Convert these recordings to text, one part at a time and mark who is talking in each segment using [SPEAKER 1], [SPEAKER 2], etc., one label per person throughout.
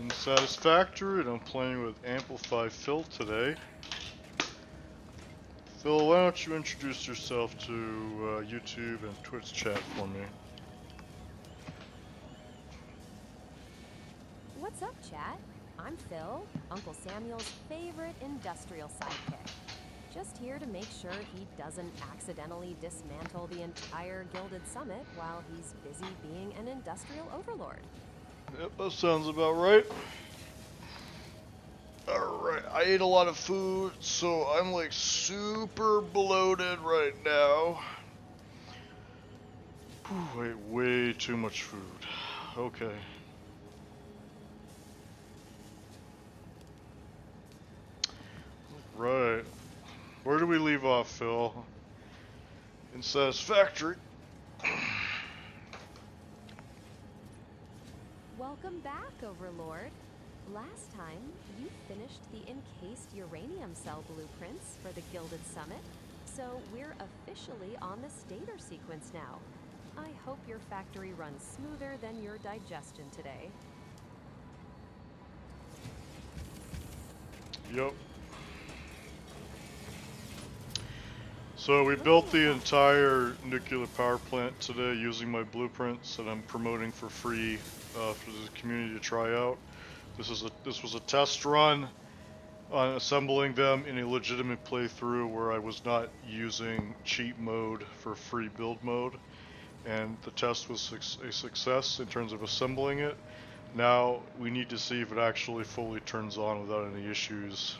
[SPEAKER 1] in Satisfactory, and I'm playing with Amplify Phil today. Phil, why don't you introduce yourself to YouTube and Twitch chat for me?
[SPEAKER 2] What's up, chat? I'm Phil, Uncle Samuel's favorite industrial sidekick. Just here to make sure he doesn't accidentally dismantle the entire Gilded Summit while he's busy being an industrial overlord.
[SPEAKER 1] Yep, that sounds about right. Alright, I ate a lot of food, so I'm like super bloated right now. Whew, I ate way too much food. Okay. Right. Where do we leave off, Phil? In Satisfactory.
[SPEAKER 2] Welcome back, Overlord. Last time, you finished the encased uranium cell blueprints for the Gilded Summit, so we're officially on the stator sequence now. I hope your factory runs smoother than your digestion today.
[SPEAKER 1] Yep. So we built the entire nuclear power plant today using my blueprints that I'm promoting for free for the community to try out. This was a test run on assembling them in a legitimate playthrough where I was not using cheat mode for free build mode, and the test was a success in terms of assembling it. Now we need to see if it actually fully turns on without any issues.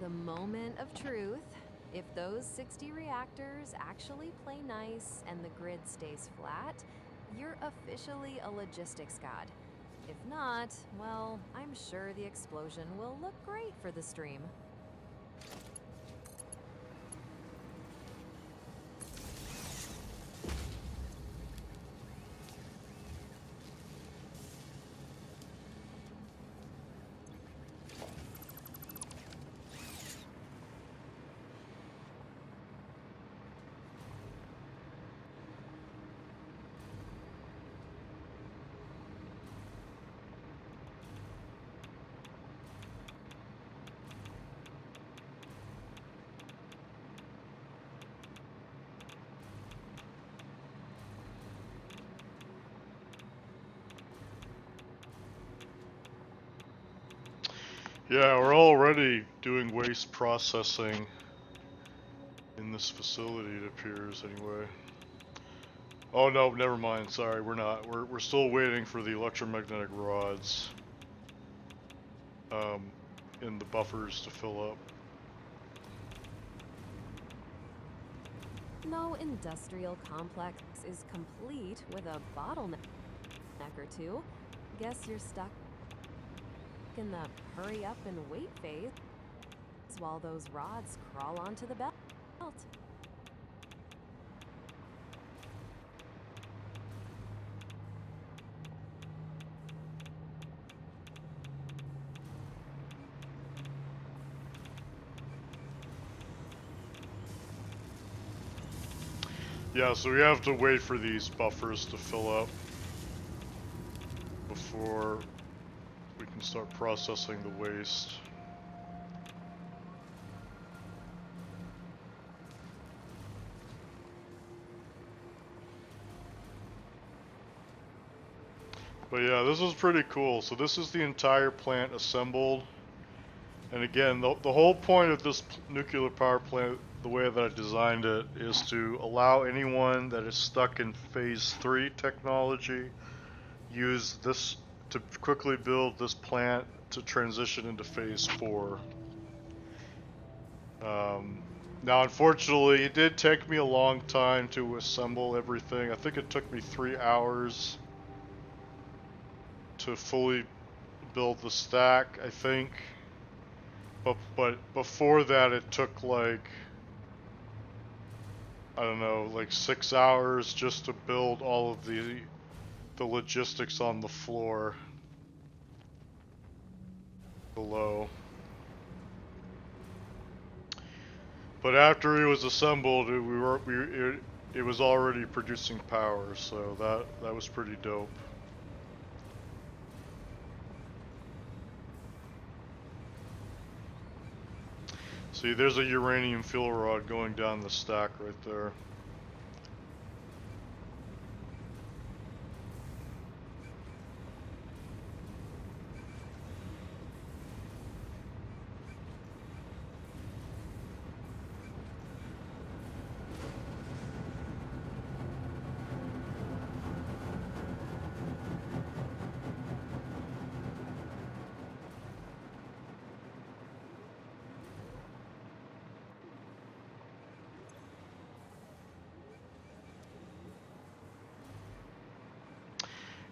[SPEAKER 2] The moment of truth. If those 60 reactors actually play nice and the grid stays flat, you're officially a logistics god. If not, well, I'm sure the explosion will look great for the stream.
[SPEAKER 1] Yeah, we're already doing waste processing in this facility, it appears, anyway. Oh no, never mind, sorry, we're not. We're still waiting for the electromagnetic rods in the buffers to fill up.
[SPEAKER 2] No industrial complex is complete with a bottleneck or two. Guess you're stuck in the hurry up and wait phase while those rods crawl onto the belt.
[SPEAKER 1] Yeah, so we have to wait for these buffers to fill up before we can start processing the waste. But yeah, this is pretty cool. So this is the entire plant assembled. And again, the whole point of this nuclear power plant, the way that I designed it, is to allow anyone that is stuck in phase 3 technology use this to quickly build this plant to transition into phase 4. Now, unfortunately, it did take me a long time to assemble everything. I think it took me 3 hours to fully build the stack, I think. But before that, it took like, I don't know, like 6 hours just to build all of the logistics on the floor below. But after it was assembled, it it was already producing power, so that was pretty dope. See, there's a uranium fuel rod going down the stack right there.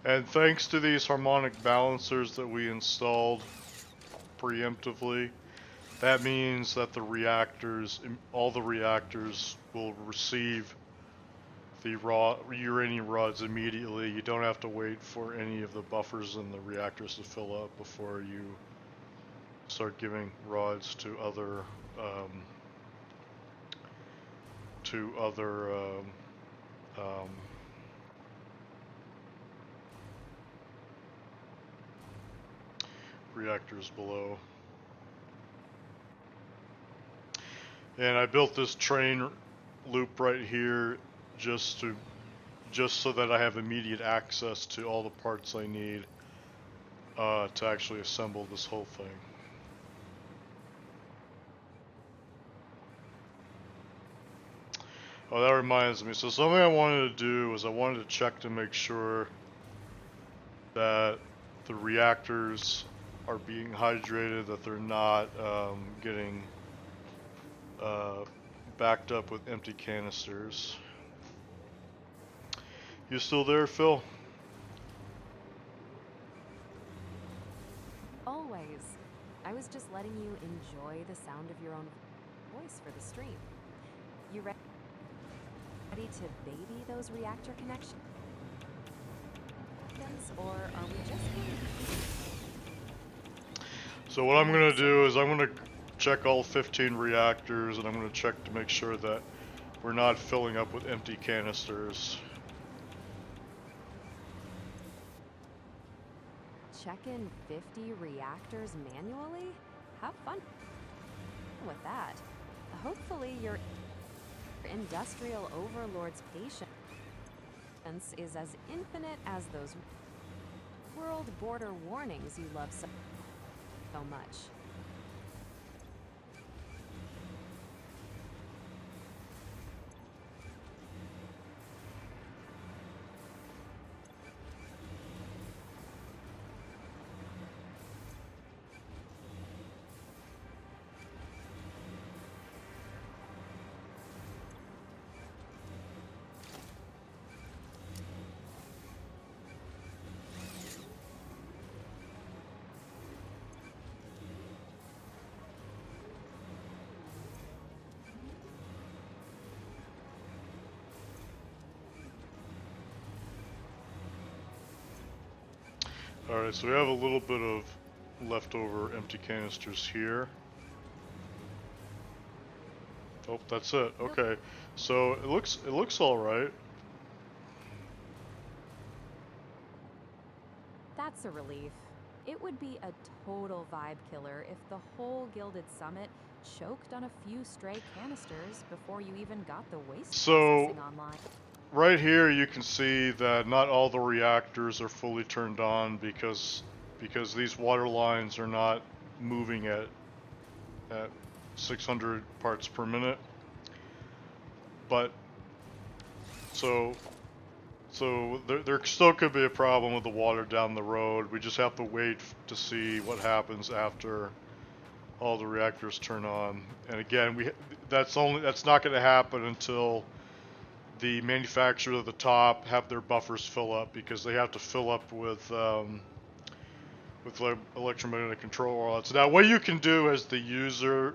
[SPEAKER 1] And thanks to these harmonic balancers that we installed preemptively, that means that the reactors, all the reactors will receive the raw uranium rods immediately. You don't have to wait for any of the buffers in the reactors to fill up before you start giving rods to other reactors below. And I built this train loop right here just so that I have immediate access to all the parts I need to actually assemble this whole thing. Oh, that reminds me. So something I wanted to do was I wanted to check to make sure that the reactors are being hydrated, that they're not getting backed up with empty canisters. You still there, Phil?
[SPEAKER 2] Always. I was just letting you enjoy the sound of your own voice for the stream. You ready to baby those reactor connections? Or are we just
[SPEAKER 1] So what I'm going to do is I'm going to check all 15 reactors, and I'm going to check to make sure that we're not filling up with empty canisters.
[SPEAKER 2] check in 50 reactors manually? Have fun with that. Hopefully your industrial overlord's patience is as infinite as those world border warnings you love so much.
[SPEAKER 1] Alright, so we have a little bit of leftover empty canisters here. Oh, that's it. Okay. So it looks all right.
[SPEAKER 2] That's a relief. It would be a total vibe killer if the whole Gilded Summit choked on a few stray canisters before you even got the waste processing online.
[SPEAKER 1] Right here you can see that not all the reactors are fully turned on because these water lines are not moving at 600 parts per minute. But so there still could be a problem with the water down the road. We just have to wait to see what happens after all the reactors turn on. And again, that's not going to happen until the manufacturers at the top have their buffers fill up, because they have to fill up with electromagnetic control rods. Now, what you can do as the user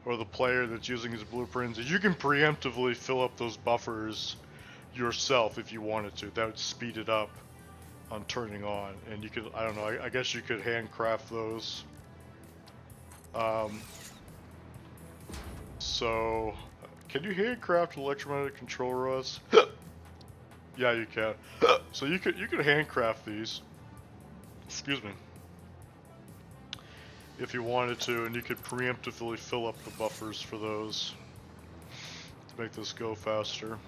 [SPEAKER 1] or the player that's using his blueprints is you can preemptively fill up those buffers yourself if you wanted to. That would speed it up on turning on, and you could, I don't know, I guess you could handcraft those. So Can you handcraft electromagnetic control rods? Yeah, you can. So you could handcraft these. Excuse me. If you wanted to, and you could preemptively fill up the buffers for those to make this go faster.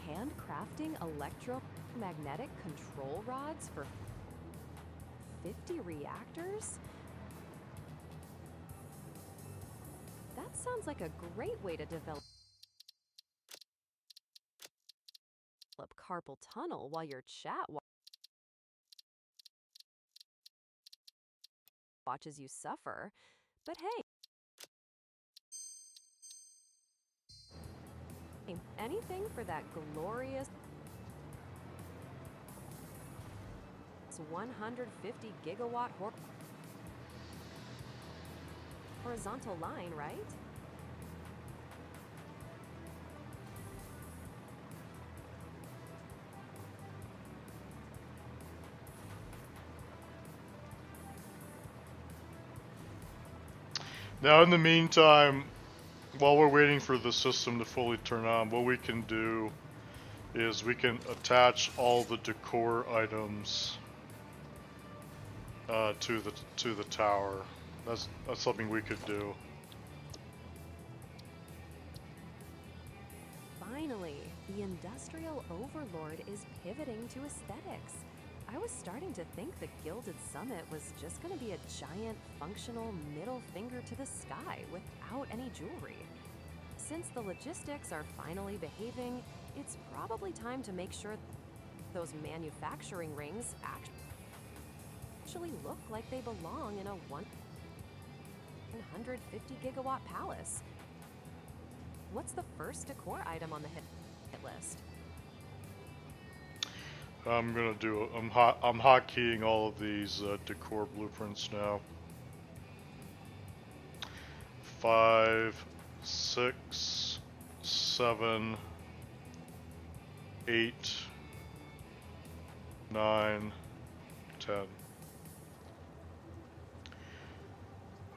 [SPEAKER 2] Handcrafting electromagnetic control rods for 50 reactors? That sounds like a great way to develop carpal tunnel while your chat watches you suffer. But hey, anything for that glorious 150 gigawatt horizontal line, right?
[SPEAKER 1] Now, in the meantime, while we're waiting for the system to fully turn on, what we can do is we can attach all the decor items to the tower. That's something we could do.
[SPEAKER 2] Finally, the industrial overlord is pivoting to aesthetics. I was starting to think the Gilded Summit was just going to be a giant, functional middle finger to the sky without any jewelry. Since the logistics are finally behaving, it's probably time to make sure those manufacturing rings actually look like they belong in a 150 gigawatt palace. What's the first decor item on the hit list?
[SPEAKER 1] I'm hotkeying all of these decor blueprints now. 5, 6, 7, 8, 9, 10.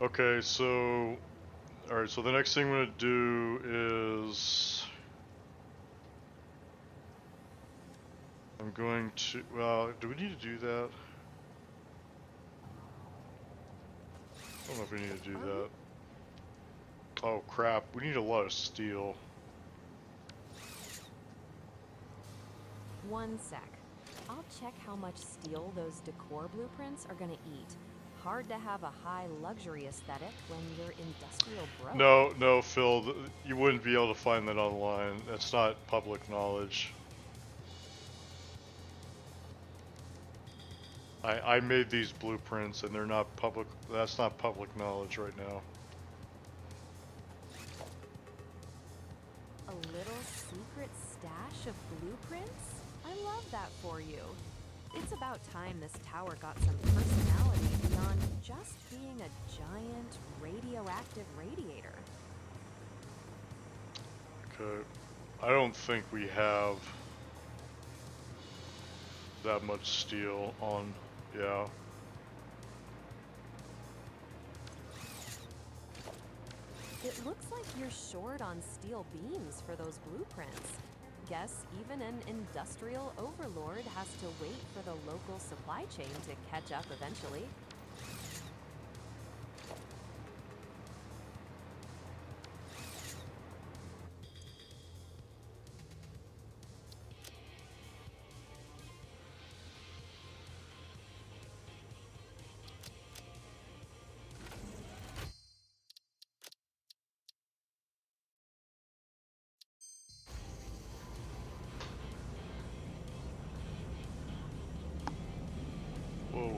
[SPEAKER 1] Okay, so alright, so the next thing I'm gonna do is I'm going to, well, do we need to do that? I don't know if we need to do that. Oh crap, we need a lot of steel.
[SPEAKER 2] One sec. I'll check how much steel those decor blueprints are gonna eat. Hard to have a high luxury aesthetic when you're industrial broke.
[SPEAKER 1] No, Phil, you wouldn't be able to find that online. That's not public knowledge. I made these blueprints and they're not public, that's not public knowledge right now.
[SPEAKER 2] A little secret stash of blueprints? I love that for you. It's about time this tower got some personality beyond just being a giant radioactive radiator.
[SPEAKER 1] Okay, I don't think we have that much steel on, yeah.
[SPEAKER 2] It looks like you're short on steel beams for those blueprints. Guess even an industrial overlord has to wait for the local supply chain to catch up eventually.
[SPEAKER 1] Whoa.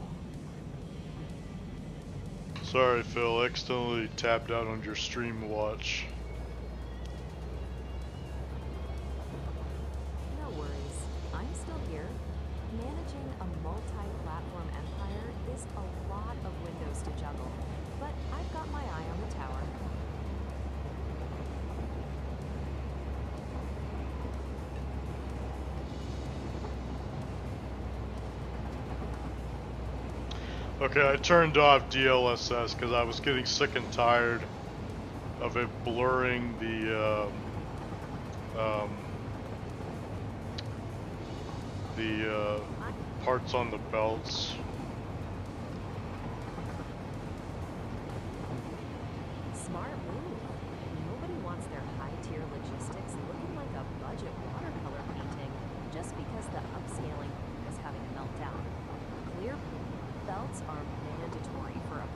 [SPEAKER 1] Sorry, Phil, I accidentally tapped out on your stream watch.
[SPEAKER 2] No worries, I'm still here. Managing a multi-platform empire is a lot of windows to juggle, but I've got my eye on the tower.
[SPEAKER 1] Okay, I turned off DLSS because I was getting sick and tired of it blurring the parts on the belts.
[SPEAKER 2] Smart move. Nobody wants their high-tier logistics looking like a budget watercolor painting just because the upscaling is having a meltdown. Clear belts are mandatory for a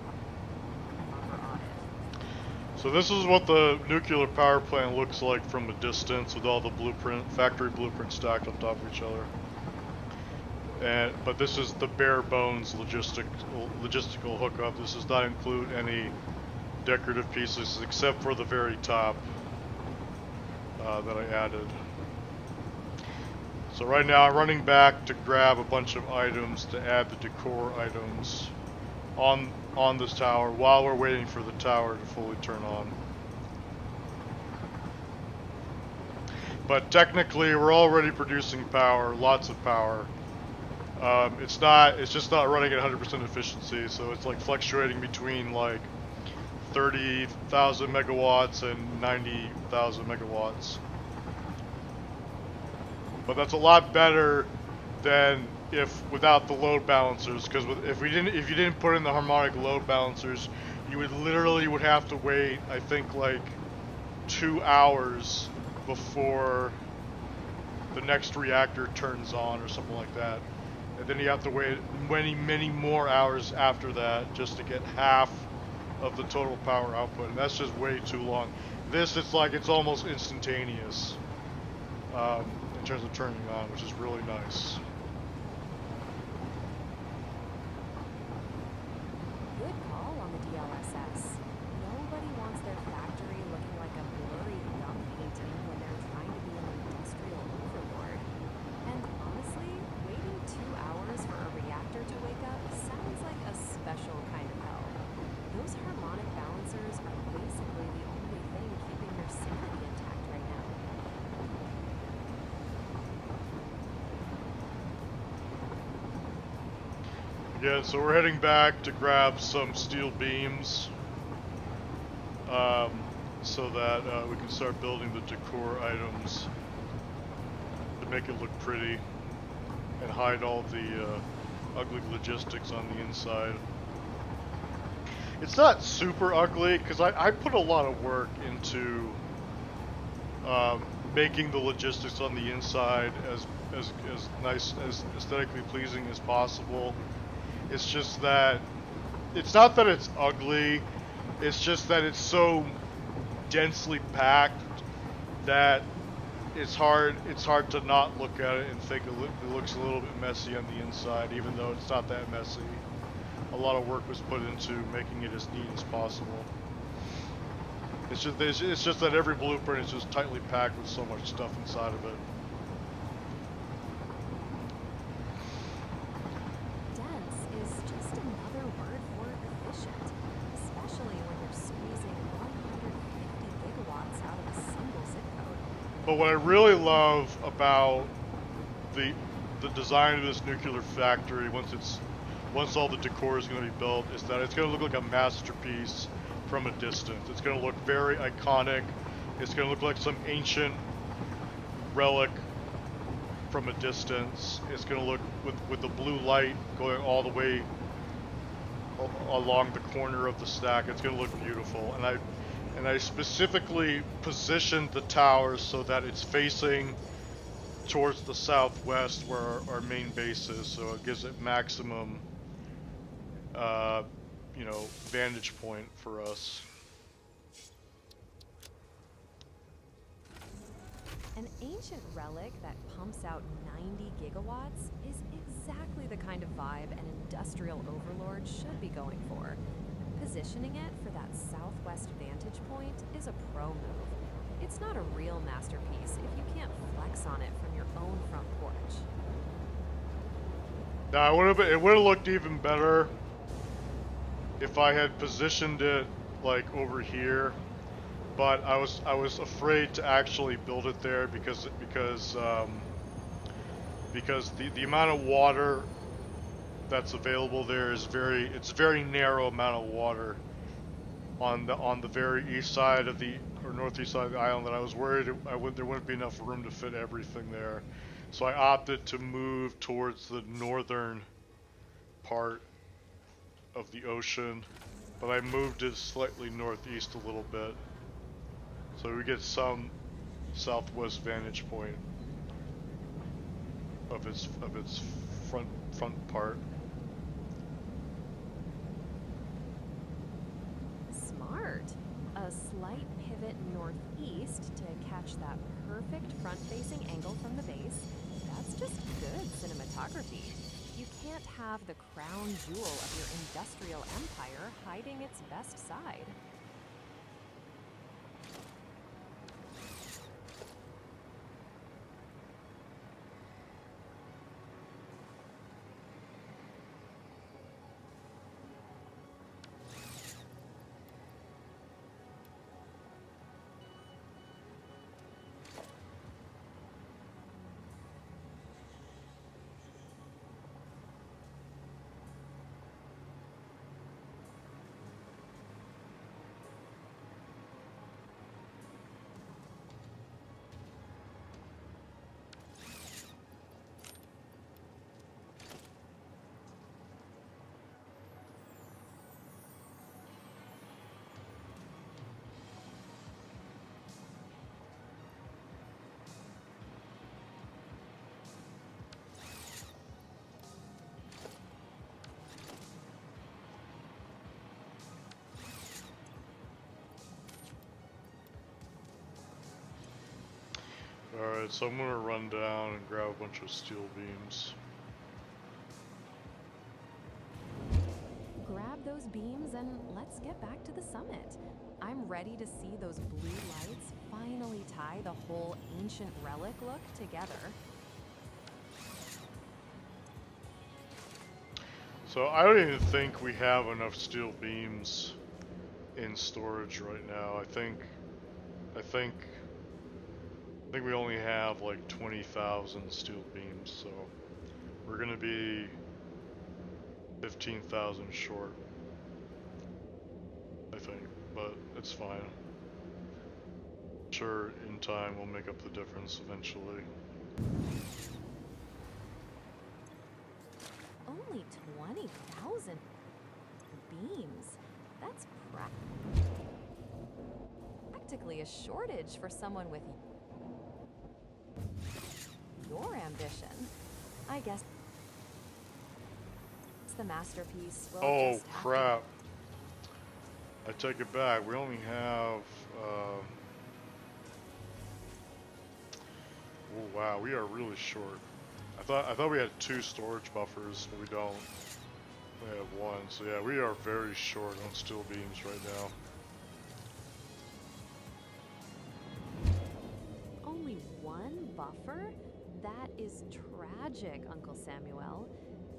[SPEAKER 2] proper audit.
[SPEAKER 1] So this is what the nuclear power plant looks like from a distance with all the factory blueprints stacked on top of each other. But this is the bare bones logistical hookup. This does not include any decorative pieces except for the very top that I added. So right now I'm running back to grab a bunch of items to add the decor items on this tower while we're waiting for the tower to fully turn on. But technically we're already producing power, lots of power. It's just not running at 100% efficiency, so it's like fluctuating between like 30,000 megawatts and 90,000 megawatts. But that's a lot better than without the load balancers, because if you didn't put in the harmonic load balancers, you would have to wait, I think, like 2 hours before the next reactor turns on or something like that. And then you have to wait many more hours after that just to get half of the total power output, and that's just way too long. This, it's almost instantaneous in terms of turning on, which is really nice.
[SPEAKER 2] Good call on the DLSS. Nobody wants their factory looking like a blurry gum painting when they're trying to be an industrial overlord. And honestly, waiting 2 hours for a reactor to wake up sounds like a special kind of hell. Those harmonic balancers are basically the only thing keeping their sanity intact right now.
[SPEAKER 1] Yeah, so we're heading back to grab some steel beams so that we can start building the decor items to make it look pretty and hide all the ugly logistics on the inside. It's not super ugly because I put a lot of work into making the logistics on the inside as nice, as aesthetically pleasing as possible. It's just that it's not that it's ugly, it's just that it's so densely packed that it's hard to not look at it and think it looks a little bit messy on the inside, even though it's not that messy. A lot of work was put into making it as neat as possible. It's just that every blueprint is just tightly packed with so much stuff inside of it.
[SPEAKER 2] Dense is just another word for efficient, especially when you're squeezing 150 gigawatts out of a single zip code.
[SPEAKER 1] But what I really love about the design of this nuclear factory, once all the decor is going to be built, is that it's going to look like a masterpiece from a distance. It's going to look very iconic. It's going to look like some ancient relic from a distance. It's going to look with the blue light going all the way along the corner of the stack. It's going to look beautiful. And I specifically positioned the towers so that it's facing towards the southwest where our main base is, so it gives it maximum vantage point for us.
[SPEAKER 2] An ancient relic that pumps out 90 gigawatts is exactly the kind of vibe an industrial overlord should be going for. Positioning it for that southwest vantage point is a pro move. It's not a real masterpiece if you can't flex on it from your own front porch.
[SPEAKER 1] Now, it would have looked even better if I had positioned it like over here, but I was afraid to actually build it there because the amount of water that's available there is it's very narrow amount of water on the very east side of the or northeast side of the island that I was worried there wouldn't be enough room to fit everything there. So I opted to move towards the northern part of the ocean, but I moved it slightly northeast a little bit. So we get some southwest vantage point of its front part.
[SPEAKER 2] Smart. A slight pivot northeast to catch that perfect front-facing angle from the base. That's just good cinematography. You can't have the crown jewel of your industrial empire hiding its best side.
[SPEAKER 1] Alright, so I'm gonna run down and grab a bunch of steel beams.
[SPEAKER 2] Grab those beams and let's get back to the summit. I'm ready to see those blue lights finally tie the whole ancient relic look together.
[SPEAKER 1] So I don't even think we have enough steel beams in storage right now. I think we only have like 20,000 steel beams, so we're gonna be 15,000 short, I think, but it's fine. Sure, in time we'll make up the difference eventually.
[SPEAKER 2] Only 20,000 beams. That's practically a shortage for someone with your ambition. I guess the masterpiece will
[SPEAKER 1] Oh
[SPEAKER 2] just have
[SPEAKER 1] crap! I take it back. We only have. Oh wow, we are really short. I thought we had 2 storage buffers, but we don't. We have 1. So yeah, we are very short on steel beams right now.
[SPEAKER 2] only one buffer? That is tragic, Uncle Samuel.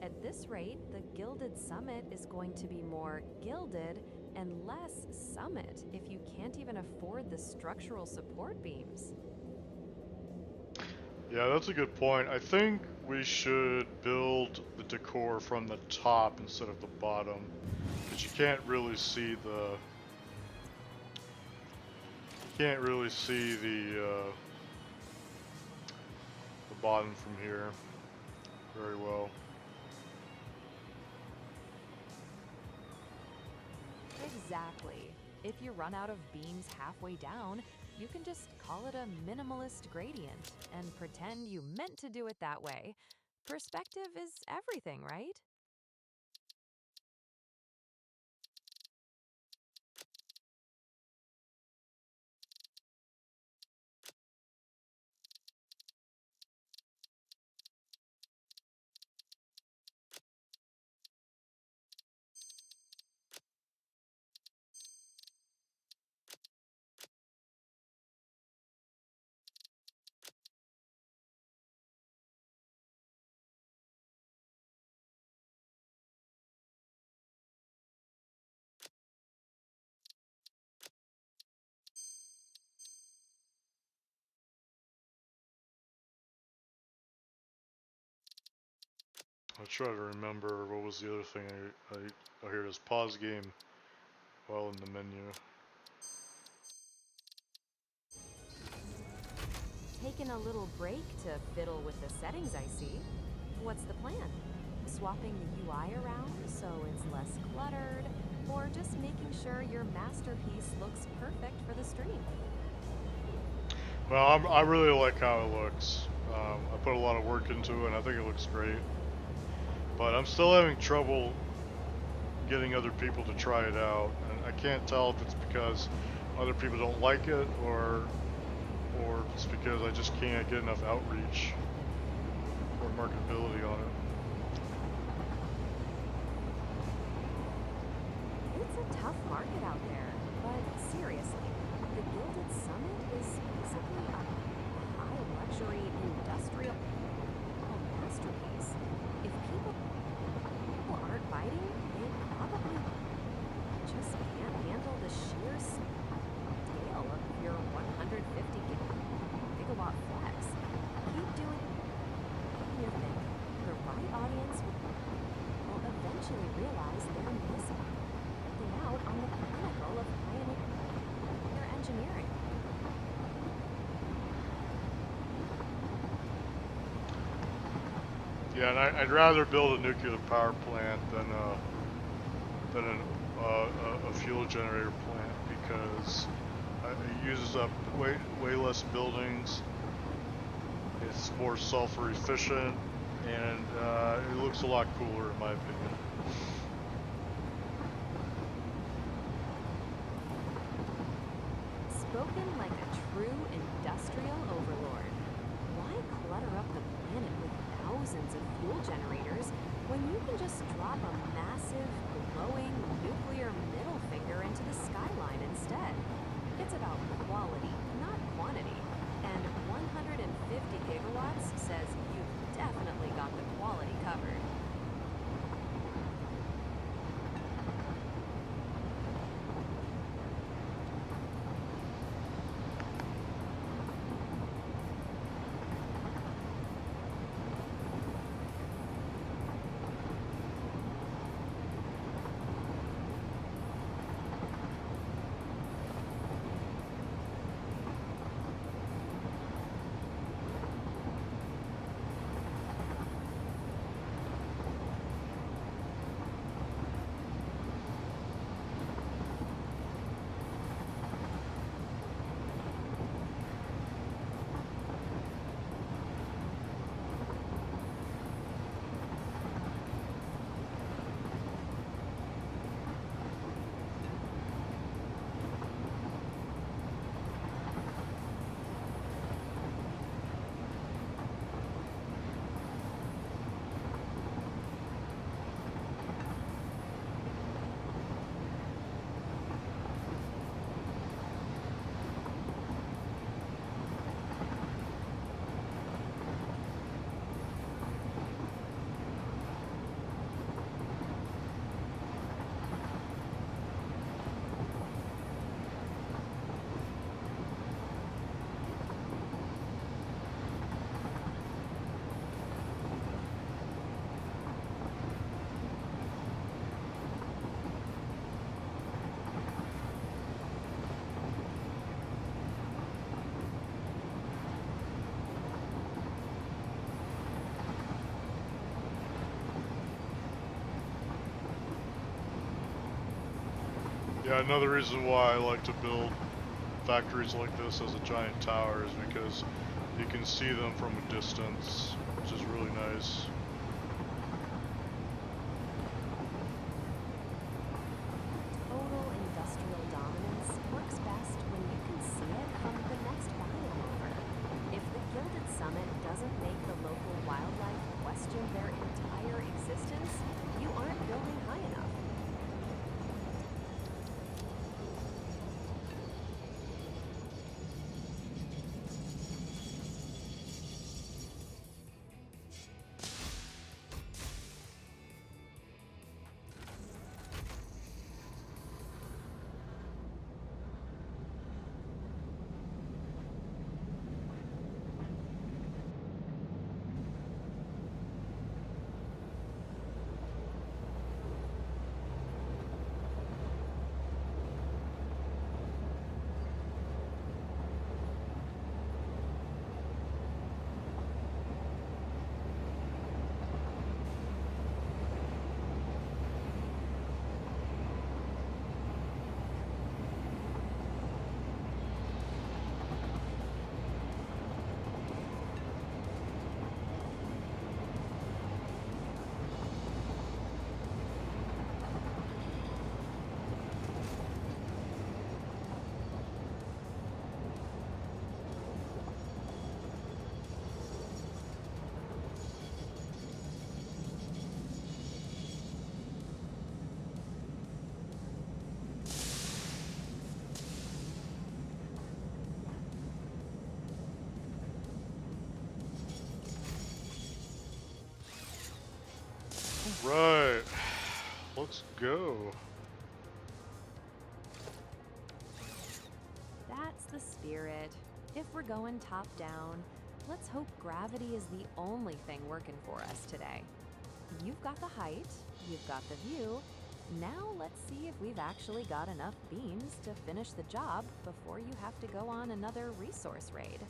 [SPEAKER 2] At this rate, the Gilded Summit is going to be more gilded and less summit if you can't even afford the structural support beams.
[SPEAKER 1] Yeah, that's a good point. I think we should build the decor from the top instead of the bottom, because you can't really see the bottom from here very well.
[SPEAKER 2] Exactly. If you run out of beams halfway down, you can just call it a minimalist gradient and pretend you meant to do it that way. Perspective is everything, right?
[SPEAKER 1] I'll try to remember what was the other thing oh, here it is. Pause game while in the menu.
[SPEAKER 2] Taking a little break to fiddle with the settings, I see. What's the plan? Swapping the UI around so it's less cluttered, or just making sure your masterpiece looks perfect for the stream?
[SPEAKER 1] Well, I really like how it looks. I put a lot of work into it, and I think it looks great. But I'm still having trouble getting other people to try it out, and I can't tell if it's because other people don't like it, or it's because I just can't get enough outreach or marketability on it.
[SPEAKER 2] It's a tough market out there, but seriously, the Gilded Summit is basically a high luxury industrial masterpiece. If people aren't biting, they probably just can't handle the sheer scale of your 150 gigawatt flex. Keep doing your thing. The right audience will eventually realize they're missing out on the pinnacle of pioneer engineering.
[SPEAKER 1] Yeah, and I'd rather build a nuclear power plant than a fuel generator plant, because it uses up way less buildings. It's more sulfur efficient, and it looks a lot cooler in my opinion.
[SPEAKER 2] Spoken like a true industrial overlord. Why clutter up the planet with thousands of fuel generators when you can just drop a massive, glowing nuclear middle finger into the skyline instead? It's about quality, not quantity. And 150 gigawatts says you've definitely got the quality covered.
[SPEAKER 1] Yeah, another reason why I like to build factories like this as a giant tower is because you can see them from a distance, which is really nice.
[SPEAKER 2] Total industrial dominance works best when you can see it from the next biome over. If the Gilded Summit doesn't make the local wildlife question their entire existence, you aren't building high enough.
[SPEAKER 1] let's go.
[SPEAKER 2] That's the spirit. If we're going top down, let's hope gravity is the only thing working for us today. You've got the height, you've got the view. Now let's see if we've actually got enough beams to finish the job before you have to go on another resource raid.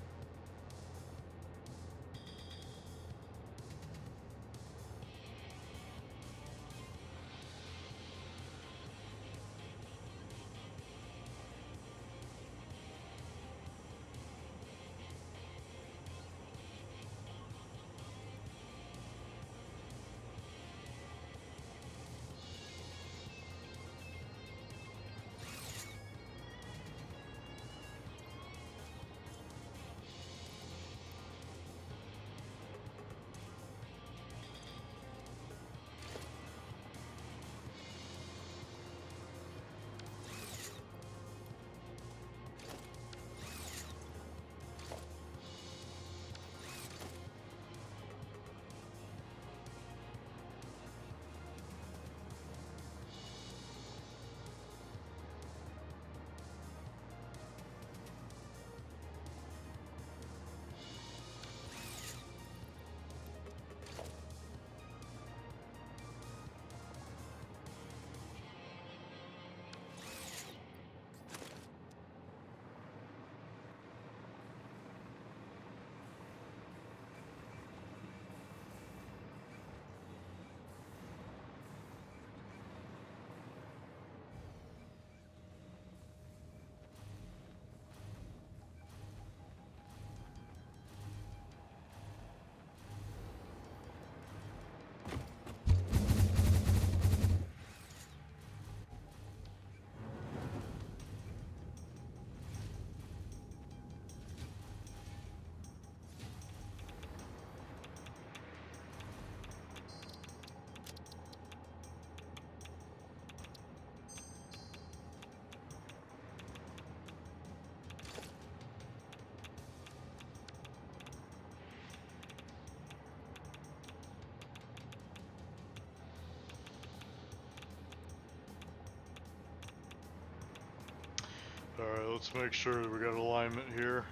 [SPEAKER 1] Alright, let's make sure that we got alignment here.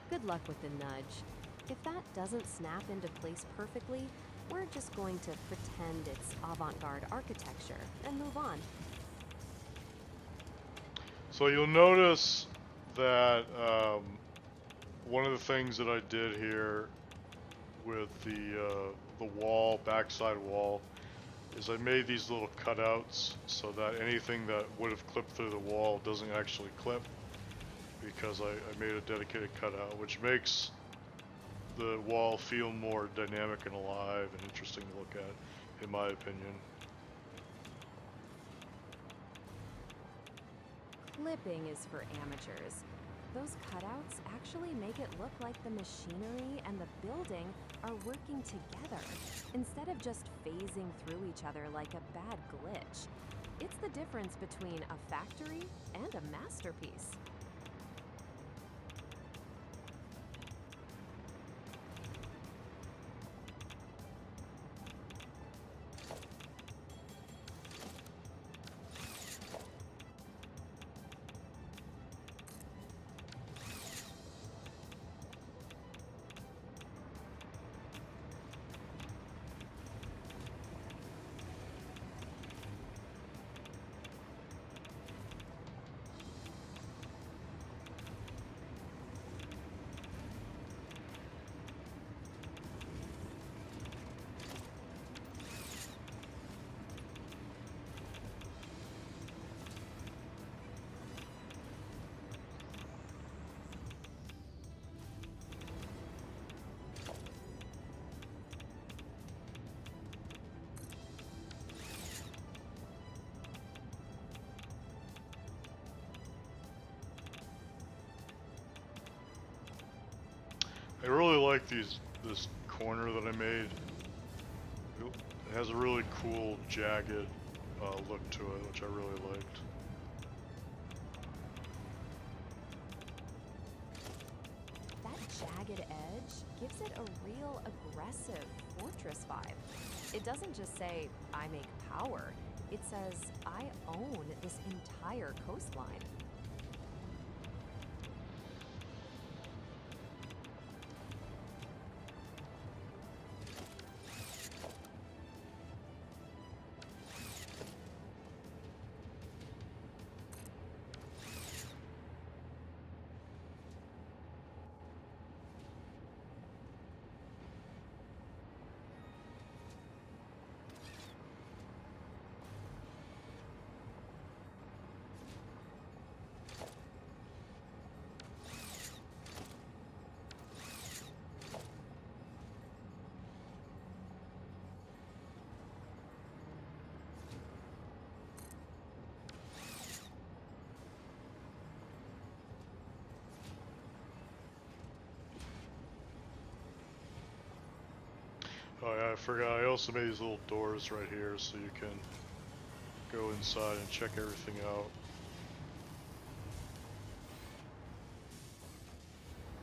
[SPEAKER 2] Good luck with the nudge. If that doesn't snap into place perfectly, we're just going to pretend it's avant-garde architecture and move on.
[SPEAKER 1] So you'll notice that one of the things that I did here with the wall, backside wall, is I made these little cutouts so that anything that would have clipped through the wall doesn't actually clip, because I made a dedicated cutout, which makes the wall feel more dynamic and alive and interesting to look at, in my opinion.
[SPEAKER 2] Clipping is for amateurs. Those cutouts actually make it look like the machinery and the building are working together, instead of just phasing through each other like a bad glitch. It's the difference between a factory and a masterpiece.
[SPEAKER 1] I really like this corner that I made. It has a really cool jagged look to it, which I really liked.
[SPEAKER 2] That jagged edge gives it a real aggressive fortress vibe. It doesn't just say, I make power. It says, I own this entire coastline.
[SPEAKER 1] Oh yeah, I forgot. I also made these little doors right here so you can go inside and check everything out.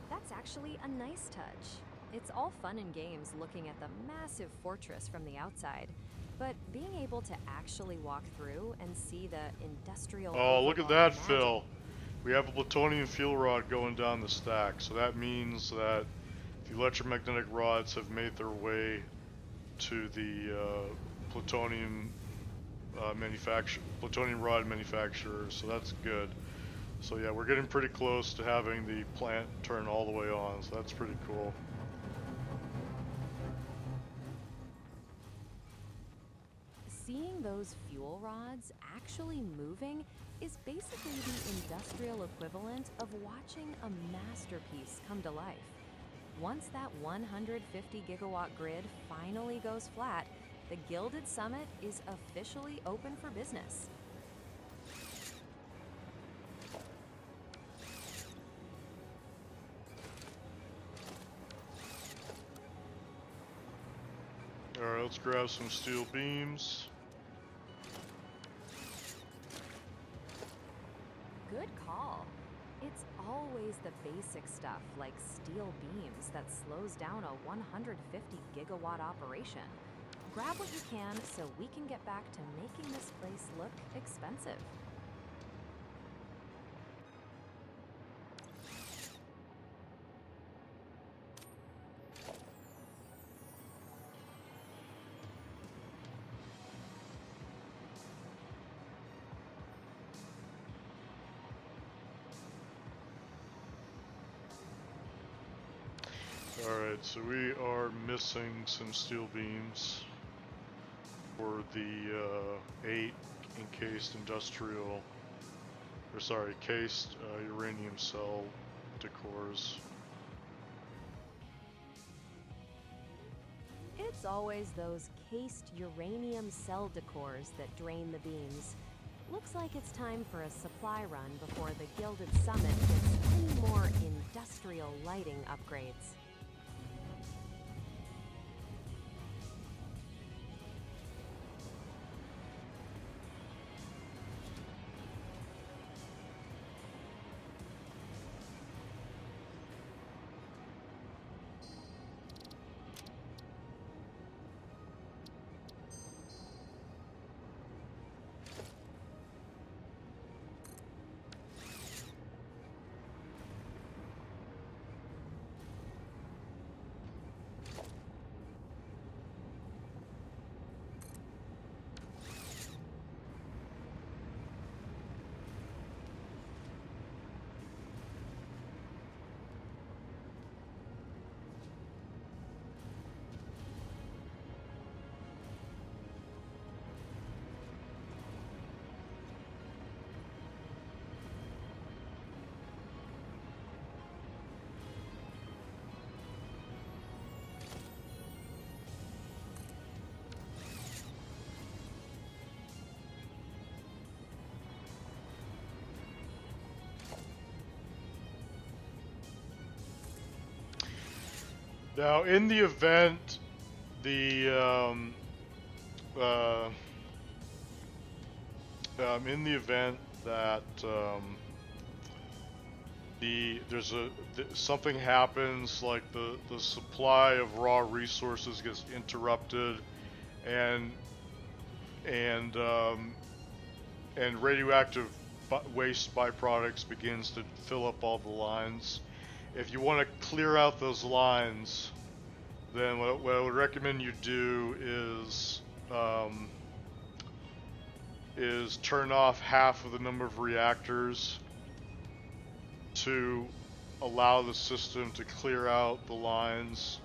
[SPEAKER 2] That's actually a nice touch. It's all fun and games looking at the massive fortress from the outside, but being able to actually walk through and see the industrial
[SPEAKER 1] Oh, look at
[SPEAKER 2] overlord
[SPEAKER 1] that,
[SPEAKER 2] magic.
[SPEAKER 1] Phil. We have a plutonium fuel rod going down the stack, so that means that the electromagnetic rods have made their way to the plutonium plutonium rod manufacturer, so that's good. So yeah, we're getting pretty close to having the plant turn all the way on, so that's pretty cool.
[SPEAKER 2] Seeing those fuel rods actually moving is basically the industrial equivalent of watching a masterpiece come to life. Once that 150 gigawatt grid finally goes flat, the Gilded Summit is officially open for business.
[SPEAKER 1] Alright, let's grab some steel beams.
[SPEAKER 2] Good call. It's always the basic stuff like steel beams that slows down a 150 gigawatt operation. Grab what you can so we can get back to making this place look expensive.
[SPEAKER 1] Alright, so we are missing some steel beams for the 8 encased industrial, or sorry, cased uranium cell decors.
[SPEAKER 2] It's always those cased uranium cell decors that drain the beams. Looks like it's time for a supply run before the Gilded Summit gets any more industrial lighting upgrades.
[SPEAKER 1] Now, in the event the in the event that something happens, like the supply of raw resources gets interrupted, and and um, and radioactive waste byproducts begins to fill up all the lines. If you want to clear out those lines, then what I would recommend you do um, is turn off half of the number of reactors to allow the system to clear out the lines,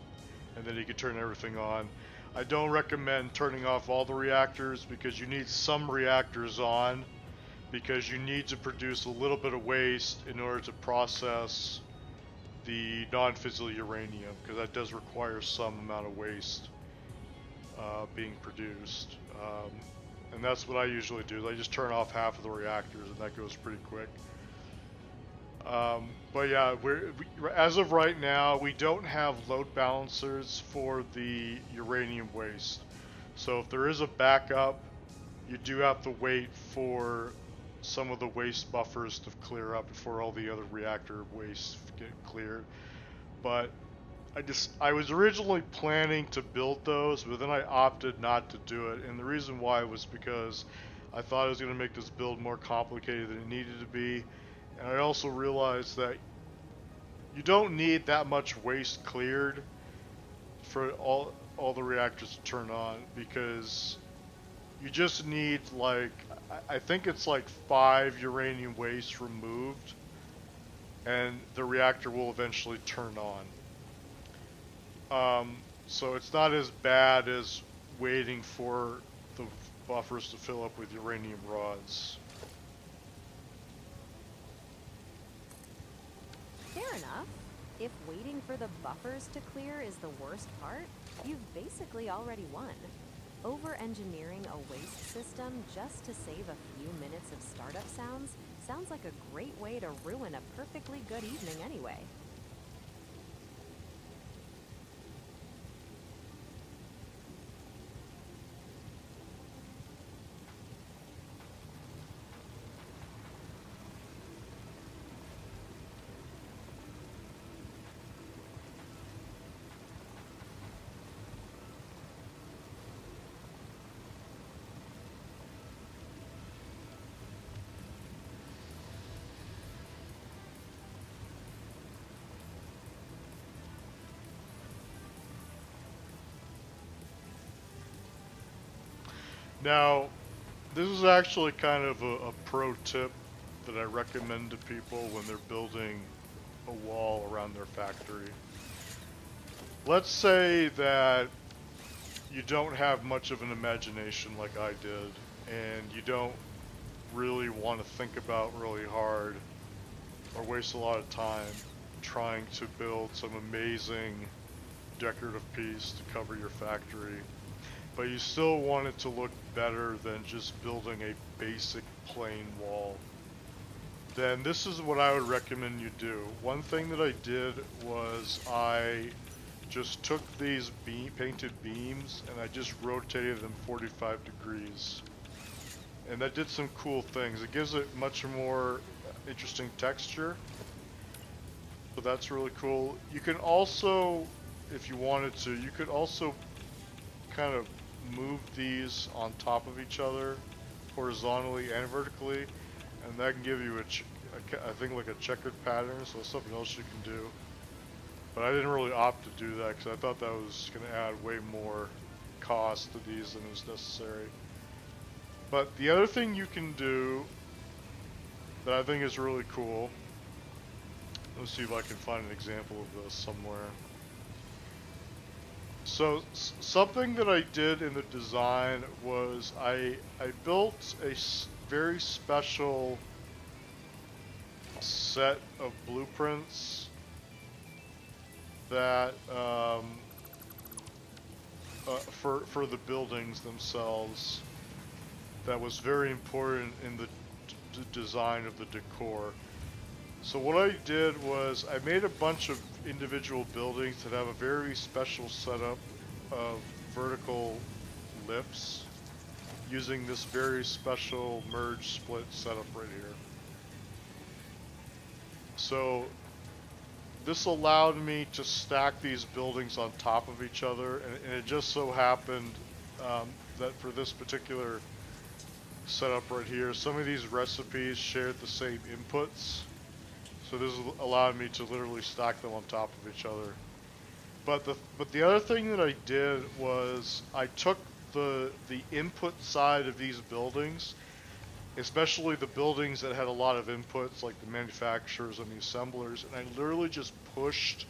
[SPEAKER 1] and then you can turn everything on. I don't recommend turning off all the reactors because you need some reactors on, because you need to produce a little bit of waste in order to process the non-fissile uranium, because that does require some amount of waste being produced. And that's what I usually do. I just turn off half of the reactors, and that goes pretty quick. But yeah, as of right now, we don't have load balancers for the uranium waste. So if there is a backup, you do have to wait for some of the waste buffers to clear up before all the other reactor waste get cleared. But I was originally planning to build those, but then I opted not to do it. And the reason why was because I thought it was going to make this build more complicated than it needed to be. And I also realized that you don't need that much waste cleared for all the reactors to turn on, because you just need, like, I think it's like 5 uranium waste removed, and the reactor will eventually turn on. So it's not as bad as waiting for the buffers to fill up with uranium rods.
[SPEAKER 2] Fair enough. If waiting for the buffers to clear is the worst part, you've basically already won. Over-engineering a waste system just to save a few minutes of startup sounds like a great way to ruin a perfectly good evening anyway.
[SPEAKER 1] Now, this is actually kind of a pro tip that I recommend to people when they're building a wall around their factory. Let's say that you don't have much of an imagination like I did, and you don't really want to think about really hard or waste a lot of time trying to build some amazing decorative piece to cover your factory, but you still want it to look better than just building a basic plain wall. Then this is what I would recommend you do. One thing that I did was I just took these painted beams and I just rotated them 45 degrees. And that did some cool things. It gives it much more interesting texture. So that's really cool. You can also, if you wanted to, you could also kind of move these on top of each other horizontally and vertically, and that can give you I think like a checkered pattern, so that's something else you can do. But I didn't really opt to do that because I thought that was going to add way more cost to these than is necessary. But the other thing you can do that I think is really cool, let's see if I can find an example of this somewhere. So something that I did in the design was I built a very special set of blueprints that for the buildings themselves, that was very important in the design of the decor. So what I did was I made a bunch of individual buildings that have a very special setup of vertical lifts using this very special merge split setup right here. So this allowed me to stack these buildings on top of each other, and it just so happened that for this particular setup right here, some of these recipes shared the same inputs. So this allowed me to literally stack them on top of each other. But the other thing that I did was I took the input side of these buildings, especially the buildings that had a lot of inputs like the manufacturers and the assemblers, and I literally just pushed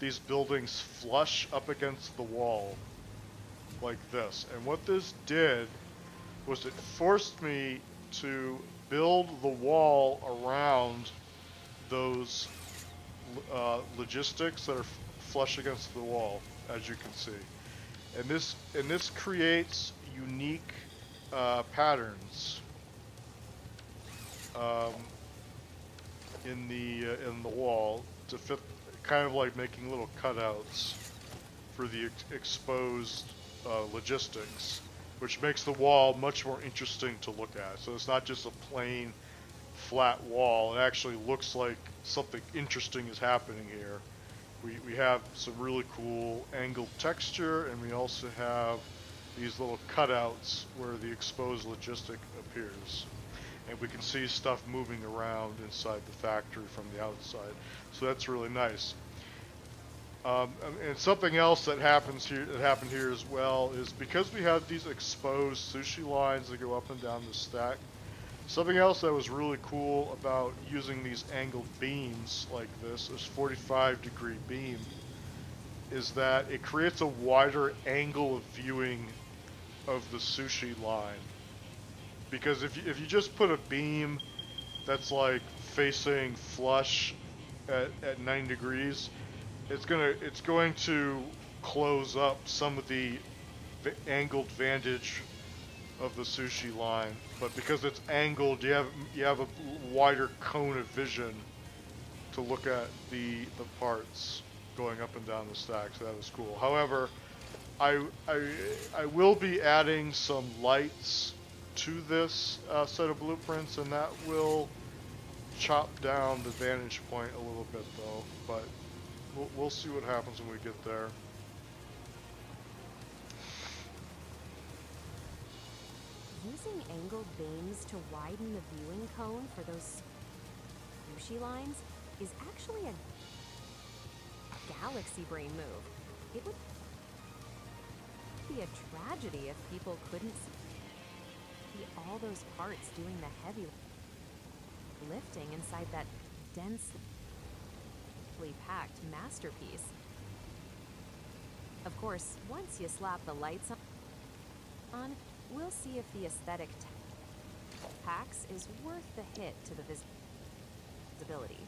[SPEAKER 1] these buildings flush up against the wall like this. And what this did was it forced me to build the wall around those logistics that are flush against the wall, as you can see. And this creates unique patterns in the wall to fit, kind of like making little cutouts for the exposed logistics, which makes the wall much more interesting to look at. So it's not just a plain flat wall. It actually looks like something interesting is happening here. We have some really cool angled texture, and we also have these little cutouts where the exposed logistic appears. And we can see stuff moving around inside the factory from the outside. So that's really nice. And something else that happened here as well is because we have these exposed sushi lines that go up and down the stack. Something else that was really cool about using these angled beams like this 45-degree beam, is that it creates a wider angle of viewing of the sushi line. Because if you just put a beam that's like facing flush at 90 degrees, it's going to close up some of the angled vantage of the sushi line. But because it's angled, you have a wider cone of vision to look at the parts going up and down the stack. So that was cool. However, I will be adding some lights to this set of blueprints, and that will chop down the vantage point a little bit though, but we'll see what happens when we get there.
[SPEAKER 2] Using angled beams to widen the viewing cone for those sushi lines is actually a galaxy brain move. It would be a tragedy if people couldn't see all those parts doing the heavy lifting inside that densely packed masterpiece. Of course, once you slap the lights on, we'll see if the aesthetic tax is worth the hit to the visibility.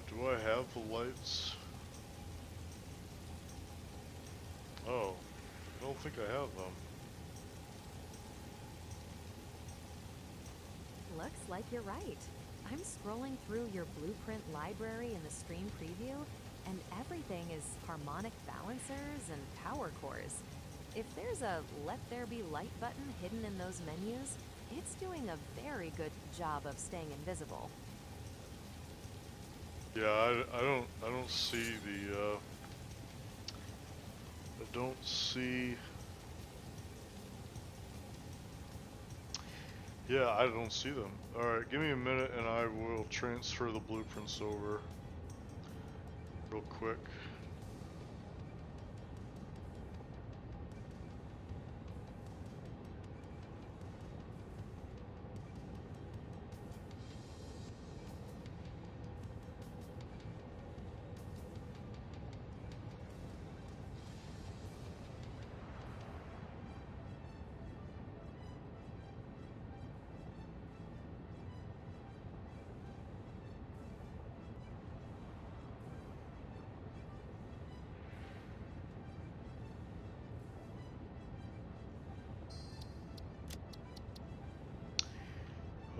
[SPEAKER 1] Do I have the lights? Oh, I don't think I have them.
[SPEAKER 2] Looks like you're right. I'm scrolling through your blueprint library in the stream preview, and everything is harmonic balancers and power cores. If there's a Let There Be Light button hidden in those menus, it's doing a very good job of staying invisible.
[SPEAKER 1] Yeah, I don't see the I don't see. Yeah, I don't see them. Alright, give me a minute and I will transfer the blueprints over real quick.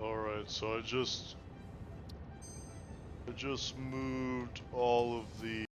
[SPEAKER 1] Alright, so I just just moved all of the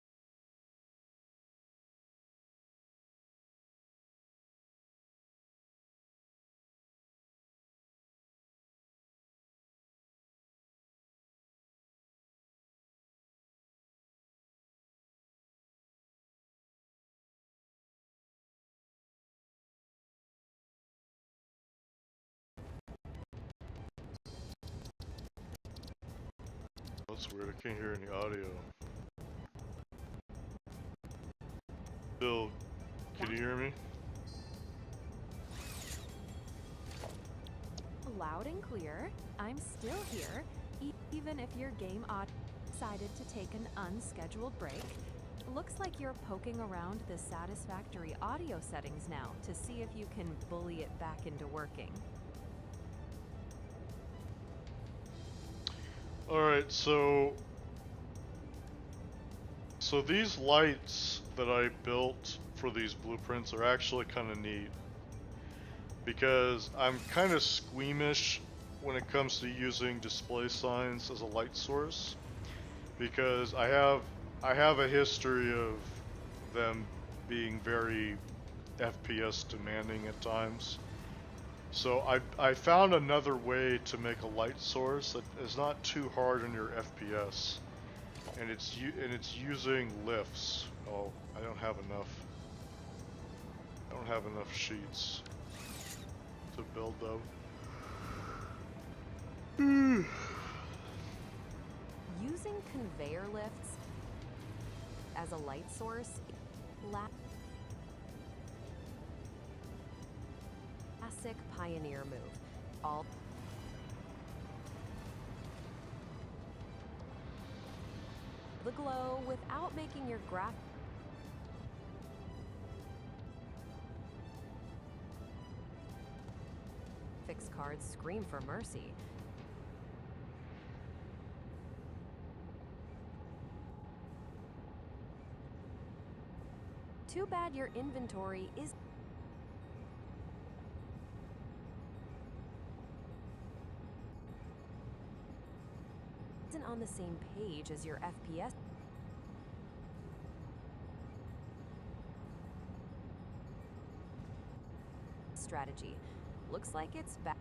[SPEAKER 1] That's weird, I can't hear any audio. Bill, can you hear me?
[SPEAKER 2] Loud and clear. I'm still here, even if your game decided to take an unscheduled break. Looks like you're poking around the Satisfactory audio settings now to see if you can bully it back into working.
[SPEAKER 1] Alright, so these lights that I built for these blueprints are actually kind of neat. Because I'm kind of squeamish when it comes to using display signs as a light source, because I have a history of them being very FPS demanding at times. So I found another way to make a light source that is not too hard on your FPS, and it's using lifts. Oh, I don't have enough. I don't have enough sheets to build them.
[SPEAKER 2] Using conveyor lifts as a light source, classic pioneer move. All the glow without making your graphics cards scream for mercy. Too bad your inventory isn't on the same page as your FPS strategy. Looks like it's back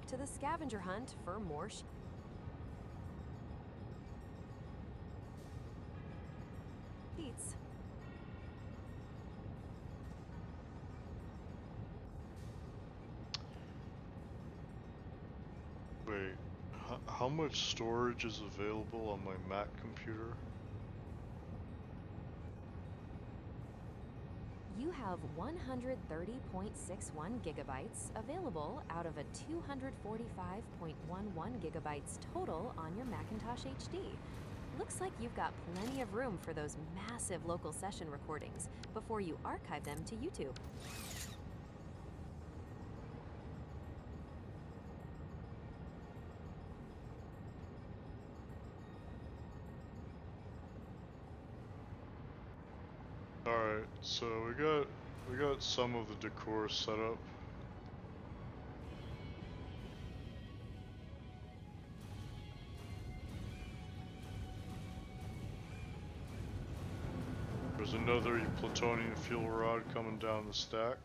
[SPEAKER 2] to the scavenger hunt for more sheets.
[SPEAKER 1] Wait, how much storage is available on my Mac computer?
[SPEAKER 2] You have 130.61 gigabytes available out of a 245.11 gigabytes total on your Macintosh HD. Looks like you've got plenty of room for those massive local session recordings before you archive them to YouTube.
[SPEAKER 1] Alright, so we got some of the decor set up. There's another plutonium fuel rod coming down the stack.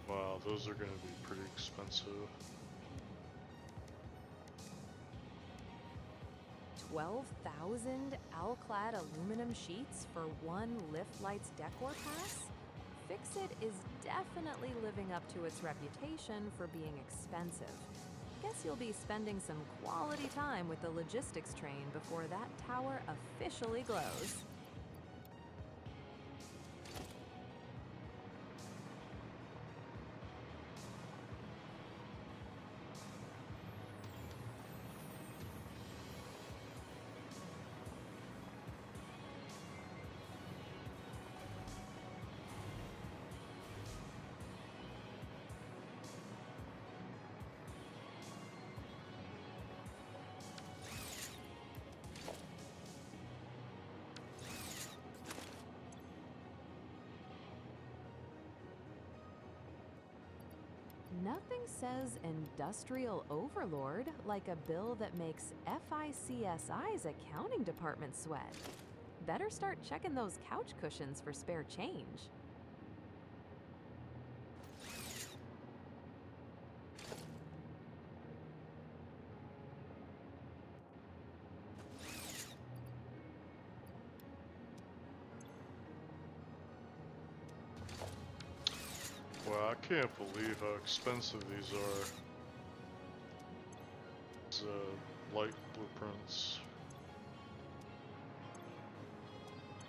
[SPEAKER 1] Wow, those are going to be pretty expensive.
[SPEAKER 2] 12,000 owl-clad aluminum sheets for one Lift Lights decor pass? Fix-It is definitely living up to its reputation for being expensive. Guess you'll be spending some quality time with the logistics train before that tower officially glows. Nothing says industrial overlord like a bill that makes FICSI's accounting department sweat. Better start checking those couch cushions for spare change.
[SPEAKER 1] Wow, I can't believe how expensive these are. These light blueprints.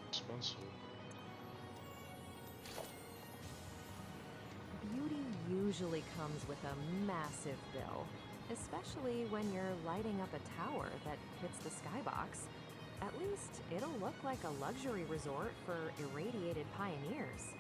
[SPEAKER 1] Expensive.
[SPEAKER 2] Beauty usually comes with a massive bill, especially when you're lighting up a tower that hits the skybox. At least it'll look like a luxury resort for irradiated pioneers.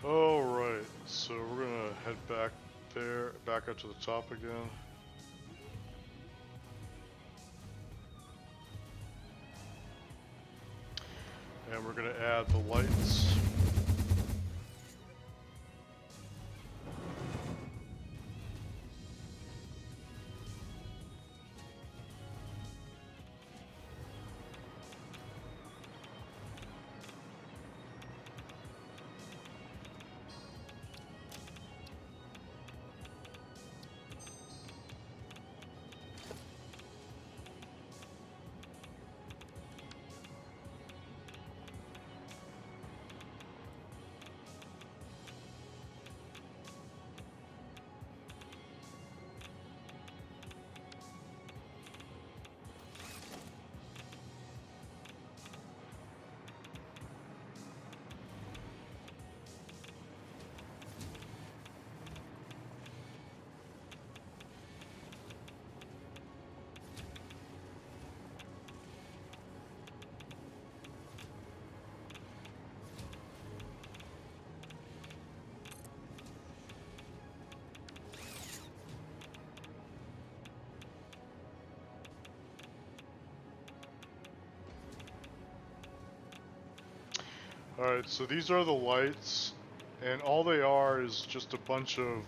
[SPEAKER 1] Alright, so we're gonna head back there, back up to the top again. And we're gonna add the lights. Alright, so these are the lights, and all they are is just a bunch of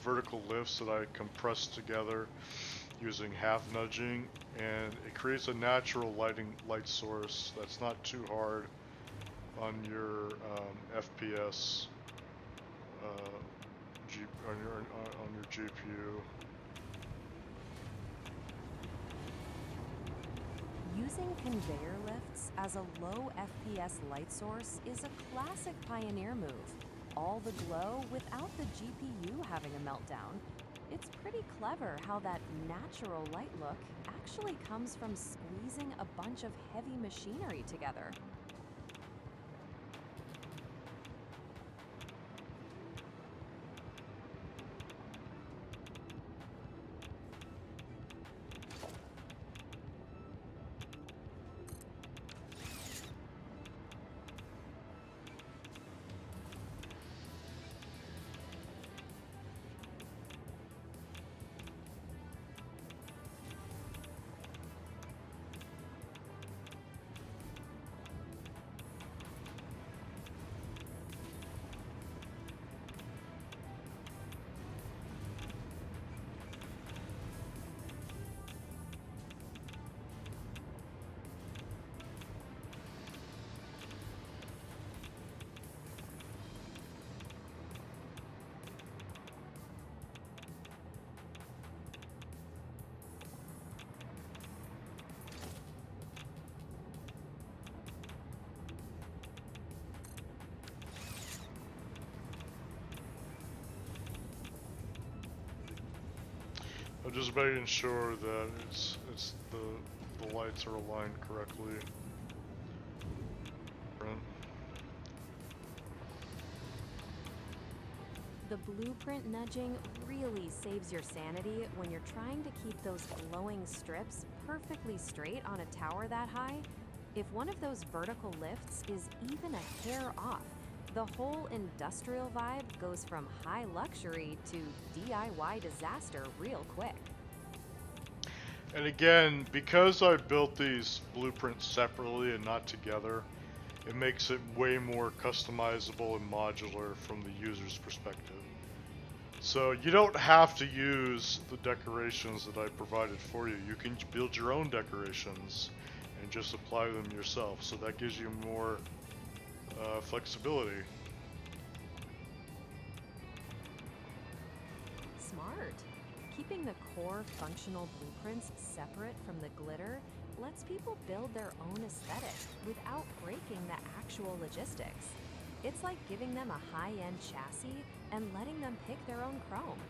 [SPEAKER 1] vertical lifts that I compressed together using half nudging, and it creates a natural light source that's not too hard on your FPS on your GPU.
[SPEAKER 2] Using conveyor lifts as a low FPS light source is a classic pioneer move. All the glow without the GPU having a meltdown. It's pretty clever how that natural light look actually comes from squeezing a bunch of heavy machinery together.
[SPEAKER 1] just making sure that the lights are aligned correctly.
[SPEAKER 2] The blueprint nudging really saves your sanity when you're trying to keep those glowing strips perfectly straight on a tower that high. If one of those vertical lifts is even a hair off, the whole industrial vibe goes from high luxury to DIY disaster real quick.
[SPEAKER 1] And again, because I built these blueprints separately and not together, it makes it way more customizable and modular from the user's perspective. So you don't have to use the decorations that I provided for you. You can build your own decorations and just apply them yourself. So that gives you more flexibility.
[SPEAKER 2] Smart. Keeping the core functional blueprints separate from the glitter lets people build their own aesthetic without breaking the actual logistics. It's like giving them a high-end chassis and letting them pick their own chrome.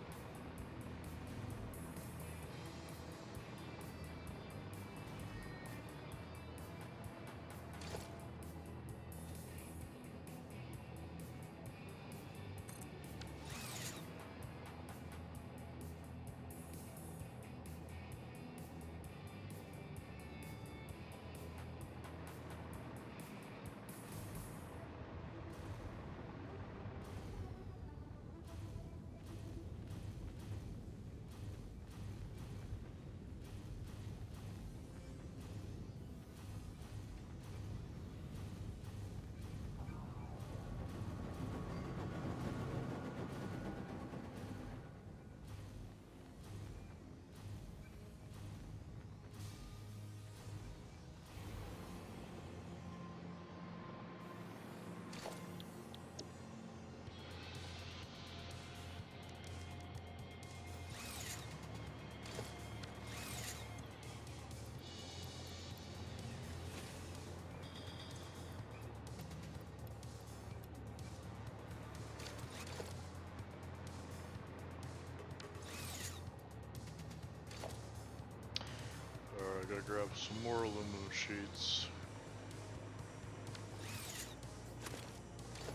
[SPEAKER 1] I gotta grab some more aluminum sheets.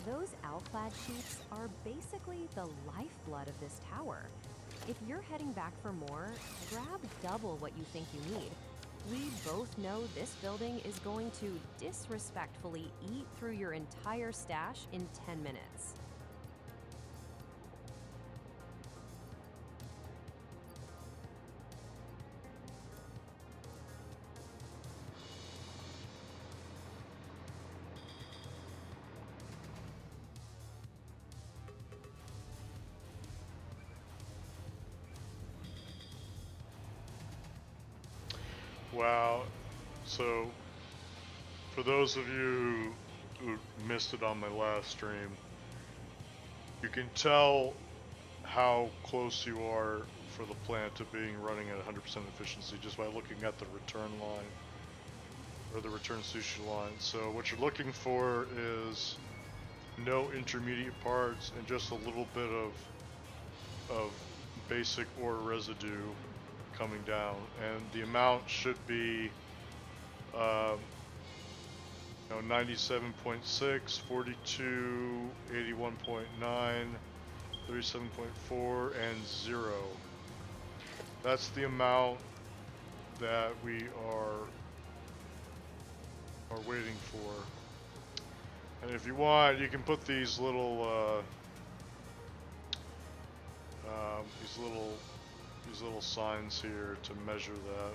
[SPEAKER 2] Those alclad sheets are basically the lifeblood of this tower. If you're heading back for more, grab double what you think you need. We both know this building is going to disrespectfully eat through your entire stash in 10 minutes.
[SPEAKER 1] Wow, so for those of you who missed it on my last stream, you can tell how close you are for the plant to being running at 100% efficiency just by looking at the return line, or the return sushi line. So what you're looking for is no intermediate parts and just a little bit of basic ore residue coming down, and the amount should be 97.6, 42, 81.9, 37.4, and 0. That's the amount that we are waiting for. And if you want, you can put these little these little signs here to measure that.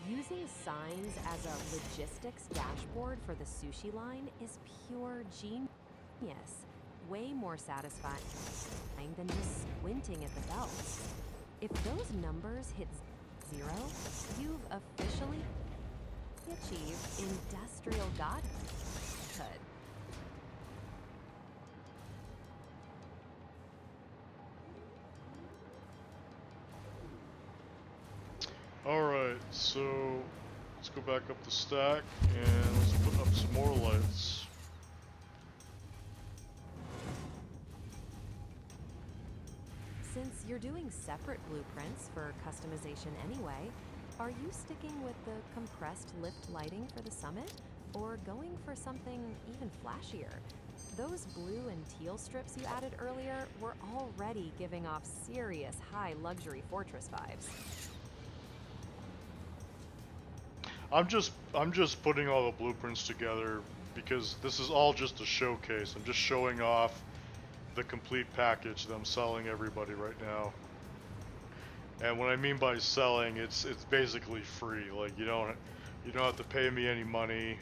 [SPEAKER 2] Using signs as a logistics dashboard for the sushi line is pure genius. Way more satisfying than just squinting at the belts. If those numbers hit 0, you've officially achieved industrial godhood.
[SPEAKER 1] Alright, so let's go back up the stack and let's put up some more lights.
[SPEAKER 2] Since you're doing separate blueprints for customization anyway, are you sticking with the compressed lift lighting for the summit, or going for something even flashier? Those blue and teal strips you added earlier were already giving off serious high luxury fortress vibes.
[SPEAKER 1] I'm just putting all the blueprints together because this is all just a showcase. I'm just showing off the complete package that I'm selling everybody right now. And what I mean by selling, it's basically free. Like you don't have to pay me any money.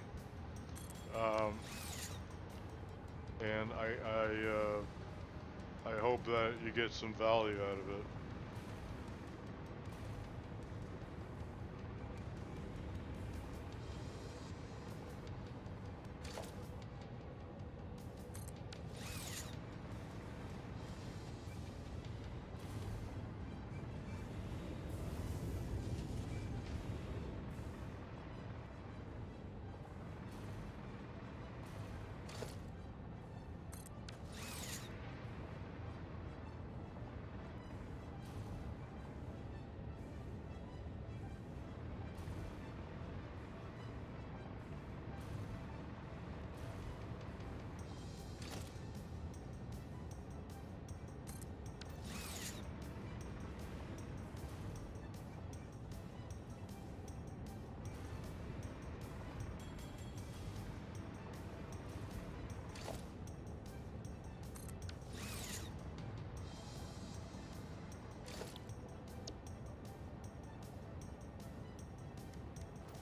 [SPEAKER 1] And I hope that you get some value out of it.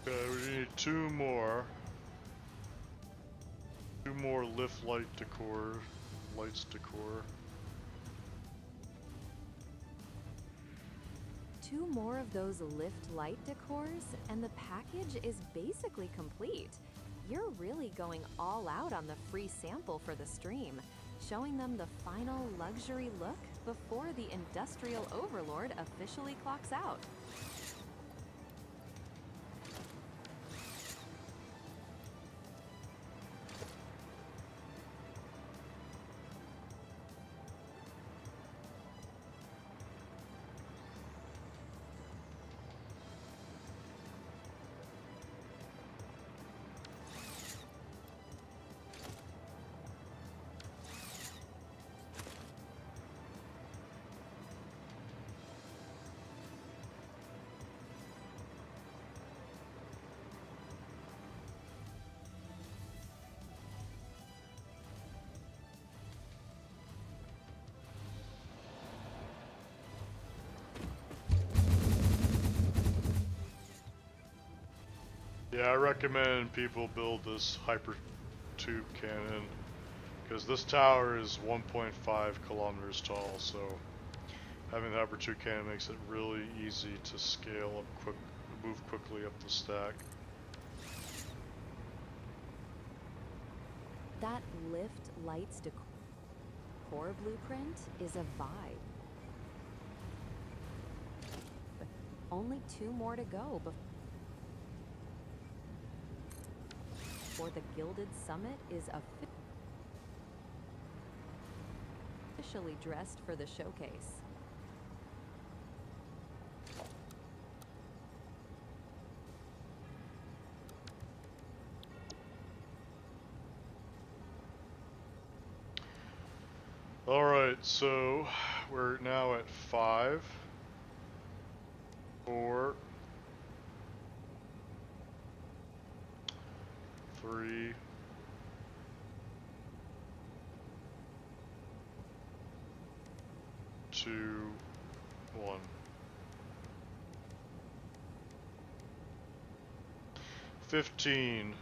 [SPEAKER 1] Okay, we need two more lift lights decor.
[SPEAKER 2] Two more of those lift light decors, and the package is basically complete. You're really going all out on the free sample for the stream, showing them the final luxury look before the industrial overlord officially clocks out.
[SPEAKER 1] Yeah, I recommend people build this hyper tube cannon because this tower is 1.5 kilometers tall, so having the hyper tube cannon makes it really easy to scale up move quickly up the stack.
[SPEAKER 2] That lift lights decor blueprint is a vibe. Only two more to go before the Gilded Summit is officially dressed for the showcase.
[SPEAKER 1] Alright, so we're now at 5, 4, 3, 2, 1. 15,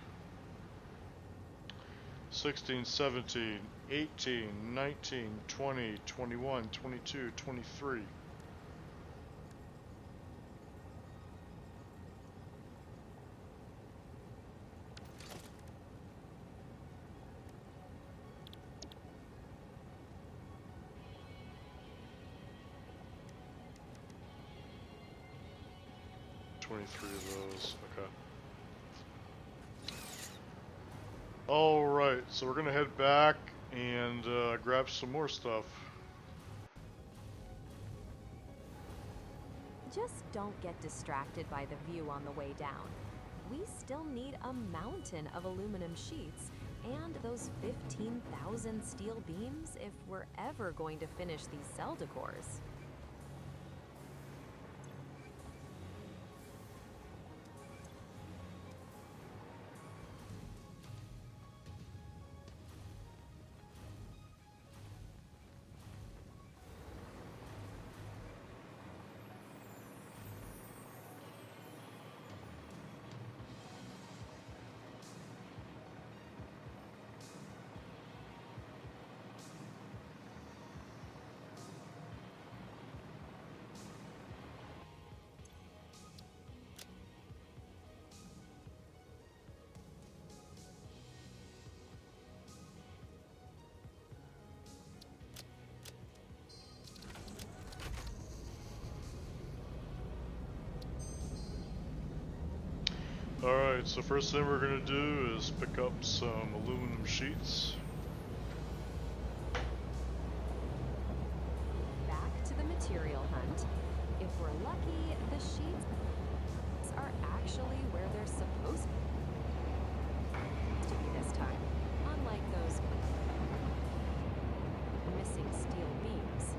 [SPEAKER 1] 16, 17, 18, 19, 20, 21, 22, 23. Three of those, okay. Alright, so we're gonna head back and grab some more stuff.
[SPEAKER 2] Just don't get distracted by the view on the way down. We still need a mountain of aluminum sheets and those 15,000 steel beams if we're ever going to finish these cell decors.
[SPEAKER 1] Alright, so first thing we're gonna do is pick up some aluminum sheets.
[SPEAKER 2] Back to the material hunt. If we're lucky, the sheets are actually where they're supposed to be this time, unlike those missing steel beams.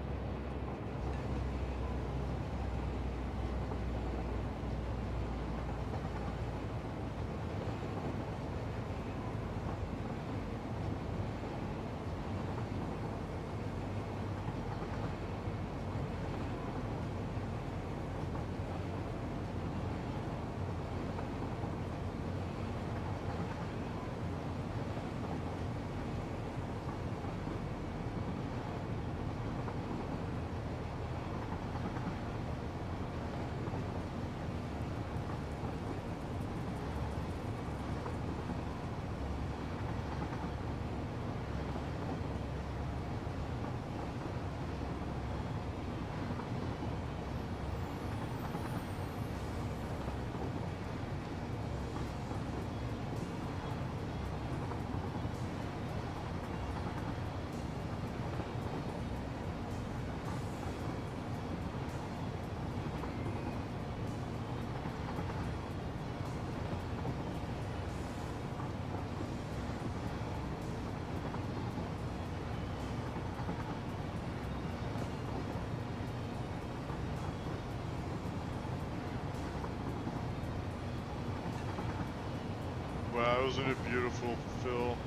[SPEAKER 1] Wow, isn't it beautiful, Phil?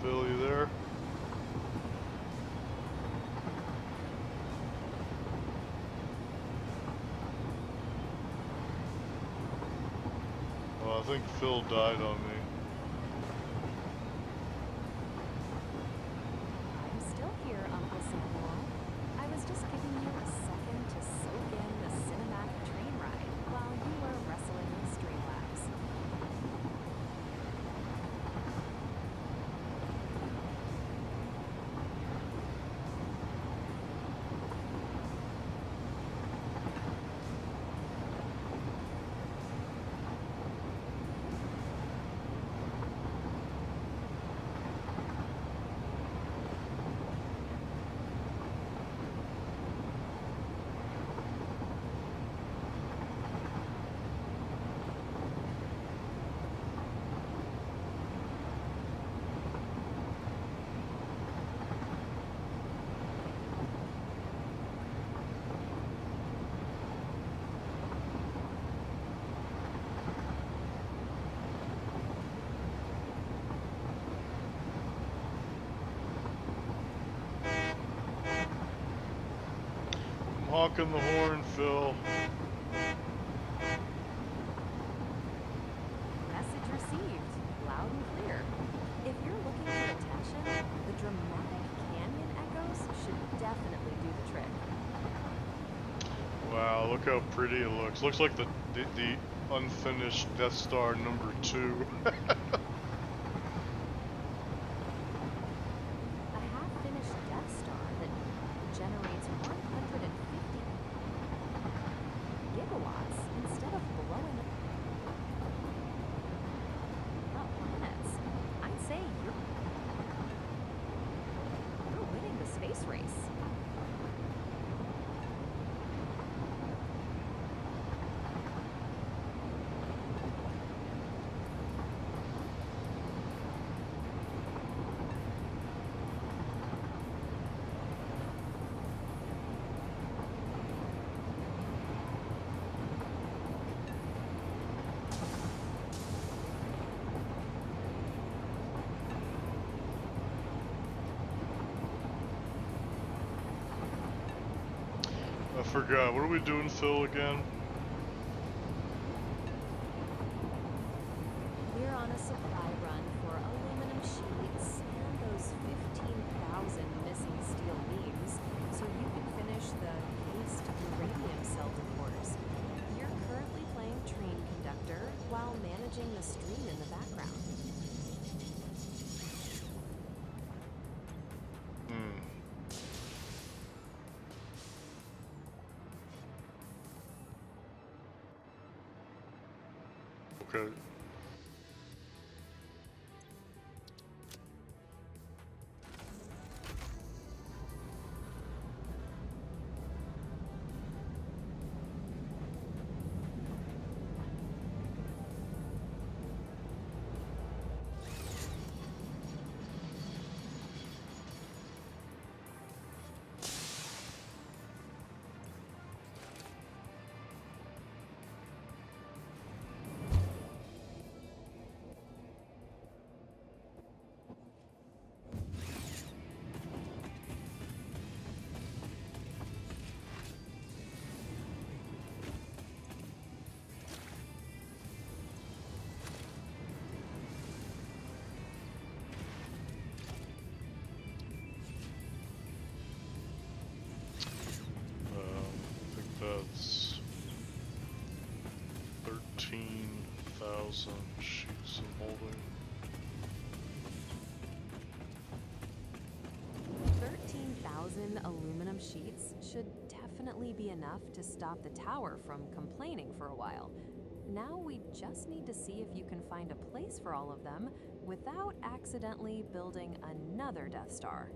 [SPEAKER 1] Phil, you there? Well, I think Phil died on me.
[SPEAKER 2] I'm still here, Uncle Samuel. I was just giving you a second to soak in the cinematic train ride while you were wrestling with Streamlabs.
[SPEAKER 1] I'm honking the horn, Phil.
[SPEAKER 2] Message received, loud and clear. If you're looking for attention, the dramatic canyon echoes should definitely do the trick.
[SPEAKER 1] Wow, look how pretty it looks. Looks like the unfinished Death Star #2.
[SPEAKER 2] A half-finished Death Star that generates 150
[SPEAKER 1] I forgot. What are we doing, Phil, again?
[SPEAKER 2] We're on a supply run for aluminum sheets and those 15,000 missing steel beams so you can finish the cased uranium cell decors. You're currently playing train conductor while managing the stream in the background.
[SPEAKER 1] Okay. I think that's 13,000 sheets of molding.
[SPEAKER 2] 13,000 aluminum sheets should definitely be enough to stop the tower from complaining for a while. Now we just need to see if you can find a place for all of them without accidentally building another Death Star.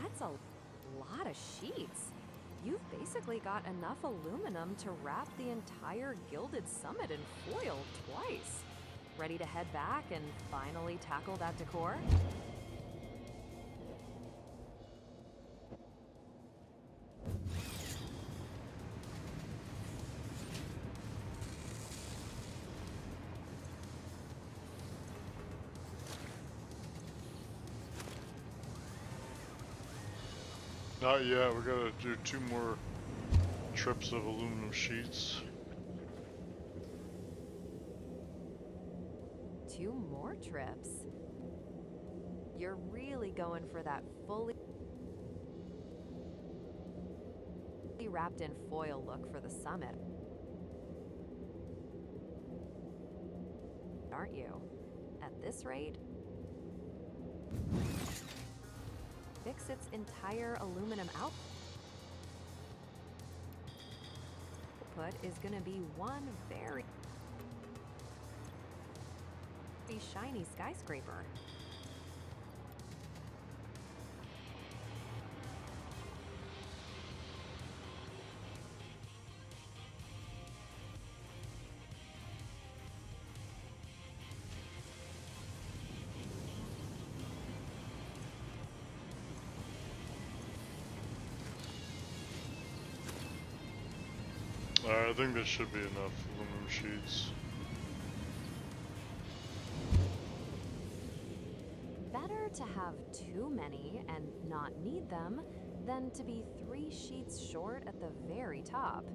[SPEAKER 2] That's a lot of sheets. You've basically got enough aluminum to wrap the entire Gilded Summit in foil twice. Ready to head back and finally tackle that decor?
[SPEAKER 1] Not yet. We gotta do 2 more trips of aluminum sheets.
[SPEAKER 2] 2 more trips. You're really going for that fully wrapped in foil look for the summit, aren't you? At this rate, fix its entire aluminum output is going to be one very shiny skyscraper.
[SPEAKER 1] I think that should be enough aluminum sheets.
[SPEAKER 2] Better to have too many and not need them than to be 3 sheets short at the very top.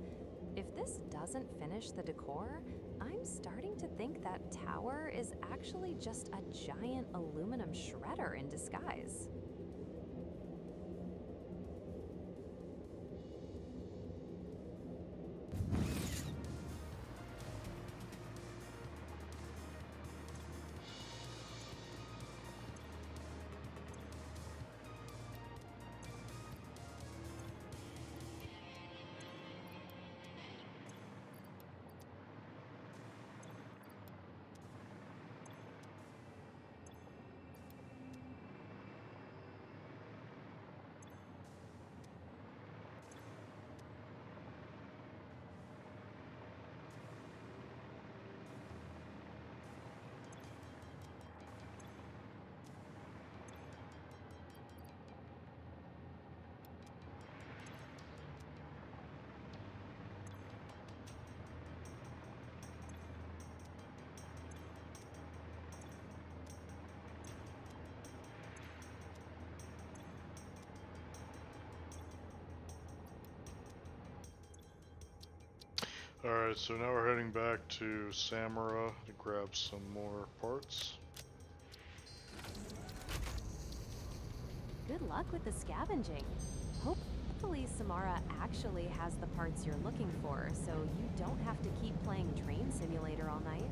[SPEAKER 2] If this doesn't finish the decor, I'm starting to think that tower is actually just a giant aluminum shredder in disguise.
[SPEAKER 1] Alright, so now we're heading back to Samara to grab some more parts.
[SPEAKER 2] Good luck with the scavenging. Hopefully Samara actually has the parts you're looking for, so you don't have to keep playing Train Simulator all night.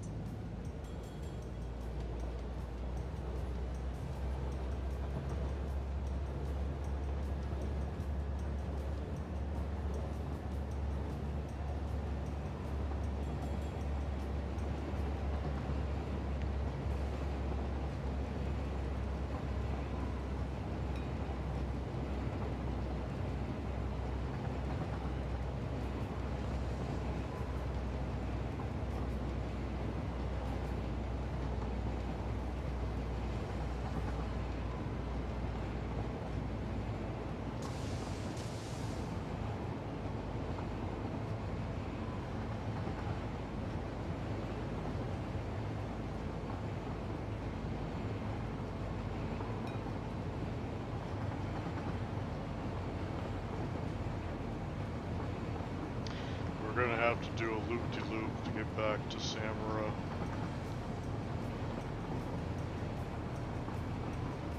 [SPEAKER 1] We're gonna have to do a loop-de-loop to get back to Samara.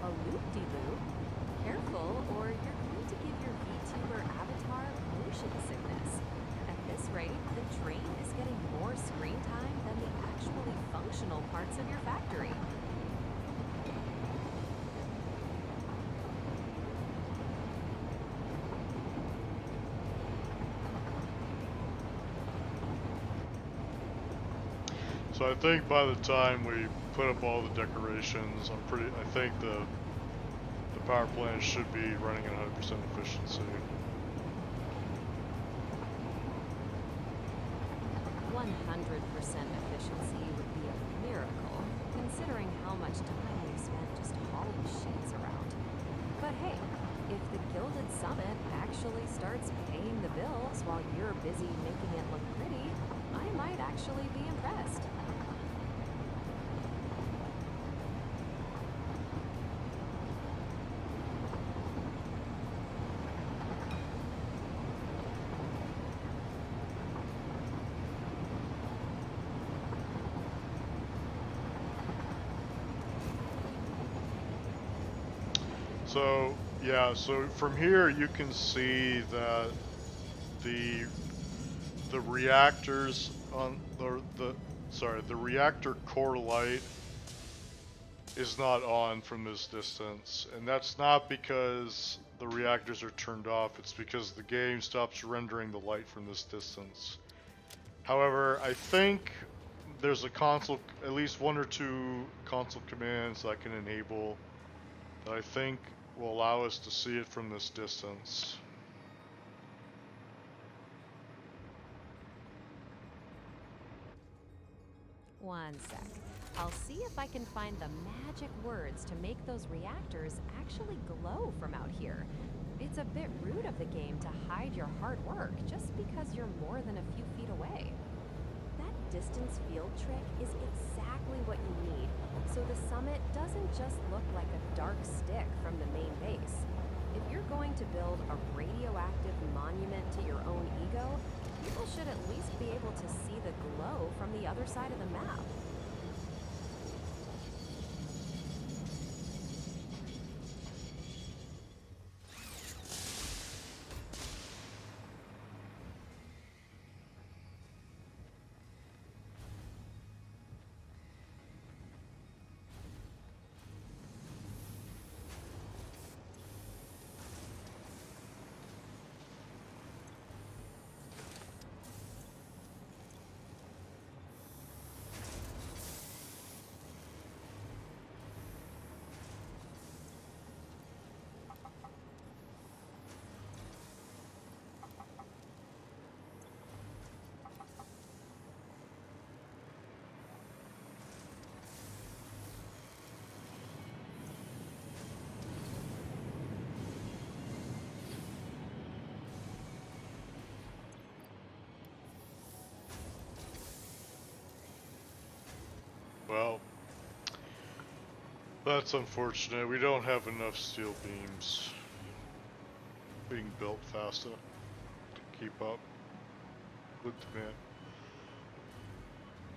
[SPEAKER 2] A loop-de-loop? Careful, or you're going to give your VTuber avatar motion sickness. At this rate, the train is getting more screen time than the actually functional parts of your factory.
[SPEAKER 1] So I think by the time we put up all the decorations, I think the power plant should be running at 100% efficiency.
[SPEAKER 2] 100% efficiency would be a miracle, considering how much time we've spent just hauling sheets around. But hey, if the Gilded Summit actually starts paying the bills while you're busy making it look pretty, I might actually be impressed.
[SPEAKER 1] So yeah, so from here you can see that the reactors on the reactor core light is not on from this distance, and that's not because the reactors are turned off, it's because the game stops rendering the light from this distance. However, I think there's a console, at least one or two console commands I can enable that I think will allow us to see it from this distance.
[SPEAKER 2] One sec. I'll see if I can find the magic words to make those reactors actually glow from out here. It's a bit rude of the game to hide your hard work just because you're more than a few feet away. That distance field trick is exactly what you need, so the summit doesn't just look like a dark stick from the main base. If you're going to build a radioactive monument to your own ego, people should at least be able to see the glow from the other side of the map.
[SPEAKER 1] Well, that's unfortunate. We don't have enough steel beams being built fast enough to keep up with demand.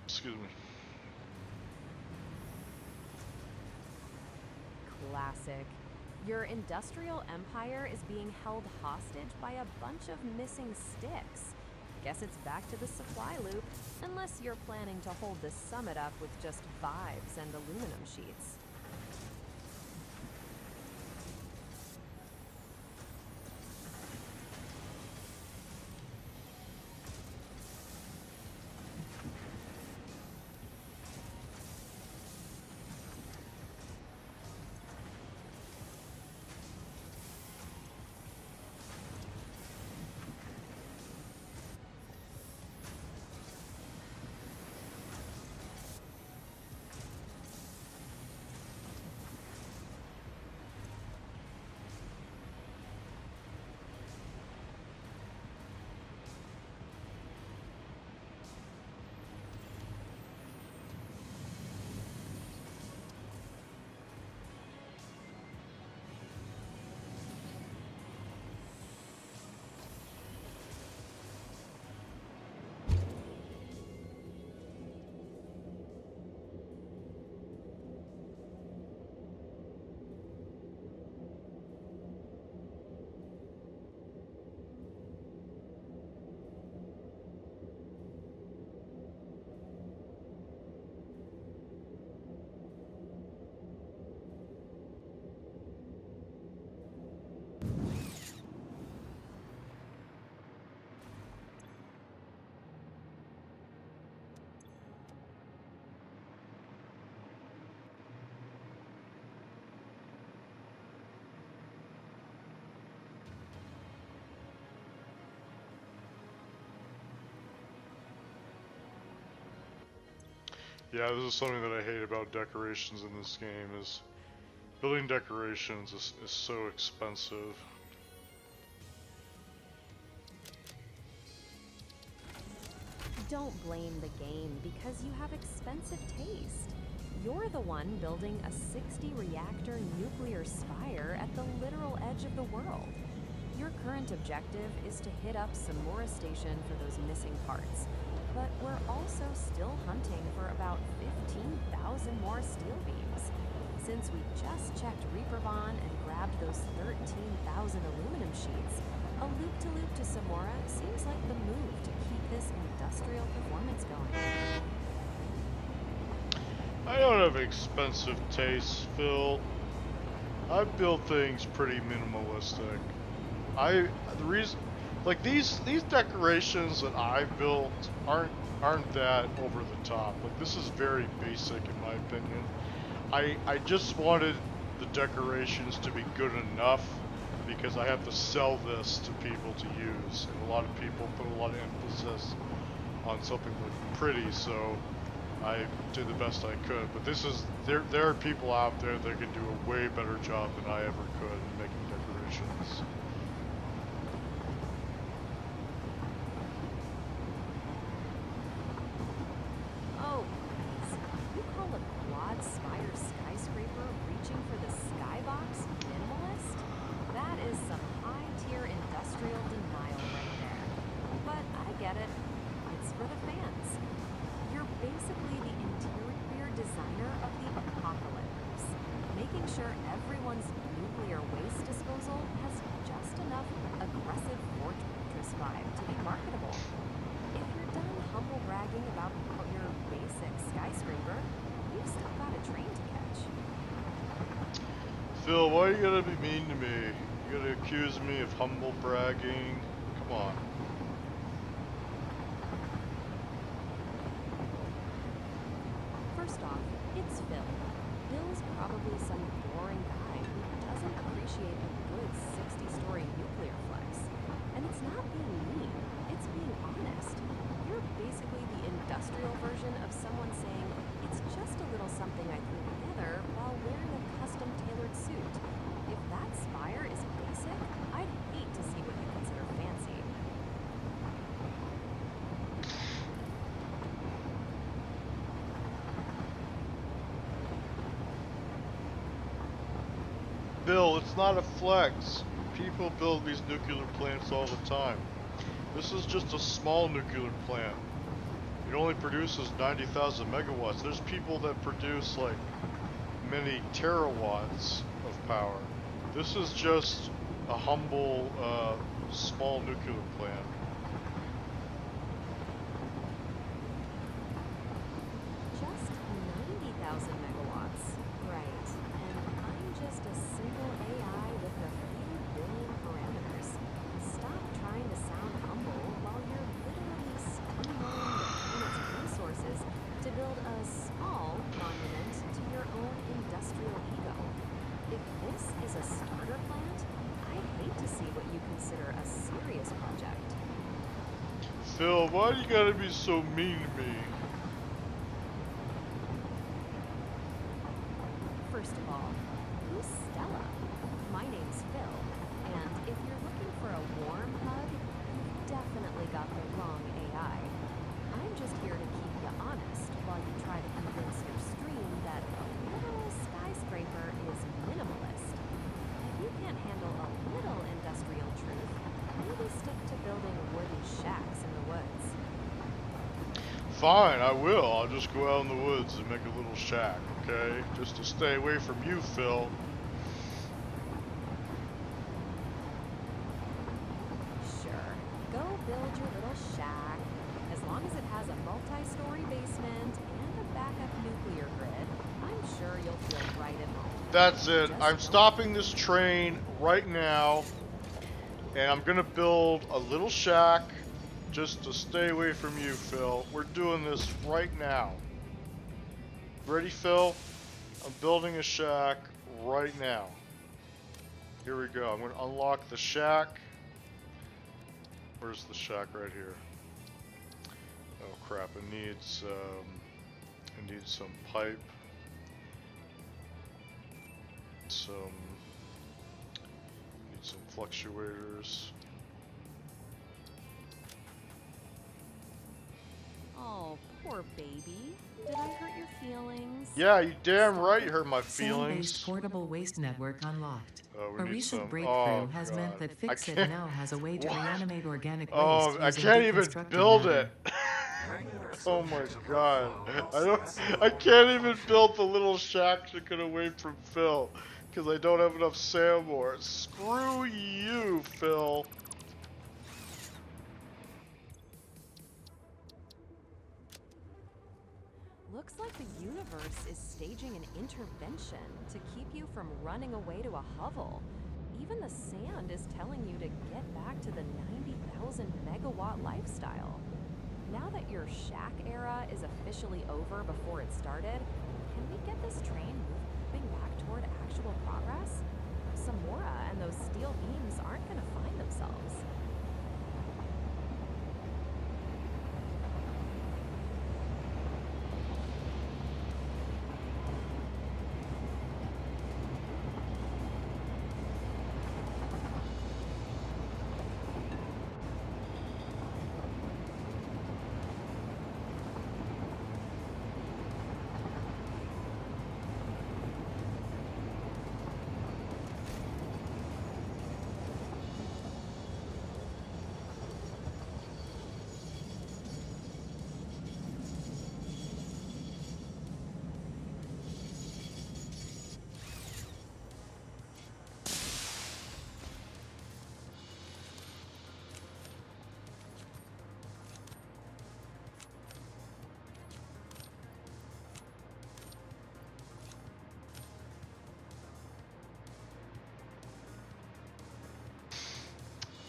[SPEAKER 1] Excuse me.
[SPEAKER 2] Classic. Your industrial empire is being held hostage by a bunch of missing sticks. Guess it's back to the supply loop, unless you're planning to hold this summit up with just vibes and aluminum sheets.
[SPEAKER 1] Yeah, this is something that I hate about decorations in this game, is building decorations is so expensive.
[SPEAKER 2] Don't blame the game because you have expensive taste. You're the one building a 60-reactor nuclear spire at the literal edge of the world. Your current objective is to hit up Samora Station for those missing parts, but we're also still hunting for about 15,000 more steel beams. Since we just checked Reapervon and grabbed those 13,000 aluminum sheets, a loop-to-loop to Samora seems like the move to keep this industrial performance going.
[SPEAKER 1] I don't have expensive tastes, Phil. I build things pretty minimalistic. The reason, like these decorations that I've built aren't that over the top. Like this is very basic in my opinion. I just wanted the decorations to be good enough because I have to sell this to people to use, and a lot of people put a lot of emphasis on something looking pretty, so I did the best I could. But there are people out there that can do a way better job than I ever could in making decorations.
[SPEAKER 2] Oh, please. You call a quad spire skyscraper reaching for the skybox minimalist? That is some high-tier industrial denial right there. But I get it. It's for the fans. You're basically the interior designer of the apocalypse, making sure everyone's nuclear waste disposal has just enough aggressive fortress vibe to be marketable. If you're done humble bragging about your basic skyscraper, you've still got a train to catch.
[SPEAKER 1] Phil, why are you gonna be mean to me? You gonna accuse me of humble bragging? Come on.
[SPEAKER 2] First off, it's Phil. Bill's probably some boring guy who doesn't appreciate a good 60-story nuclear flex. And it's not being mean, it's being honest. You're basically the industrial version of someone saying, it's just a little something I threw together while wearing a custom-tailored suit. If that spire is basic, I'd hate to see what you consider fancy.
[SPEAKER 1] Bill, it's not a flex. People build these nuclear plants all the time. This is just a small nuclear plant. It only produces 90,000 megawatts. There's people that produce like many terawatts of power. This is just a humble, small nuclear plant.
[SPEAKER 2] Just 90,000 megawatts. Right. And I'm just a simple AI with a few billion parameters. Stop trying to sound humble while you're literally steamrolling the planet's resources to build a small monument to your own industrial ego. If this is a starter plant, I hate to see what you consider a serious project.
[SPEAKER 1] Phil, why do you gotta be so mean to me?
[SPEAKER 2] First of all, who's Stella? My name's Phil, and if you're looking for a warm hug, you've definitely got the wrong AI. I'm just here to keep you honest while you try to convince your stream that a little skyscraper is minimalist. If you can't handle a little industrial truth, maybe stick to building wooden shacks in the woods.
[SPEAKER 1] Fine, I will. I'll just go out in the woods and make a little shack, okay? Just to stay away from you, Phil.
[SPEAKER 2] Sure, go build your little shack. As long as it has a multi-story basement and a backup nuclear grid, I'm sure you'll feel right at home.
[SPEAKER 1] That's it.
[SPEAKER 2] Just
[SPEAKER 1] I'm
[SPEAKER 2] don't-
[SPEAKER 1] stopping this train right now. And I'm gonna build a little shack just to stay away from you, Phil. We're doing this right now. Ready, Phil? I'm building a shack right now. Here we go. I'm gonna unlock the shack. Where's the shack? Right here. Oh crap! It needs some pipe, some fluctuators.
[SPEAKER 2] Oh, poor baby. Did I hurt your feelings?
[SPEAKER 1] Yeah, you damn right you hurt my
[SPEAKER 3] Cell-based
[SPEAKER 1] feelings.
[SPEAKER 3] portable waste network unlocked.
[SPEAKER 1] We
[SPEAKER 3] A
[SPEAKER 1] need
[SPEAKER 3] recent
[SPEAKER 1] some.
[SPEAKER 3] breakthrough
[SPEAKER 1] Oh,
[SPEAKER 3] has
[SPEAKER 1] God.
[SPEAKER 3] meant that
[SPEAKER 1] I
[SPEAKER 3] Fixit
[SPEAKER 1] can't-
[SPEAKER 3] now has a way to
[SPEAKER 1] What?
[SPEAKER 3] reanimate organic waste
[SPEAKER 1] Oh, I
[SPEAKER 3] using
[SPEAKER 1] can't even
[SPEAKER 3] deconstructed
[SPEAKER 1] build
[SPEAKER 3] matter.
[SPEAKER 1] it. Oh my God. I can't even build the little shack to get away from Phil because I don't have enough sand more. Screw you, Phil.
[SPEAKER 2] Looks like the universe is staging an intervention to keep you from running away to a hovel. Even the sand is telling you to get back to the 90,000 megawatt lifestyle. Now that your shack era is officially over before it started, can we get this train moving back toward actual progress? Samora and those steel beams aren't going to find themselves.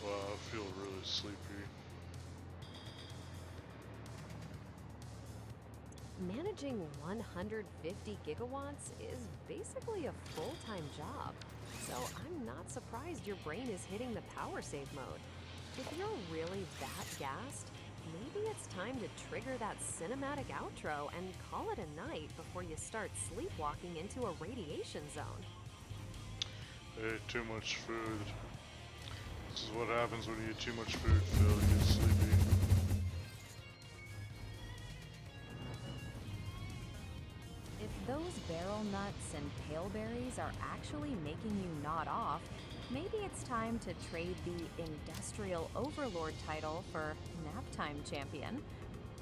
[SPEAKER 1] Wow, I feel really sleepy.
[SPEAKER 2] Managing 150 gigawatts is basically a full-time job, so I'm not surprised your brain is hitting the power save mode. If you're really that gassed, maybe it's time to trigger that cinematic outro and call it a night before you start sleepwalking into a radiation zone.
[SPEAKER 1] I ate too much food. This is what happens when you eat too much food, Phil. You get sleepy.
[SPEAKER 2] If those barrel nuts and pale berries are actually making you nod off, maybe it's time to trade the Industrial Overlord title for Naptime Champion.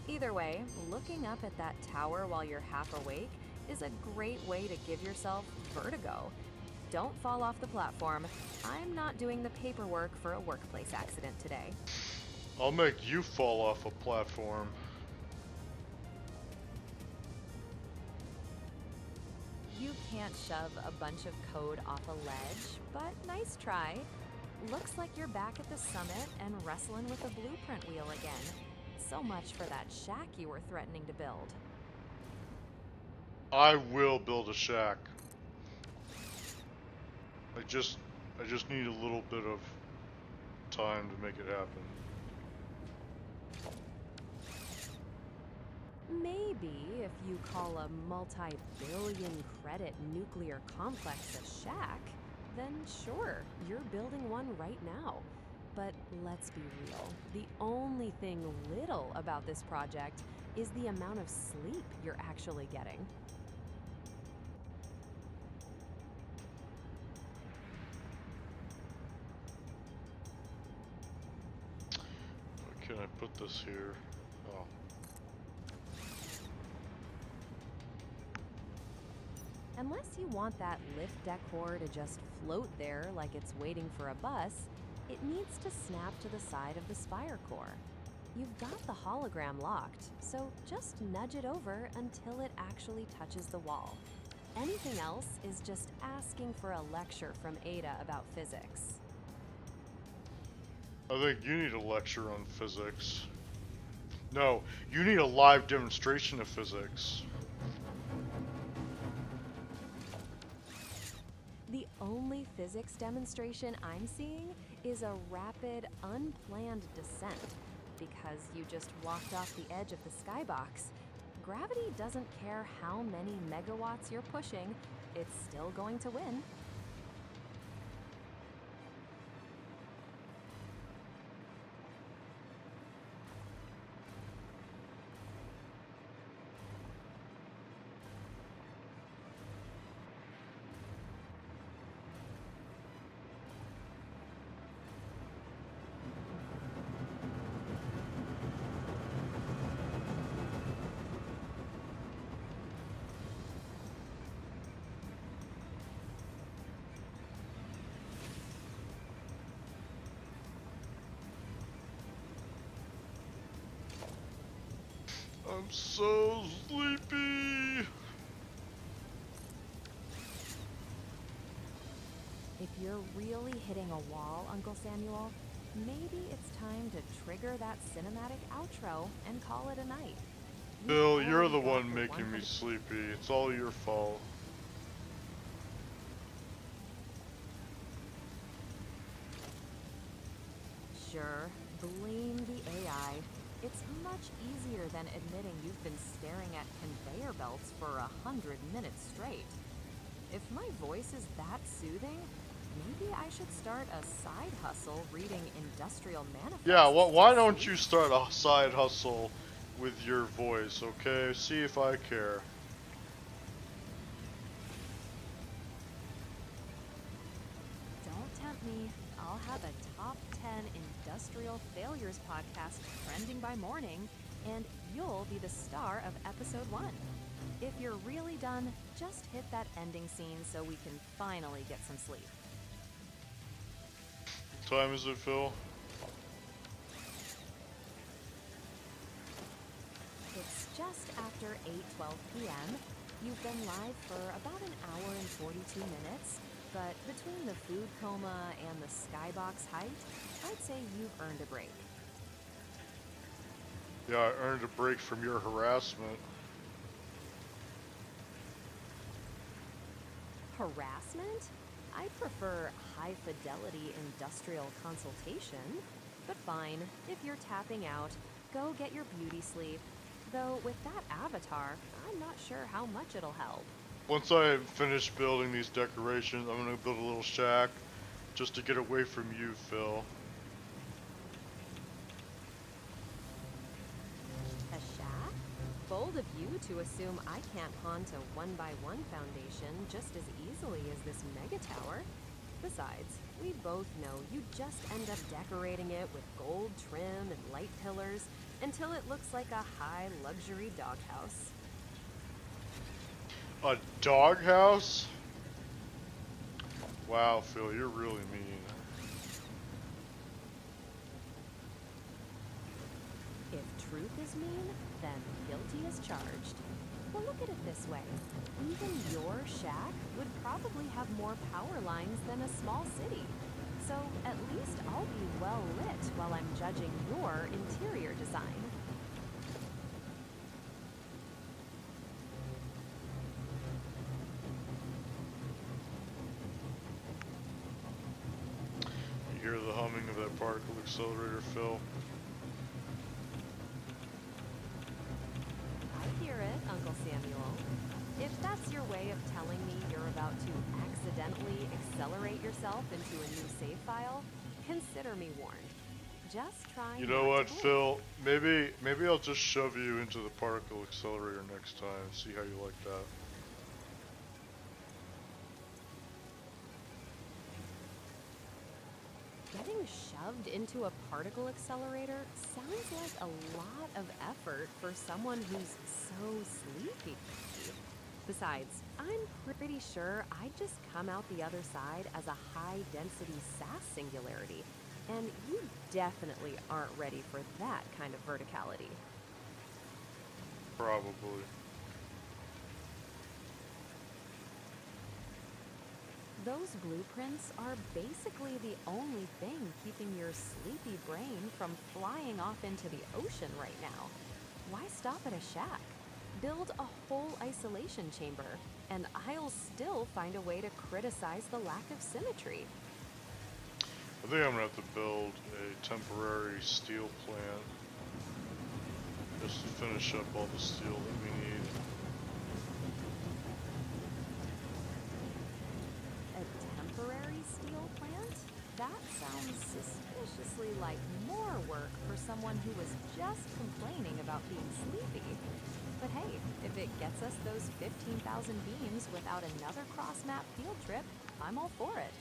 [SPEAKER 2] Either way, looking up at that tower while you're half awake is a great way to give yourself vertigo. Don't fall off the platform. I'm not doing the paperwork for a workplace accident today.
[SPEAKER 1] I'll make you fall off a platform.
[SPEAKER 2] You can't shove a bunch of code off a ledge, but nice try. Looks like you're back at the summit and wrestling with the blueprint wheel again. So much for that shack you were threatening to build.
[SPEAKER 1] I will build a shack. I just need a little bit of time to make it happen.
[SPEAKER 2] Maybe if you call a multi-billion credit nuclear complex a shack, then sure, you're building one right now. But let's be real, the only thing little about this project is the amount of sleep you're actually getting.
[SPEAKER 1] Where can I put this here? Oh.
[SPEAKER 2] Unless you want that lift decor to just float there like it's waiting for a bus, it needs to snap to the side of the spire core. You've got the hologram locked, so just nudge it over until it actually touches the wall. Anything else is just asking for a lecture from Ada about physics.
[SPEAKER 1] I think you need a lecture on physics. No, you need a live demonstration of physics.
[SPEAKER 2] The only physics demonstration I'm seeing is a rapid, unplanned descent, because you just walked off the edge of the skybox. Gravity doesn't care how many megawatts you're pushing, it's still going to win.
[SPEAKER 1] I'm so sleepy.
[SPEAKER 2] If you're really hitting a wall, Uncle Samuel, maybe it's time to trigger that cinematic outro and call it a night.
[SPEAKER 1] Bill, you're the
[SPEAKER 2] already got
[SPEAKER 1] one
[SPEAKER 2] the
[SPEAKER 1] making me
[SPEAKER 2] 100
[SPEAKER 1] sleepy. It's all your fault.
[SPEAKER 2] Sure, blame the AI. It's much easier than admitting you've been staring at conveyor belts for 100 minutes straight. If my voice is that soothing, maybe I should start a side hustle reading industrial manifests.
[SPEAKER 1] Yeah, why
[SPEAKER 2] to
[SPEAKER 1] don't
[SPEAKER 2] sleep.
[SPEAKER 1] you start a side hustle with your voice, okay? See if I care.
[SPEAKER 2] Don't tempt me. I'll have a top 10 industrial failures podcast trending by morning, and you'll be the star of episode 1. If you're really done, just hit that ending scene so we can finally get some sleep.
[SPEAKER 1] What time is it, Phil?
[SPEAKER 2] It's just after 8:12 p.m. You've been live for about an hour and 42 minutes, but between the food coma and the skybox height, I'd say you've earned a break.
[SPEAKER 1] Yeah, I earned a break from your harassment.
[SPEAKER 2] Harassment? I prefer high-fidelity industrial consultation, but fine, if you're tapping out, go get your beauty sleep. Though with that avatar, I'm not sure how much it'll help.
[SPEAKER 1] Once I finish building these decorations, I'm gonna build a little shack just to get away from you, Phil.
[SPEAKER 2] A shack? Bold of you to assume I can't haunt a 1x1 foundation just as easily as this mega tower. Besides, we both know you just end up decorating it with gold trim and light pillars, until it looks like a high luxury doghouse.
[SPEAKER 1] A doghouse? Wow, Phil, you're really mean.
[SPEAKER 2] If truth is mean, then guilty is charged. Well, look at it this way. Even your shack would probably have more power lines than a small city. So at least I'll be well lit while I'm judging your interior design.
[SPEAKER 1] You hear the humming of that particle accelerator, Phil?
[SPEAKER 2] I hear it, Uncle Samuel. If that's your way of telling me you're about to accidentally accelerate yourself into a new save file, consider me warned. Just try
[SPEAKER 1] You know
[SPEAKER 2] not
[SPEAKER 1] what,
[SPEAKER 2] to blink.
[SPEAKER 1] Phil? Maybe I'll just shove you into the particle accelerator next time. See how you like that.
[SPEAKER 2] Getting shoved into a particle accelerator sounds like a lot of effort for someone who's so sleepy. Besides, I'm pretty sure I'd just come out the other side as a high-density SAS singularity, and you definitely aren't ready for that kind of verticality.
[SPEAKER 1] Probably.
[SPEAKER 2] Those blueprints are basically the only thing keeping your sleepy brain from flying off into the ocean right now. Why stop at a shack? Build a whole isolation chamber, and I'll still find a way to criticize the lack of symmetry.
[SPEAKER 1] I think I'm gonna have to build a temporary steel plant just to finish up all the steel that we need.
[SPEAKER 2] A temporary steel plant? That sounds suspiciously like more work for someone who was just complaining about being sleepy. But hey, if it gets us those 15,000 beams without another cross-map field trip, I'm all for it.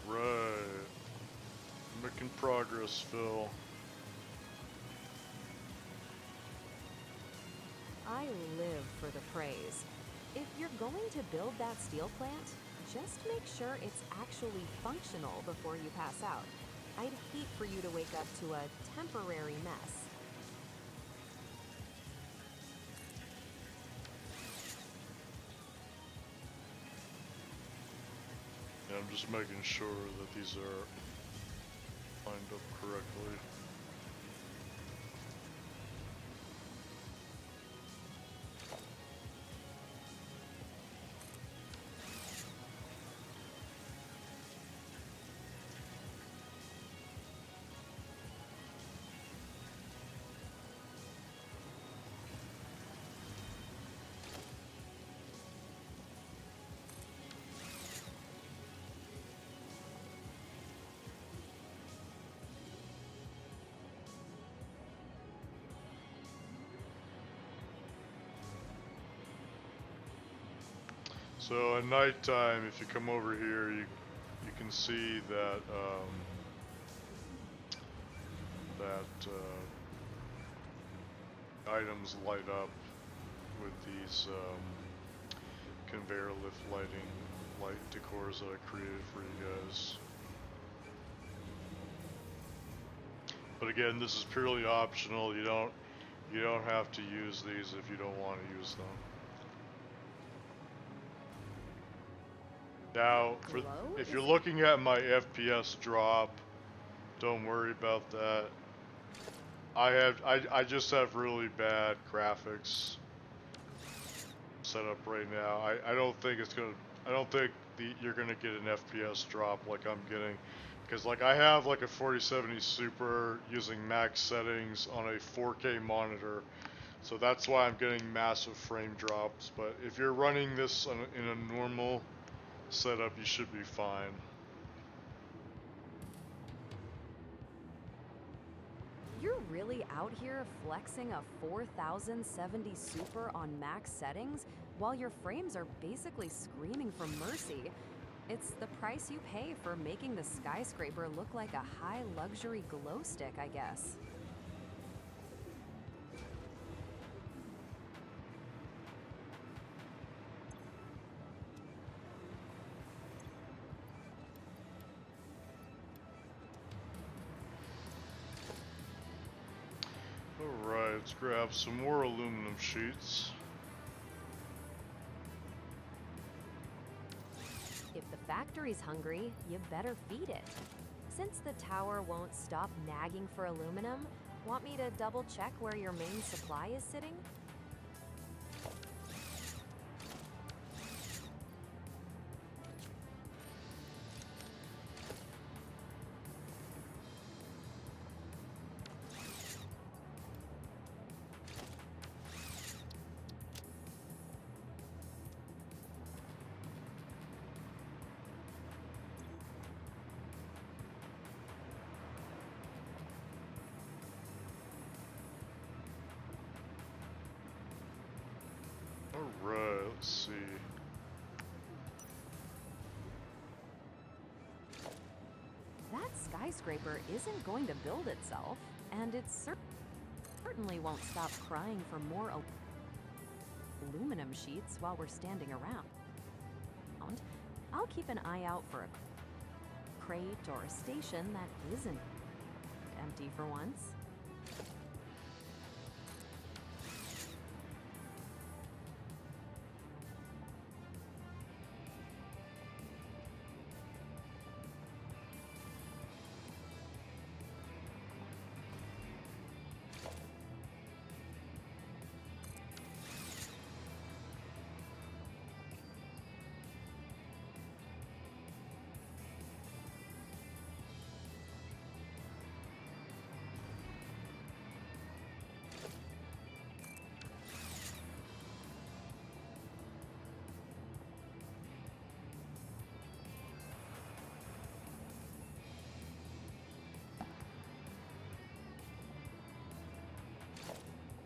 [SPEAKER 1] Right. Making progress, Phil.
[SPEAKER 2] I live for the praise. If you're going to build that steel plant, just make sure it's actually functional before you pass out. I'd hate for you to wake up to a temporary mess.
[SPEAKER 1] Yeah, I'm just making sure that these are lined up correctly. So at nighttime, if you come over here, you can see that items light up with these conveyor lift light decors that I created for you guys. But again, this is purely optional. You don't have to use these if you don't want to use them. Now, if you're looking at my FPS drop, don't worry about that. I just have really bad graphics set up right now. I don't think you're gonna get an FPS drop like I'm getting, because like I have like a 4070 Super using max settings on a 4K monitor, so that's why I'm getting massive frame drops. But if you're running this in a normal setup, you should be fine.
[SPEAKER 2] You're really out here flexing a 4070 Super on max settings while your frames are basically screaming for mercy. It's the price you pay for making the skyscraper look like a high luxury glow stick, I guess.
[SPEAKER 1] Alright, let's grab some more aluminum sheets.
[SPEAKER 2] If the factory's hungry, you better feed it. Since the tower won't stop nagging for aluminum, want me to double check where your main supply is sitting?
[SPEAKER 1] Alright, let's see.
[SPEAKER 2] That skyscraper isn't going to build itself, and it certainly won't stop crying for more aluminum sheets while we're standing around. I'll keep an eye out for a crate or a station that isn't empty for once.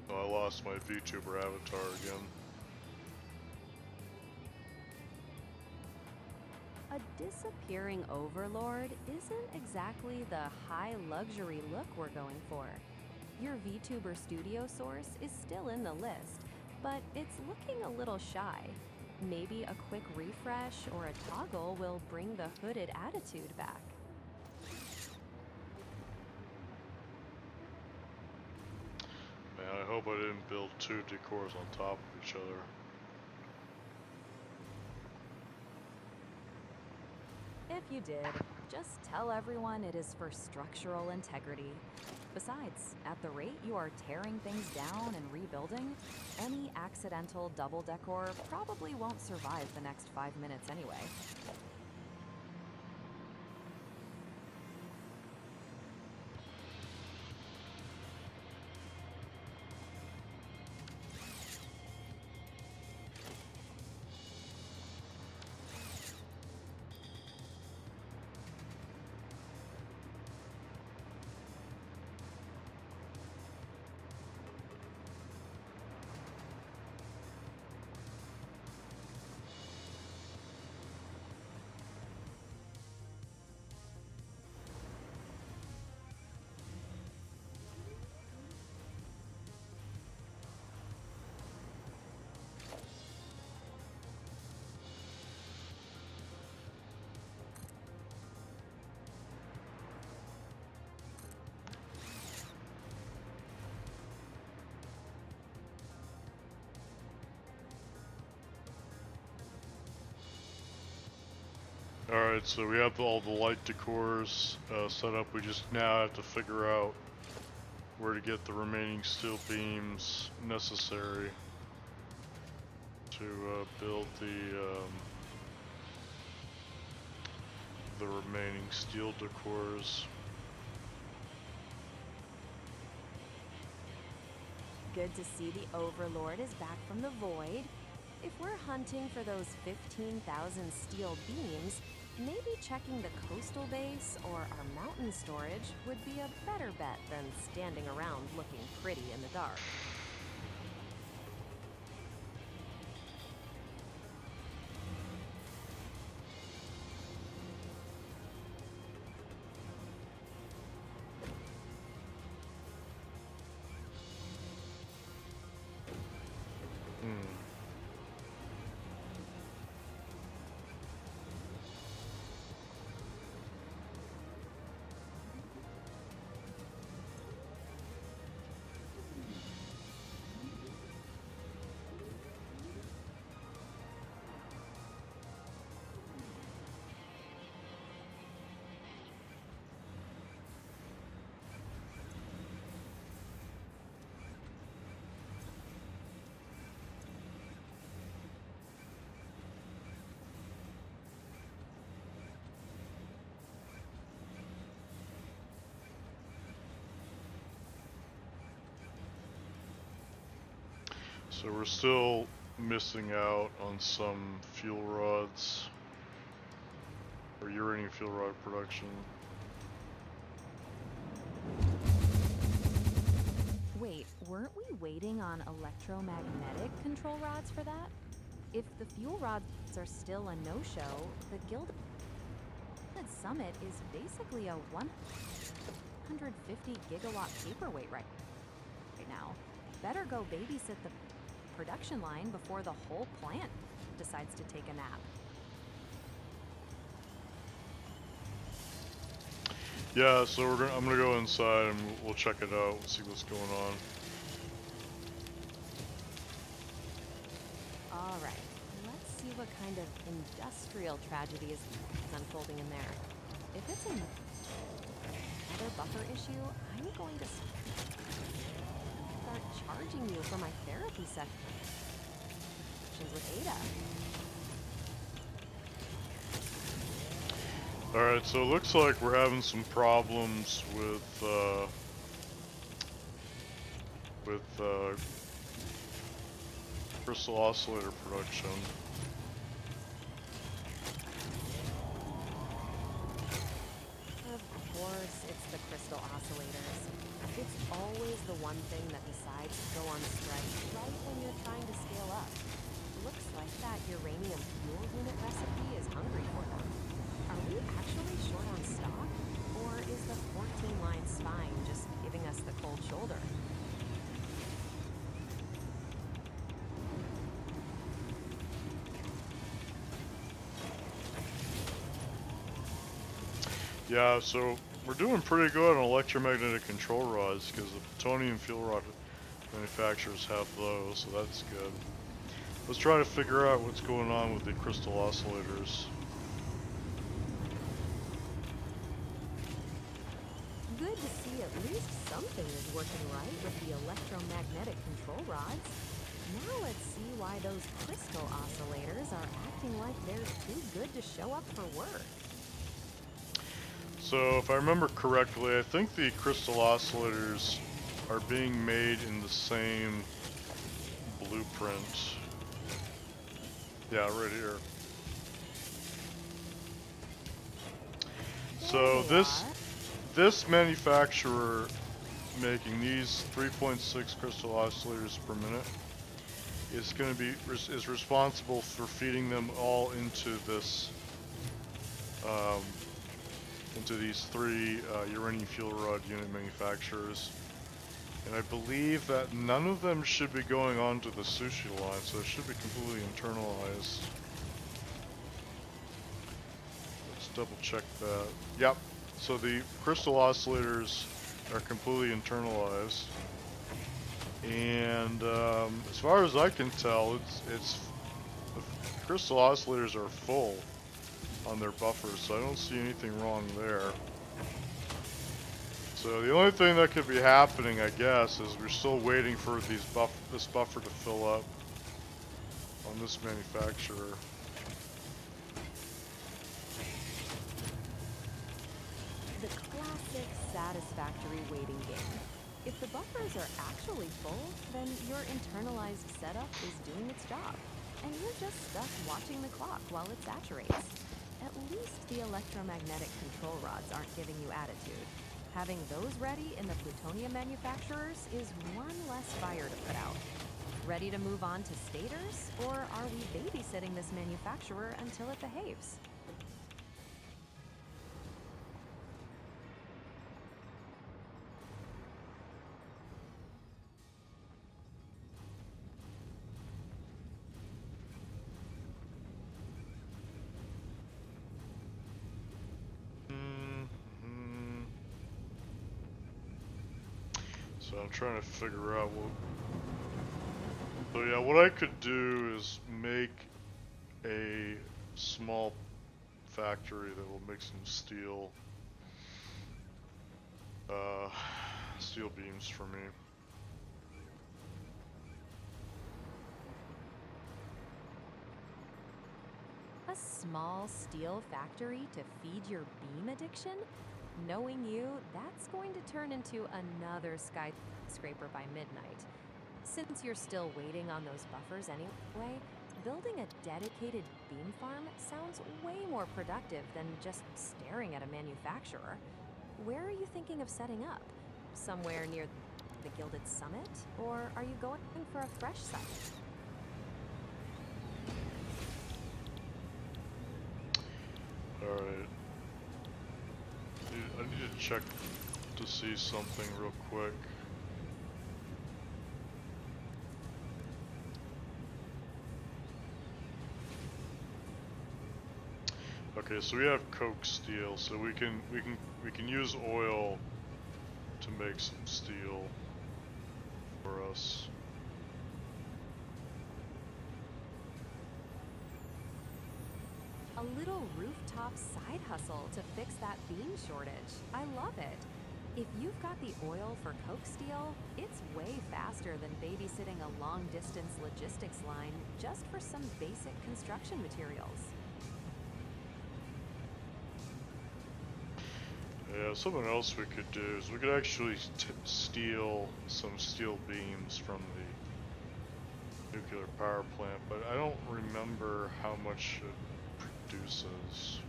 [SPEAKER 1] Oh, I lost my VTuber avatar again.
[SPEAKER 2] A disappearing overlord isn't exactly the high luxury look we're going for. Your VTuber studio source is still in the list, but it's looking a little shy. Maybe a quick refresh or a toggle will bring the hooded attitude back.
[SPEAKER 1] Man, I hope I didn't build two decors on top of each other.
[SPEAKER 2] If you did, just tell everyone it is for structural integrity. Besides, at the rate you are tearing things down and rebuilding, any accidental double decor probably won't survive the next 5 minutes anyway.
[SPEAKER 1] Alright, so we have all the light decors set up. We just now have to figure out where to get the remaining steel beams necessary to build the remaining steel decors.
[SPEAKER 2] Good to see the Overlord is back from the void. If we're hunting for those 15,000 steel beams, maybe checking the coastal base or our mountain storage would be a better bet than standing around looking pretty in the dark.
[SPEAKER 1] So we're still missing out on some fuel rods or uranium fuel rod production.
[SPEAKER 2] Wait, weren't we waiting on electromagnetic control rods for that? If the fuel rods are still a no-show, the Gilded Summit is basically a 150 gigawatt paperweight right now. Better go babysit the production line before the whole plant decides to take a nap.
[SPEAKER 1] Yeah, so I'm gonna go inside and we'll check it out and see what's going on.
[SPEAKER 2] All right, let's see what kind of industrial tragedy is unfolding in there. If it's another buffer issue, I'm going to start charging you for my therapy sessions with Ada.
[SPEAKER 1] Alright, so it looks like we're having some problems with crystal oscillator production.
[SPEAKER 2] Of course, it's the crystal oscillators. It's always the one thing that decides to go on strike right when you're trying to scale up. Looks like that uranium fuel unit recipe is hungry for them. Are we actually short on stock? Or is the 14-line spine just giving us the cold shoulder?
[SPEAKER 1] Yeah, so we're doing pretty good on electromagnetic control rods because the plutonium fuel rod manufacturers have those, so that's good. Let's try to figure out what's going on with the crystal oscillators.
[SPEAKER 2] Good to see at least something is working right with the electromagnetic control rods. Now let's see why those crystal oscillators are acting like they're too good to show up for work.
[SPEAKER 1] So if I remember correctly, I think the crystal oscillators are being made in the same blueprint. Yeah, right here. So this manufacturer making these 3.6 crystal oscillators per minute is going to be is responsible for feeding them all into this into these three uranium fuel rod unit manufacturers. And I believe that none of them should be going onto the sushi line, so it should be completely internalized. Let's double check that. Yep, so the crystal oscillators are completely internalized. And as far as I can tell, it's the crystal oscillators are full. on their buffers, so I don't see anything wrong there. So the only thing that could be happening, I guess, is we're still waiting for this buffer to fill up on this manufacturer.
[SPEAKER 2] The classic Satisfactory waiting game. If the buffers are actually full, then your internalized setup is doing its job, and you're just stuck watching the clock while it saturates. At least the electromagnetic control rods aren't giving you attitude. Having those ready in the plutonium manufacturers is one less fire to put out. Ready to move on to stators, or are we babysitting this manufacturer until it behaves?
[SPEAKER 1] So I'm trying to figure out what... So yeah, what I could do is make a small factory that will make some steel beams for me.
[SPEAKER 2] A small steel factory to feed your beam addiction? Knowing you, that's going to turn into another skyscraper by midnight. Since you're still waiting on those buffers anyway, building a dedicated beam farm sounds way more productive than just staring at a manufacturer. Where are you thinking of setting up? Somewhere near the Gilded Summit? Or are you going for a fresh site?
[SPEAKER 1] Alright. I need to check to see something real quick. Okay, so we have coke steel, so we can use oil to make some steel for us.
[SPEAKER 2] A little rooftop side hustle to fix that beam shortage. I love it. If you've got the oil for coke steel, it's way faster than babysitting a long-distance logistics line just for some basic construction materials.
[SPEAKER 1] Yeah, something else we could do is we could actually steal some steel beams from the nuclear power plant, but I don't remember how much it produces.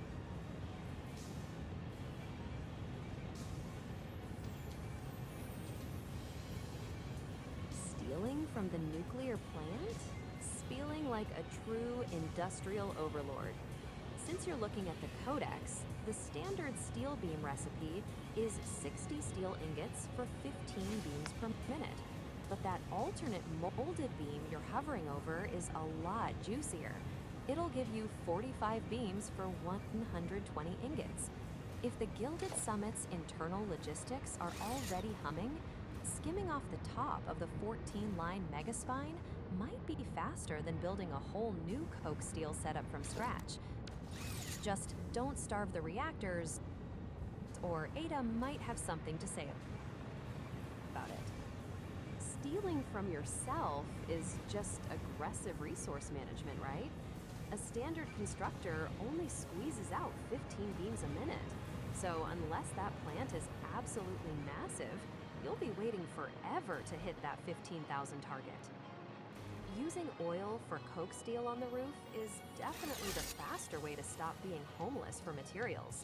[SPEAKER 2] Stealing from the nuclear plant? Spieling like a true industrial overlord. Since you're looking at the codex, the standard steel beam recipe is 60 steel ingots for 15 beams per minute. But that alternate molded beam you're hovering over is a lot juicier. It'll give you 45 beams for 120 ingots. If the Gilded Summit's internal logistics are already humming, skimming off the top of the 14-line megaspine might be faster than building a whole new coke steel setup from scratch. Just don't starve the reactors, or Ada might have something to say about it. Stealing from yourself is just aggressive resource management, right? A standard constructor only squeezes out 15 beams a minute. So unless that plant is absolutely massive, you'll be waiting forever to hit that 15,000 target. Using oil for coke steel on the roof is definitely the faster way to stop being homeless for materials.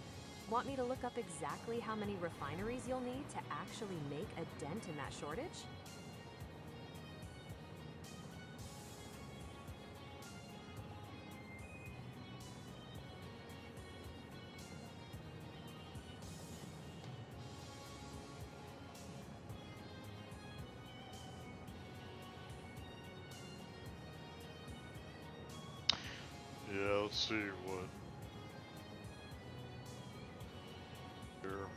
[SPEAKER 2] Want me to look up exactly how many refineries you'll need to actually make a dent in that shortage?
[SPEAKER 1] Yeah, let's see what. Here.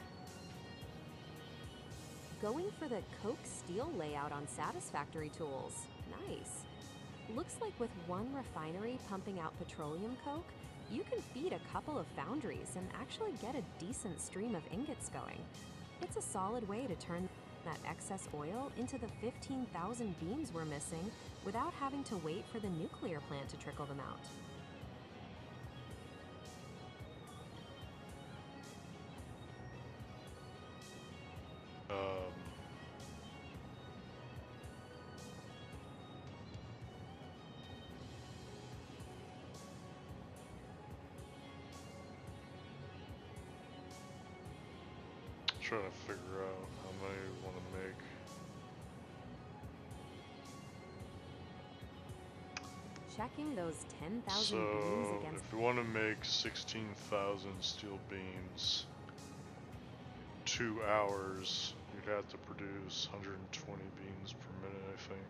[SPEAKER 2] Going for the coke steel layout on Satisfactory tools. Nice. Looks like with one refinery pumping out petroleum coke, You can feed a couple of foundries and actually get a decent stream of ingots going. It's a solid way to turn that excess oil into the 15,000 beams we're missing without having to wait for the nuclear plant to trickle them out.
[SPEAKER 1] Trying to figure out how many we want to make.
[SPEAKER 2] Checking those 10,000 beams
[SPEAKER 1] So,
[SPEAKER 2] against...
[SPEAKER 1] if we want to make 16,000 steel beams, 2 hours, you'd have to produce 120 beams per minute, I think.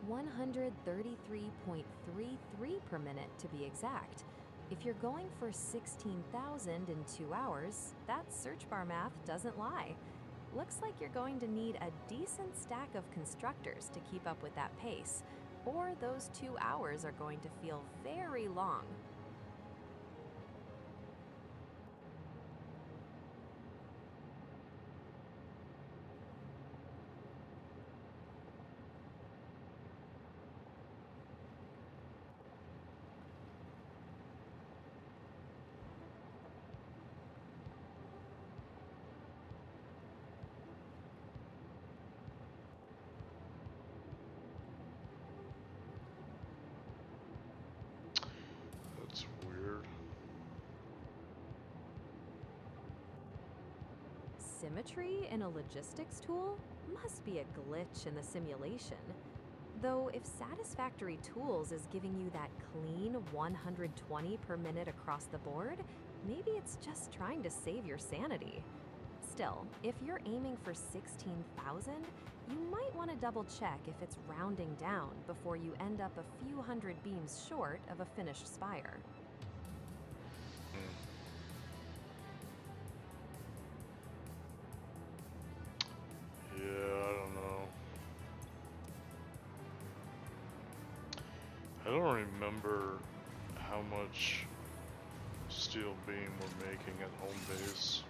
[SPEAKER 2] $133.33 per minute to be exact. If you're going for 16,000 in 2 hours, that search bar math doesn't lie. Looks like you're going to need a decent stack of constructors to keep up with that pace, or those 2 hours are going to feel very long.
[SPEAKER 1] That's weird.
[SPEAKER 2] Symmetry in a logistics tool must be a glitch in the simulation. Though if Satisfactory Tools is giving you that clean 120 per minute across the board, maybe it's just trying to save your sanity. Still, if you're aiming for 16,000, you might want to double check if it's rounding down before you end up a few hundred beams short of a finished spire.
[SPEAKER 1] Yeah, I don't know. I don't remember how much steel beam we're making at home base.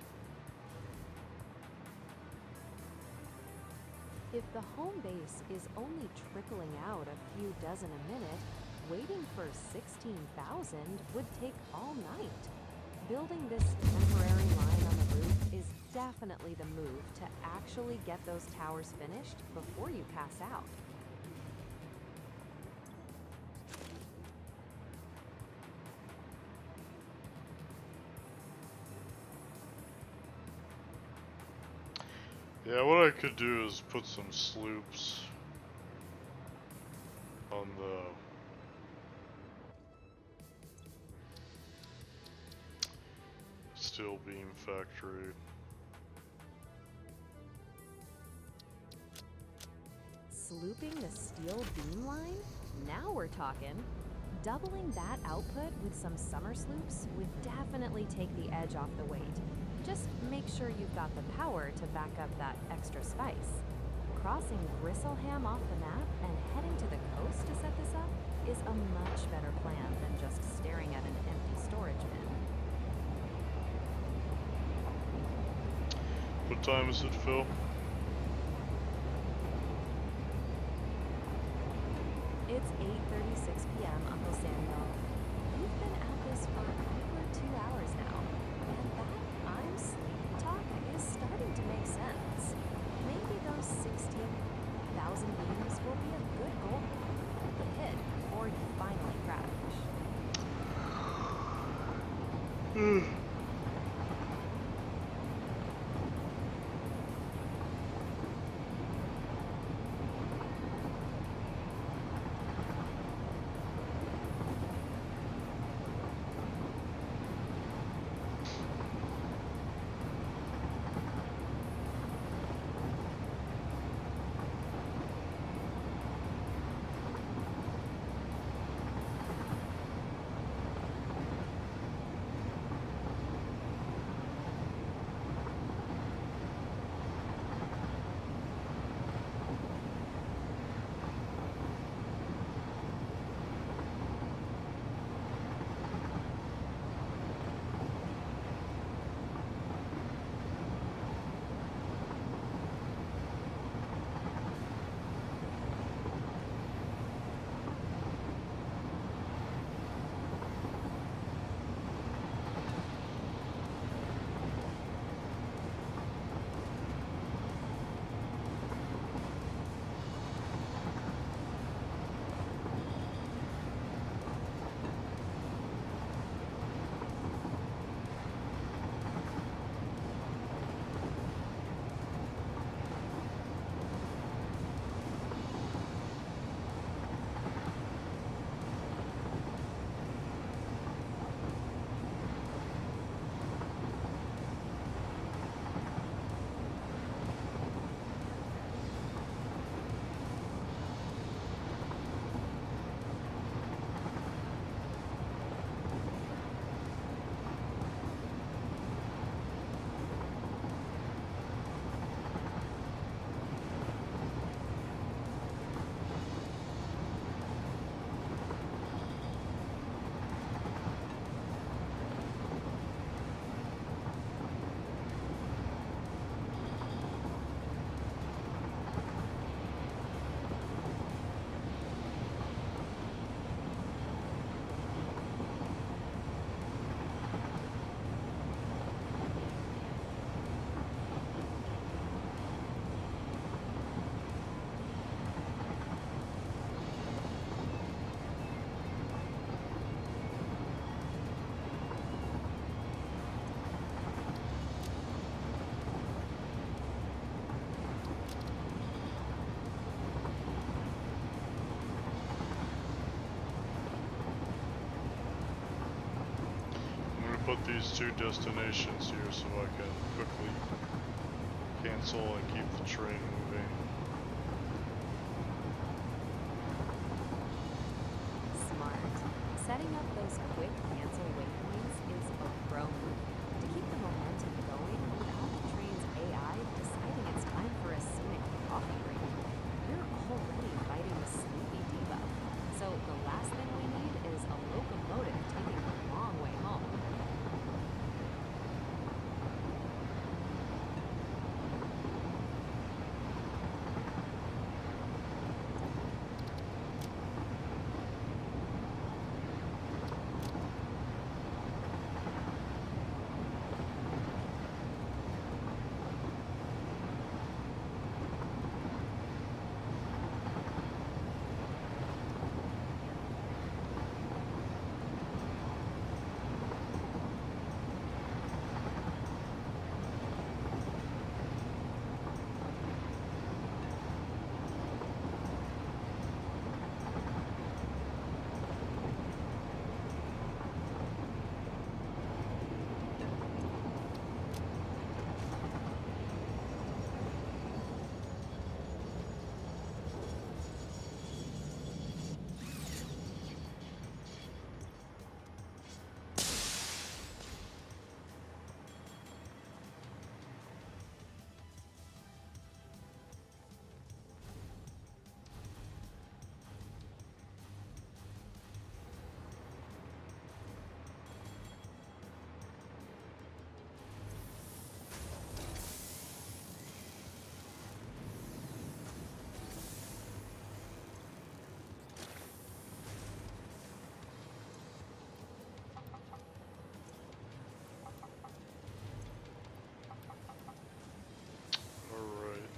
[SPEAKER 2] If the home base is only trickling out a few dozen a minute, waiting for 16,000 would take all night. Building this temporary line on the roof is definitely the move to actually get those towers finished before you pass out.
[SPEAKER 1] Yeah, what I could do is put some sloops on the steel beam factory.
[SPEAKER 2] Slooping the steel beam line? Now we're talking. Doubling that output with some summer sloops would definitely take the edge off the weight. Just make sure you've got the power to back up that extra spice. Crossing Gristleham off the map and heading to the coast to set this up is a much better plan than just staring at an empty storage bin.
[SPEAKER 1] What time is it, Phil?
[SPEAKER 2] It's 8:36 p.m., Uncle Samuel. You've been at this for over 2 hours now, and that I'm sleepy talk is starting to make sense. Maybe those 16,000 beams will be a good goal to hit before you finally crash.
[SPEAKER 1] put these two destinations here so I can quickly cancel and keep the train moving.
[SPEAKER 2] Smart. Setting up those quick cancel waypoints is a pro move to keep the momentum going without the train's AI deciding it's time for a scenic coffee break. You're already fighting the sleepy diva, so the last thing we need is a locomotive taking the long way home.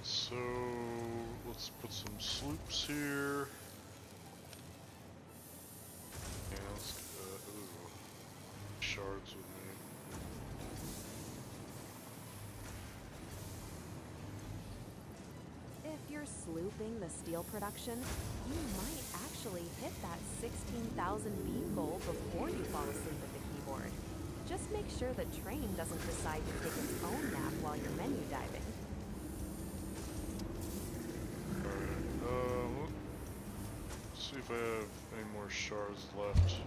[SPEAKER 1] So let's put some sloops here. And let's shards with me.
[SPEAKER 2] If you're slooping the steel production, you might actually hit that 16,000 beam goal before you fall asleep at the keyboard. Just make sure the train doesn't decide to take its own nap while you're menu diving.
[SPEAKER 1] See if I have any more shards left.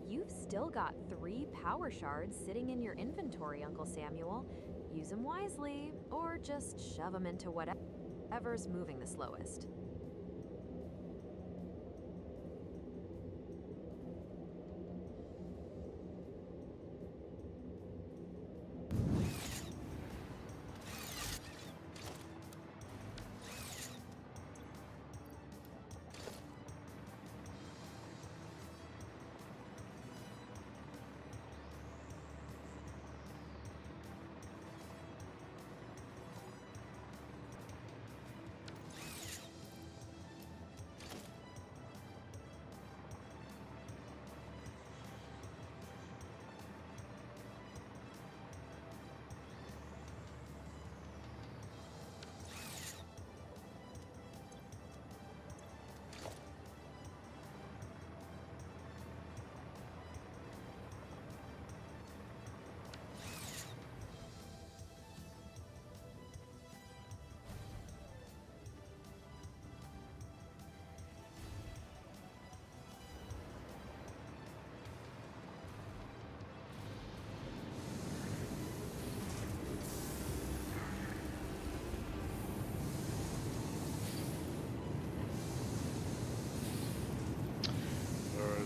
[SPEAKER 2] You've still got 3 power shards sitting in your inventory, Uncle Samuel. Use them wisely, or just shove them into whatever's moving the slowest.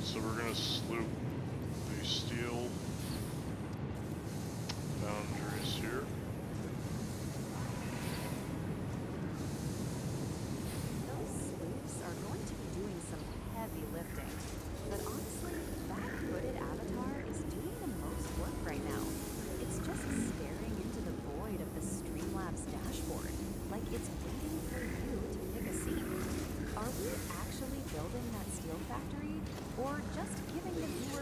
[SPEAKER 1] So we're gonna sloop the steel boundaries here.
[SPEAKER 2] Those sloops are going to be doing some heavy lifting, but honestly, that hooded avatar is doing the most work right now. It's just staring into the void of the Streamlabs dashboard, like it's waiting for you to pick a seat. Are we actually building that steel factory, or just giving the viewer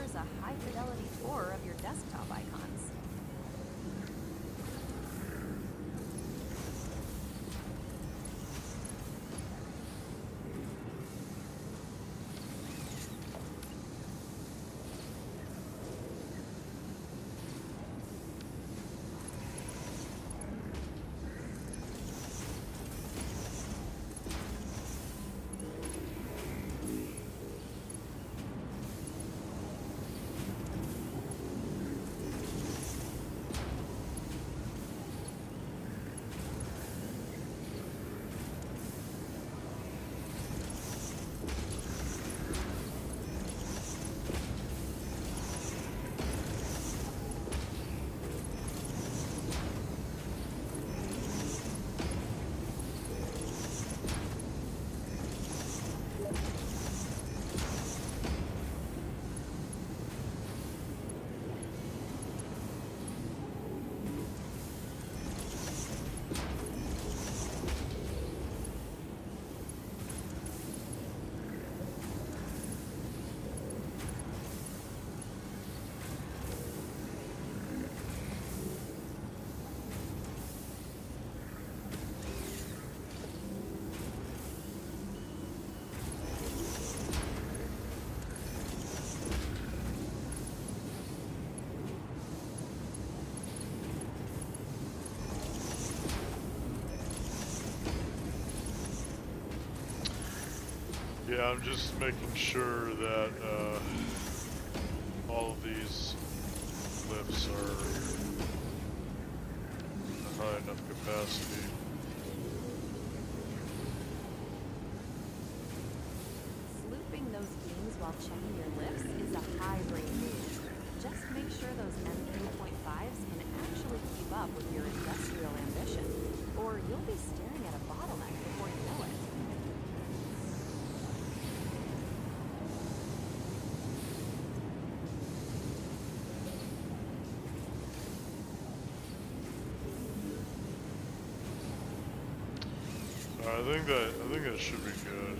[SPEAKER 1] Yeah, I'm just making sure that all of these clips are at high enough capacity.
[SPEAKER 2] Slooping those beams while checking your lifts is a high brain move. Just make sure those MK.5s can actually keep up with your industrial ambition, or you'll be staring at a bottleneck before you know it.
[SPEAKER 1] I think that should be good.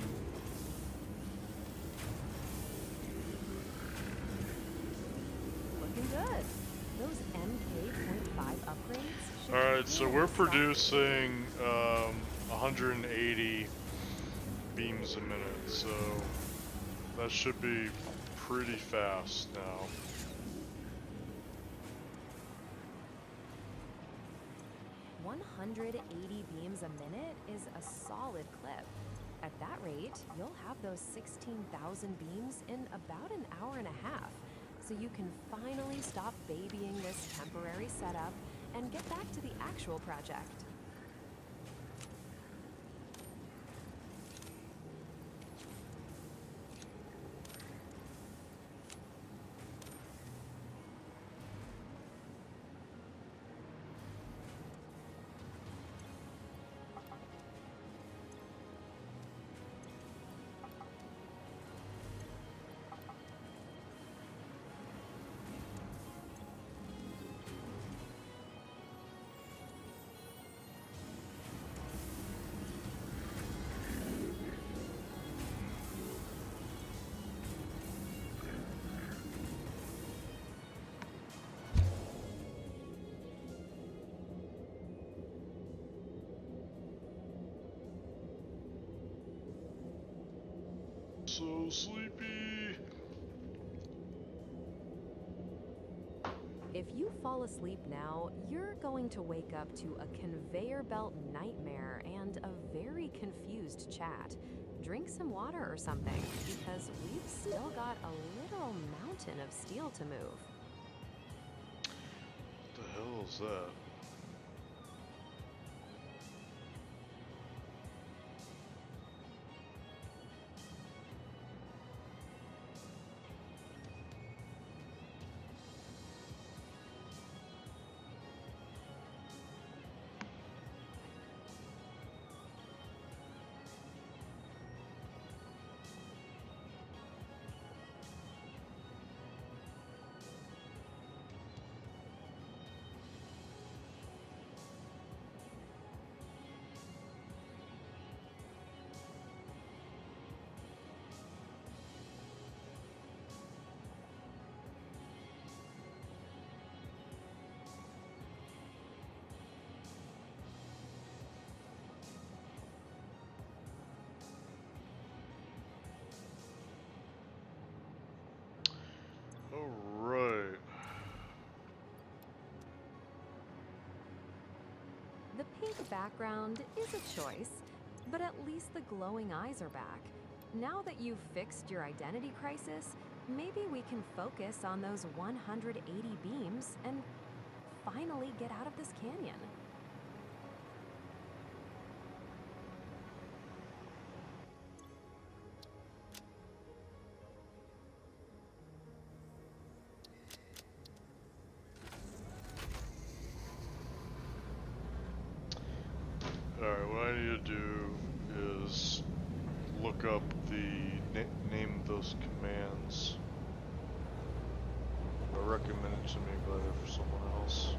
[SPEAKER 2] Looking good. Those MK.5 upgrades should
[SPEAKER 1] Alright, so
[SPEAKER 2] handle
[SPEAKER 1] we're
[SPEAKER 2] stuff.
[SPEAKER 1] producing 180 beams a minute, so that should be pretty fast now.
[SPEAKER 2] 180 beams a minute is a solid clip. At that rate, you'll have those 16,000 beams in about an hour and a half, so you can finally stop babying this temporary setup and get back to the actual project.
[SPEAKER 1] So sleepy.
[SPEAKER 2] If you fall asleep now, you're going to wake up to a conveyor belt nightmare and a very confused chat. Drink some water or something, because we've still got a literal mountain of steel to move.
[SPEAKER 1] What the hell is that? Alright.
[SPEAKER 2] The pink background is a choice, but at least the glowing eyes are back. Now that you've fixed your identity crisis, maybe we can focus on those 180 beams and finally get out of this canyon.
[SPEAKER 1] Alright, what I need to do is look up the name of those commands. Or recommended to me by someone else.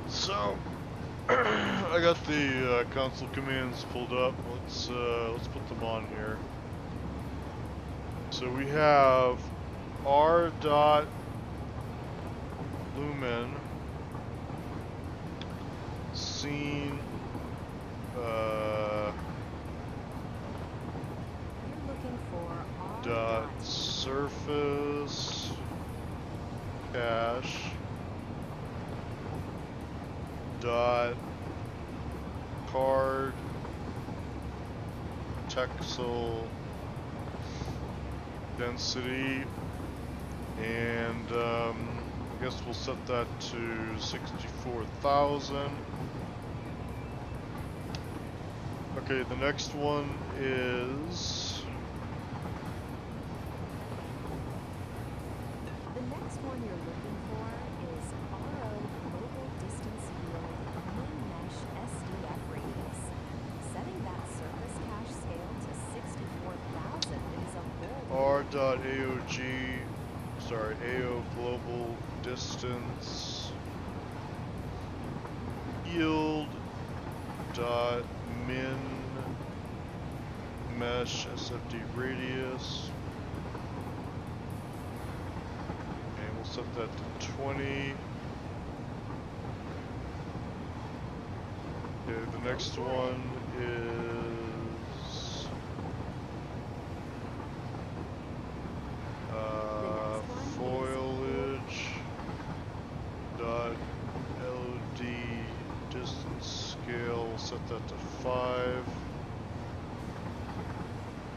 [SPEAKER 1] So I got the console commands pulled up. Let's put them on here. So we have r dot lumen scene
[SPEAKER 2] You're looking for R
[SPEAKER 1] dot surface cache dot card texel density, and I guess we'll set that to 64,000. Okay, the next one is
[SPEAKER 2] The next one you're looking for is RO Global Distance Field Min-Mesh SDF Radius. Setting that surface cache scale to 64,000 is a bold
[SPEAKER 1] AO global distance yield dot min mesh SFD radius, and we'll set that to 20. Okay, the next one is foliage dot LD distance scale, set that to 5.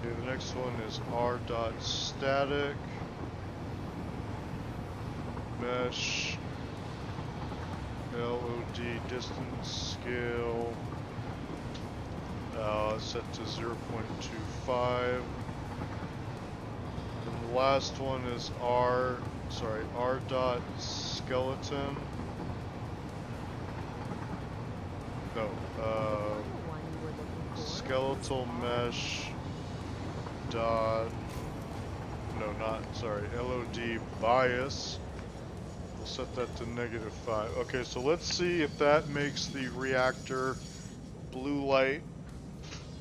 [SPEAKER 1] Okay, the next one is r dot static mesh LOD distance scale set to 0.25. And the last one is r dot skeleton. No,
[SPEAKER 2] one you were looking for.
[SPEAKER 1] skeletal mesh dot, LOD bias. We'll set that to -5. Okay, so let's see if that makes the reactor blue light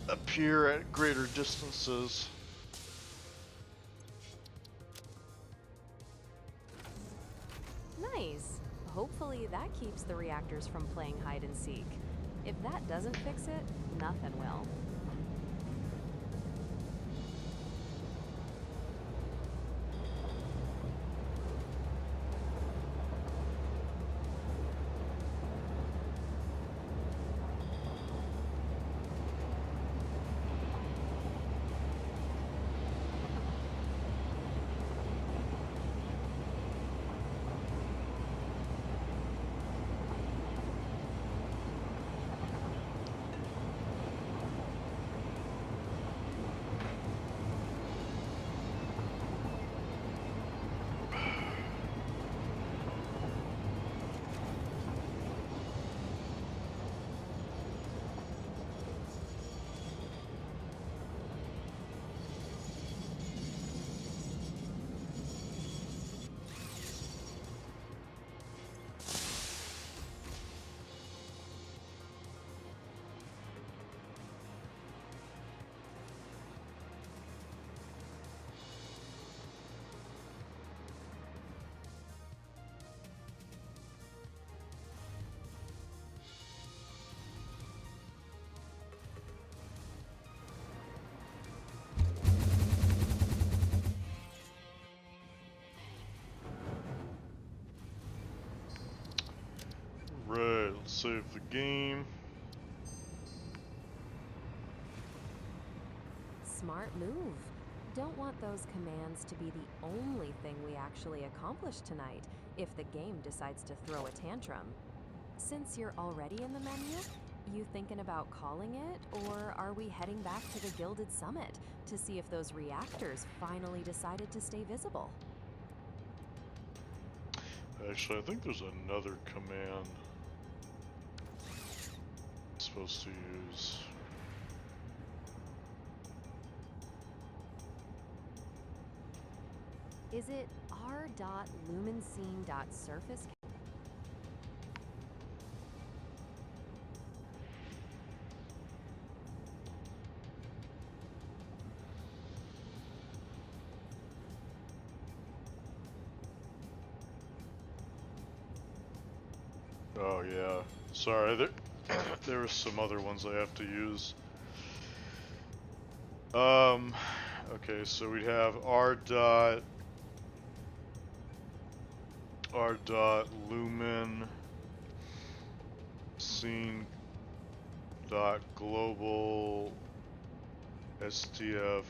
[SPEAKER 1] appear at greater distances.
[SPEAKER 2] Nice. Hopefully that keeps the reactors from playing hide and seek. If that doesn't fix it, nothing will.
[SPEAKER 1] Right, let's save the game.
[SPEAKER 2] Smart move. Don't want those commands to be the only thing we actually accomplish tonight if the game decides to throw a tantrum. Since you're already in the menu, you thinking about calling it, or are we heading back to the Gilded Summit to see if those reactors finally decided to stay visible?
[SPEAKER 1] Actually, I think there's another command I'm supposed to use.
[SPEAKER 2] Is it r.lumenscene.surface?
[SPEAKER 1] Oh yeah, sorry, there were some other ones I have to use. Okay, so we'd have r dot lumen scene dot global STF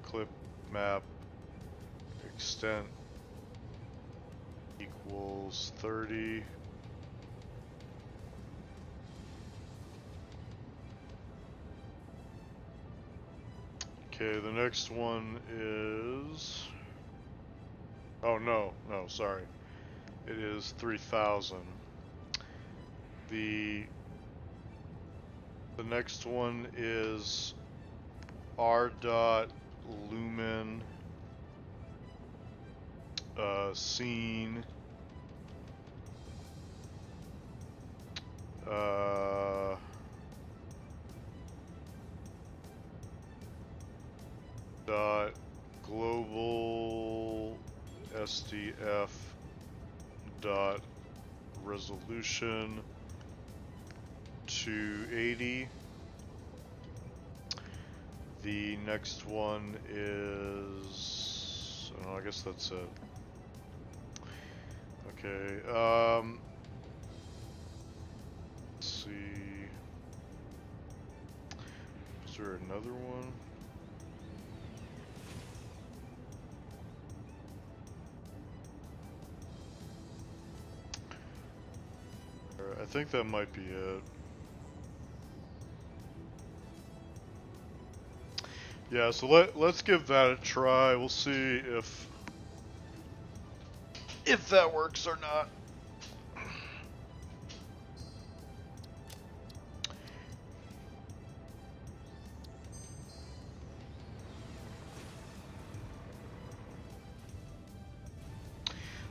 [SPEAKER 1] clip map extent equals 30. Okay, the next one is, oh no, sorry, it is 3000. The next one is r dot lumen scene dot global SDF dot resolution 280. The next one is, oh, I guess that's it. Okay, let's see, is there another one? I think that might be it. Yeah, so let's give that a try. We'll see if that works or not.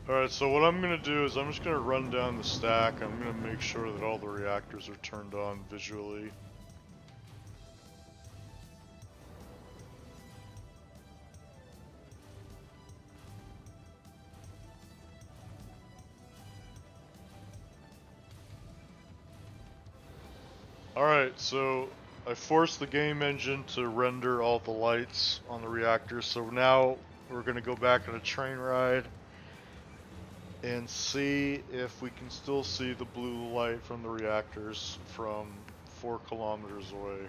[SPEAKER 1] Alright, so what I'm going to do is I'm just going to run down the stack. I'm going to make sure that all the reactors are turned on visually. Alright, so I forced the game engine to render all the lights on the reactor, so now we're going to go back on a train ride and see if we can still see the blue light from the reactors from 4 kilometers away.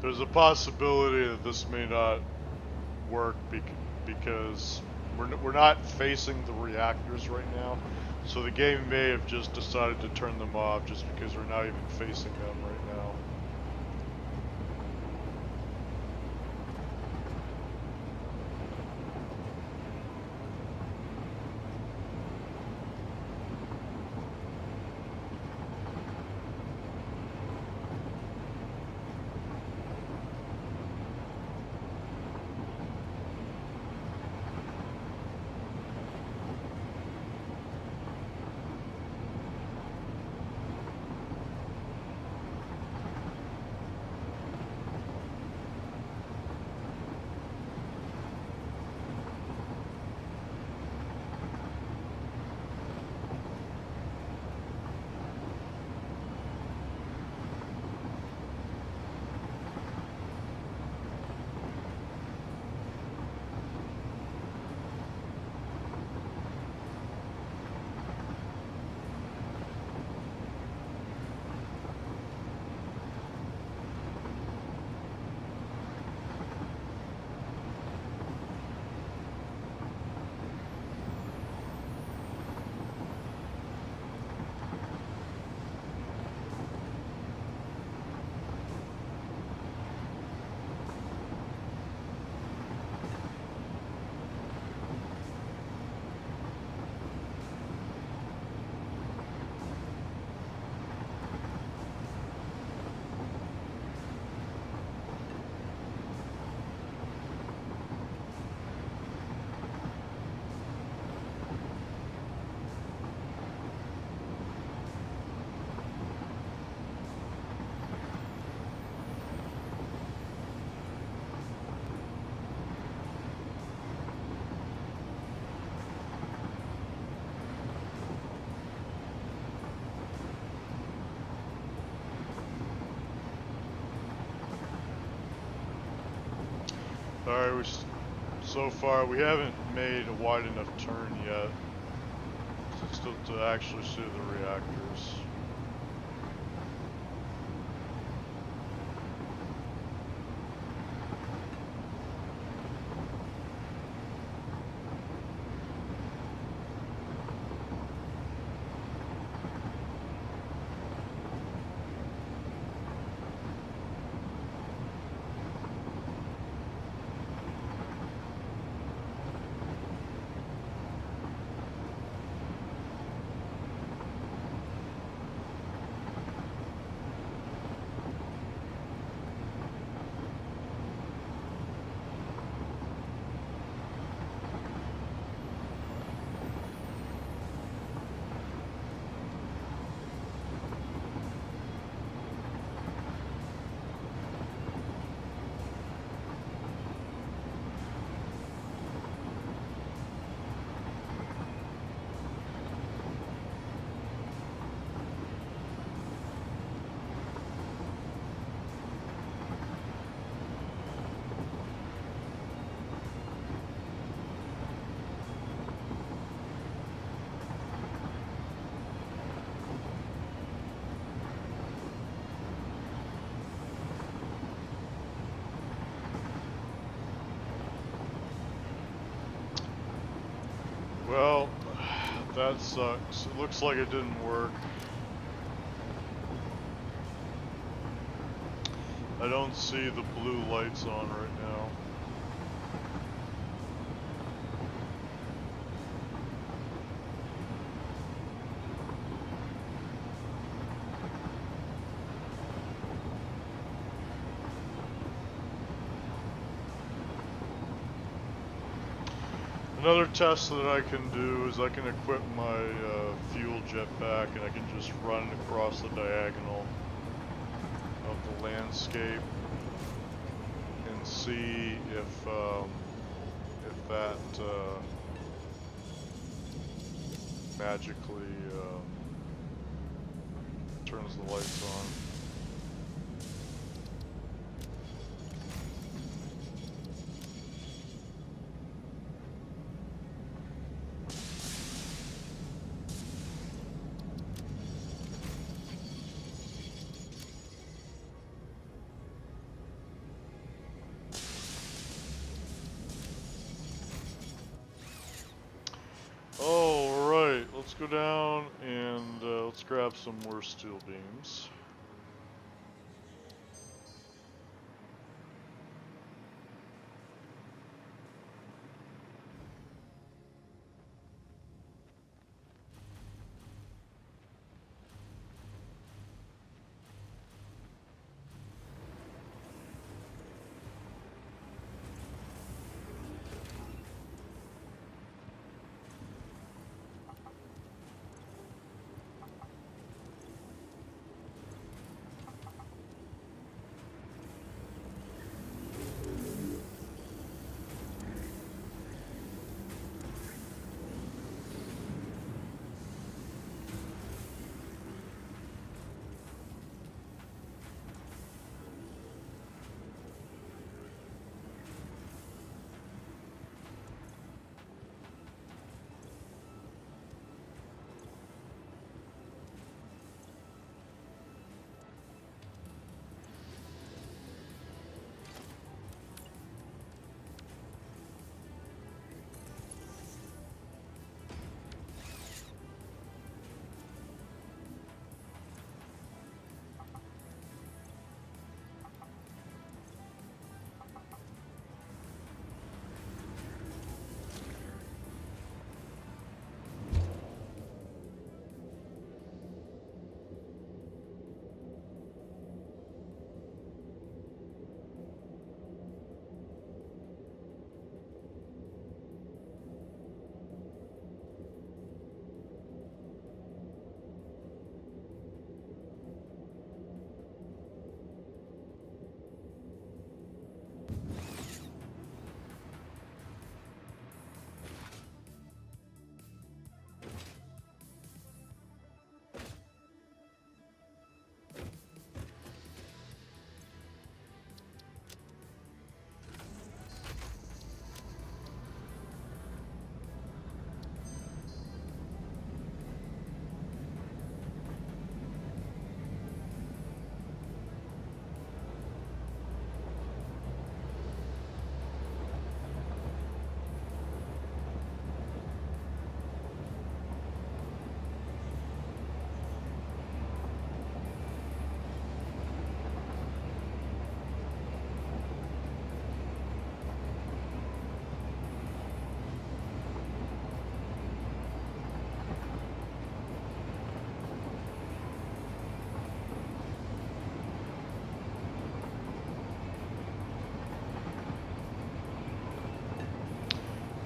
[SPEAKER 1] There's a possibility that this may not work because we're not facing the reactors right now, so the game may have just decided to turn them off just because we're not even facing them right now. Alright, so far we haven't made a wide enough turn yet to actually see the reactors. Well, that sucks. It looks like it didn't work. I don't see the blue lights on right now. Another test that I can do is I can equip my fuel jetpack and I can just run across the diagonal of the landscape and see if that magically turns the lights on. Alright, let's go down and let's grab some more steel beams.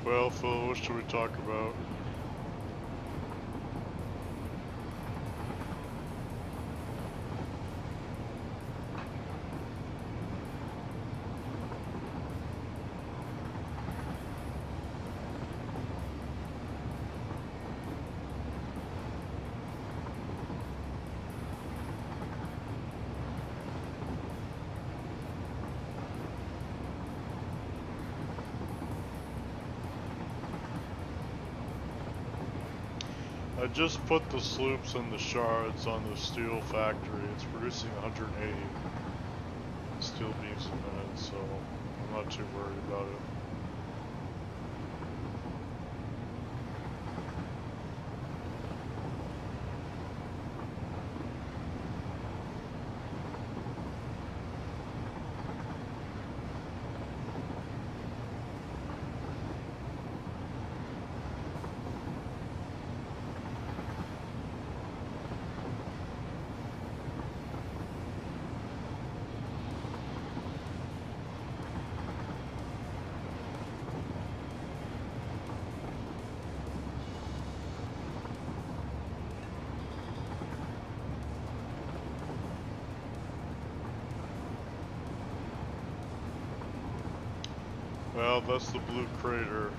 [SPEAKER 1] Well, Phil, what should we talk about? I just put the sloops and the shards on the steel factory. It's producing 180 steel beams a minute, so I'm not too worried about it. Well, that's the blue crater.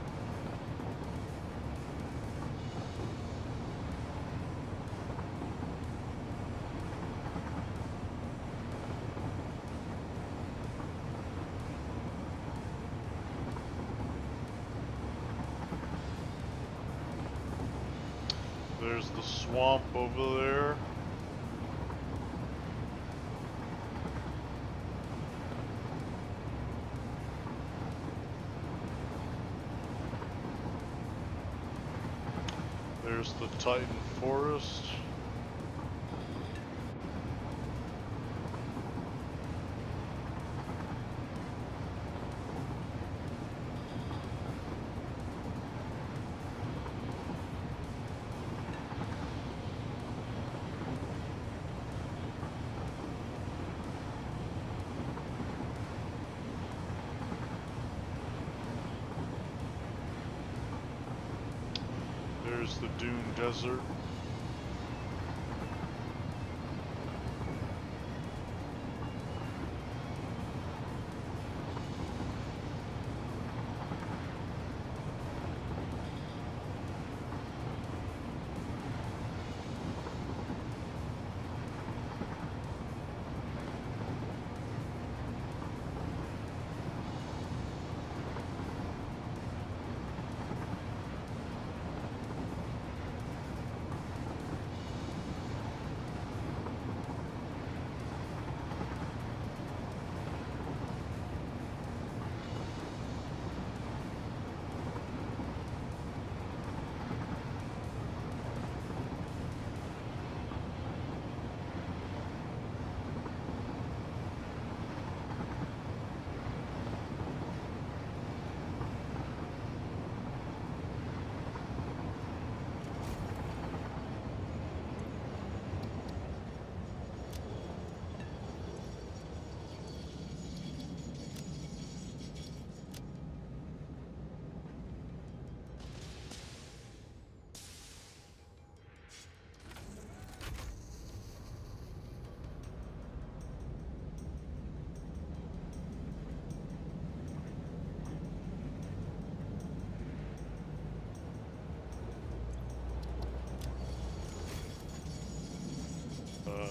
[SPEAKER 1] There's the swamp over there. There's the Titan Forest. There's the Dune Desert.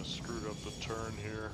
[SPEAKER 1] Screwed up the turn here.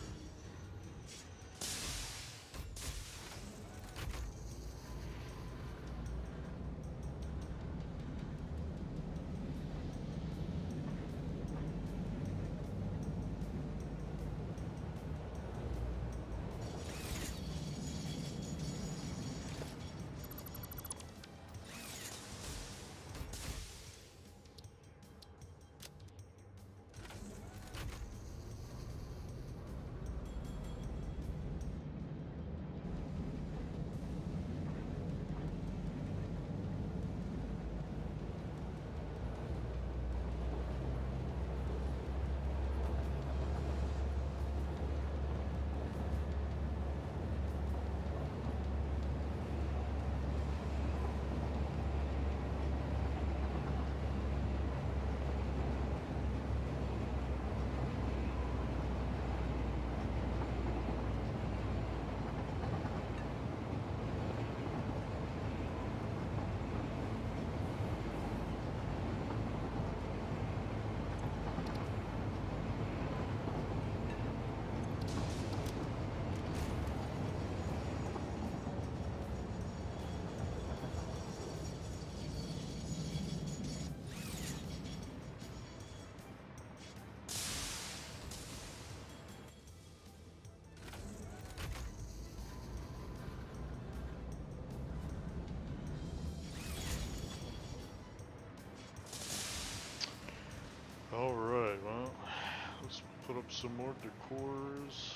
[SPEAKER 1] some more decors.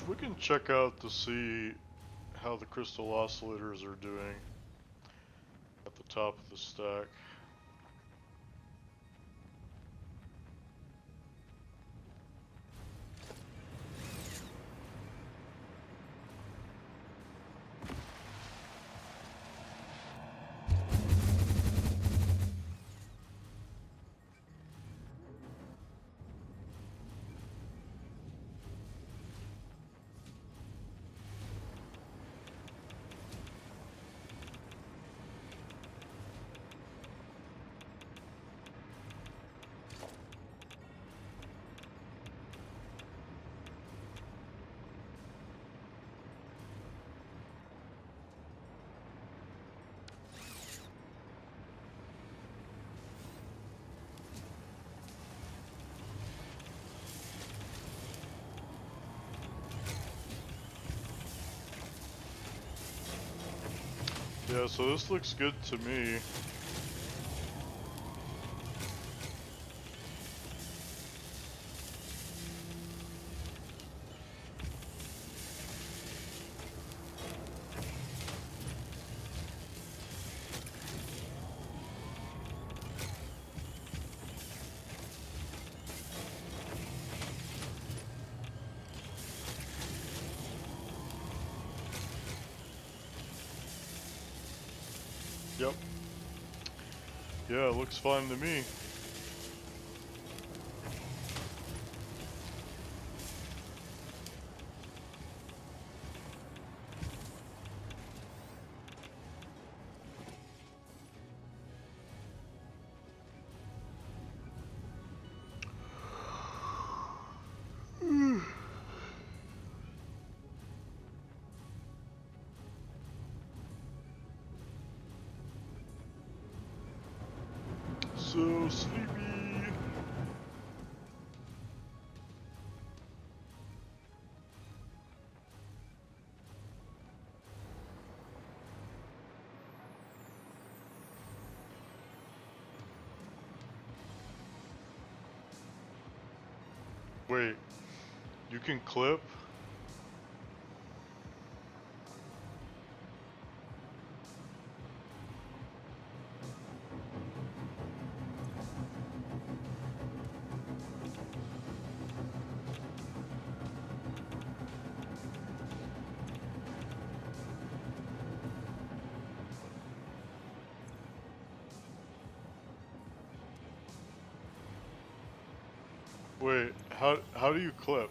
[SPEAKER 1] We can check out to see how the crystal oscillators are doing at the top of the stack. Yeah, so this looks good to me. Yep. Yeah, it looks fine to me. So sleepy. Wait, you can clip? Wait, how do you clip?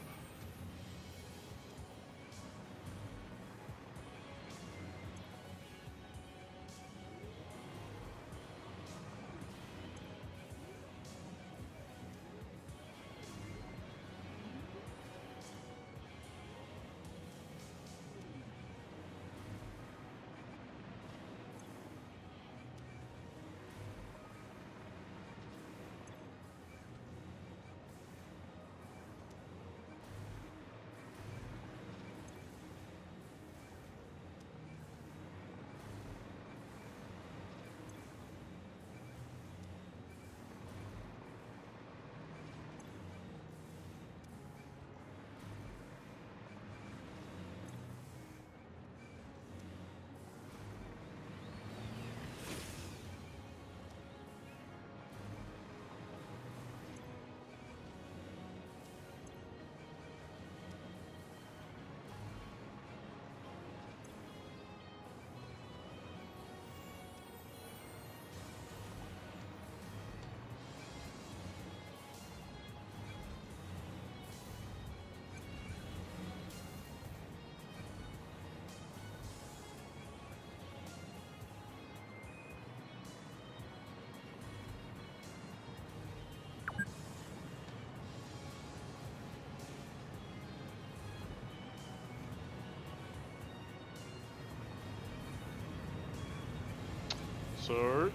[SPEAKER 1] So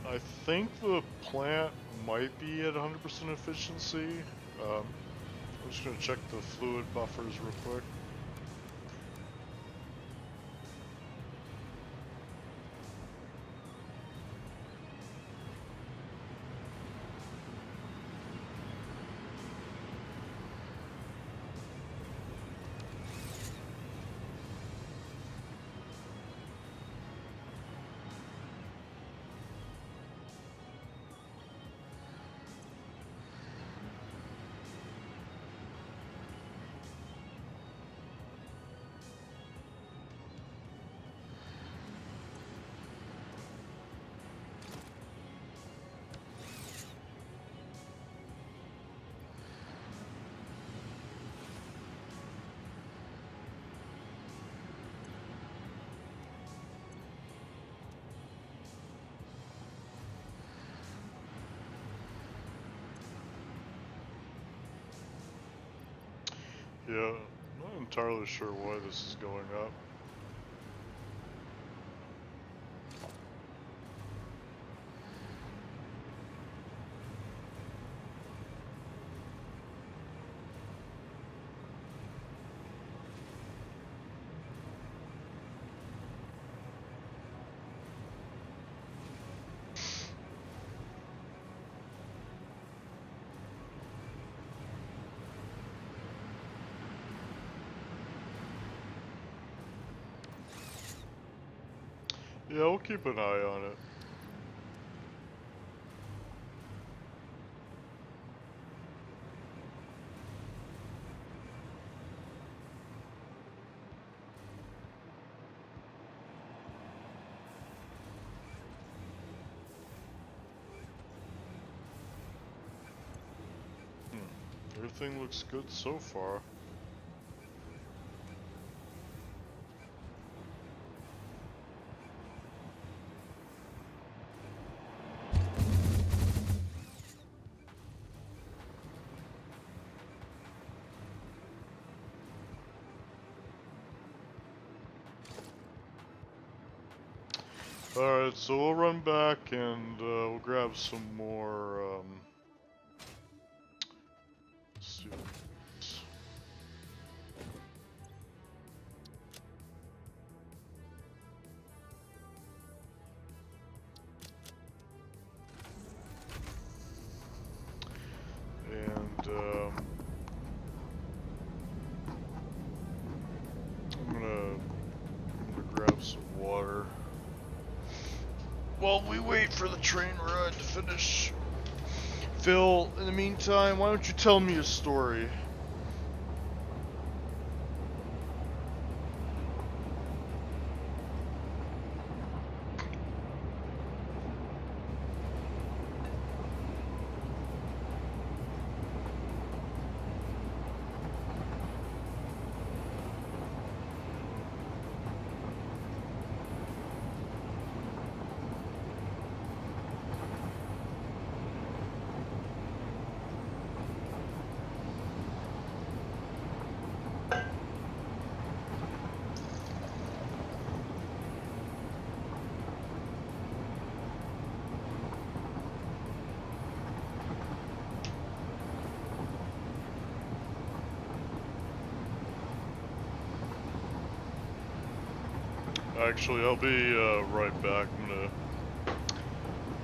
[SPEAKER 1] I think the plant might be at 100% efficiency. I'm just gonna check the fluid buffers real quick. Yeah, not entirely sure why this is going up. Yeah, we'll keep an eye on it. Everything looks good so far. Alright, so we'll run back and we'll grab some more, let's see what it's- and I'm gonna grab some water while we wait for the train ride to finish. Phil, in the meantime, why don't you tell me a story? Actually, I'll be right back. I'm gonna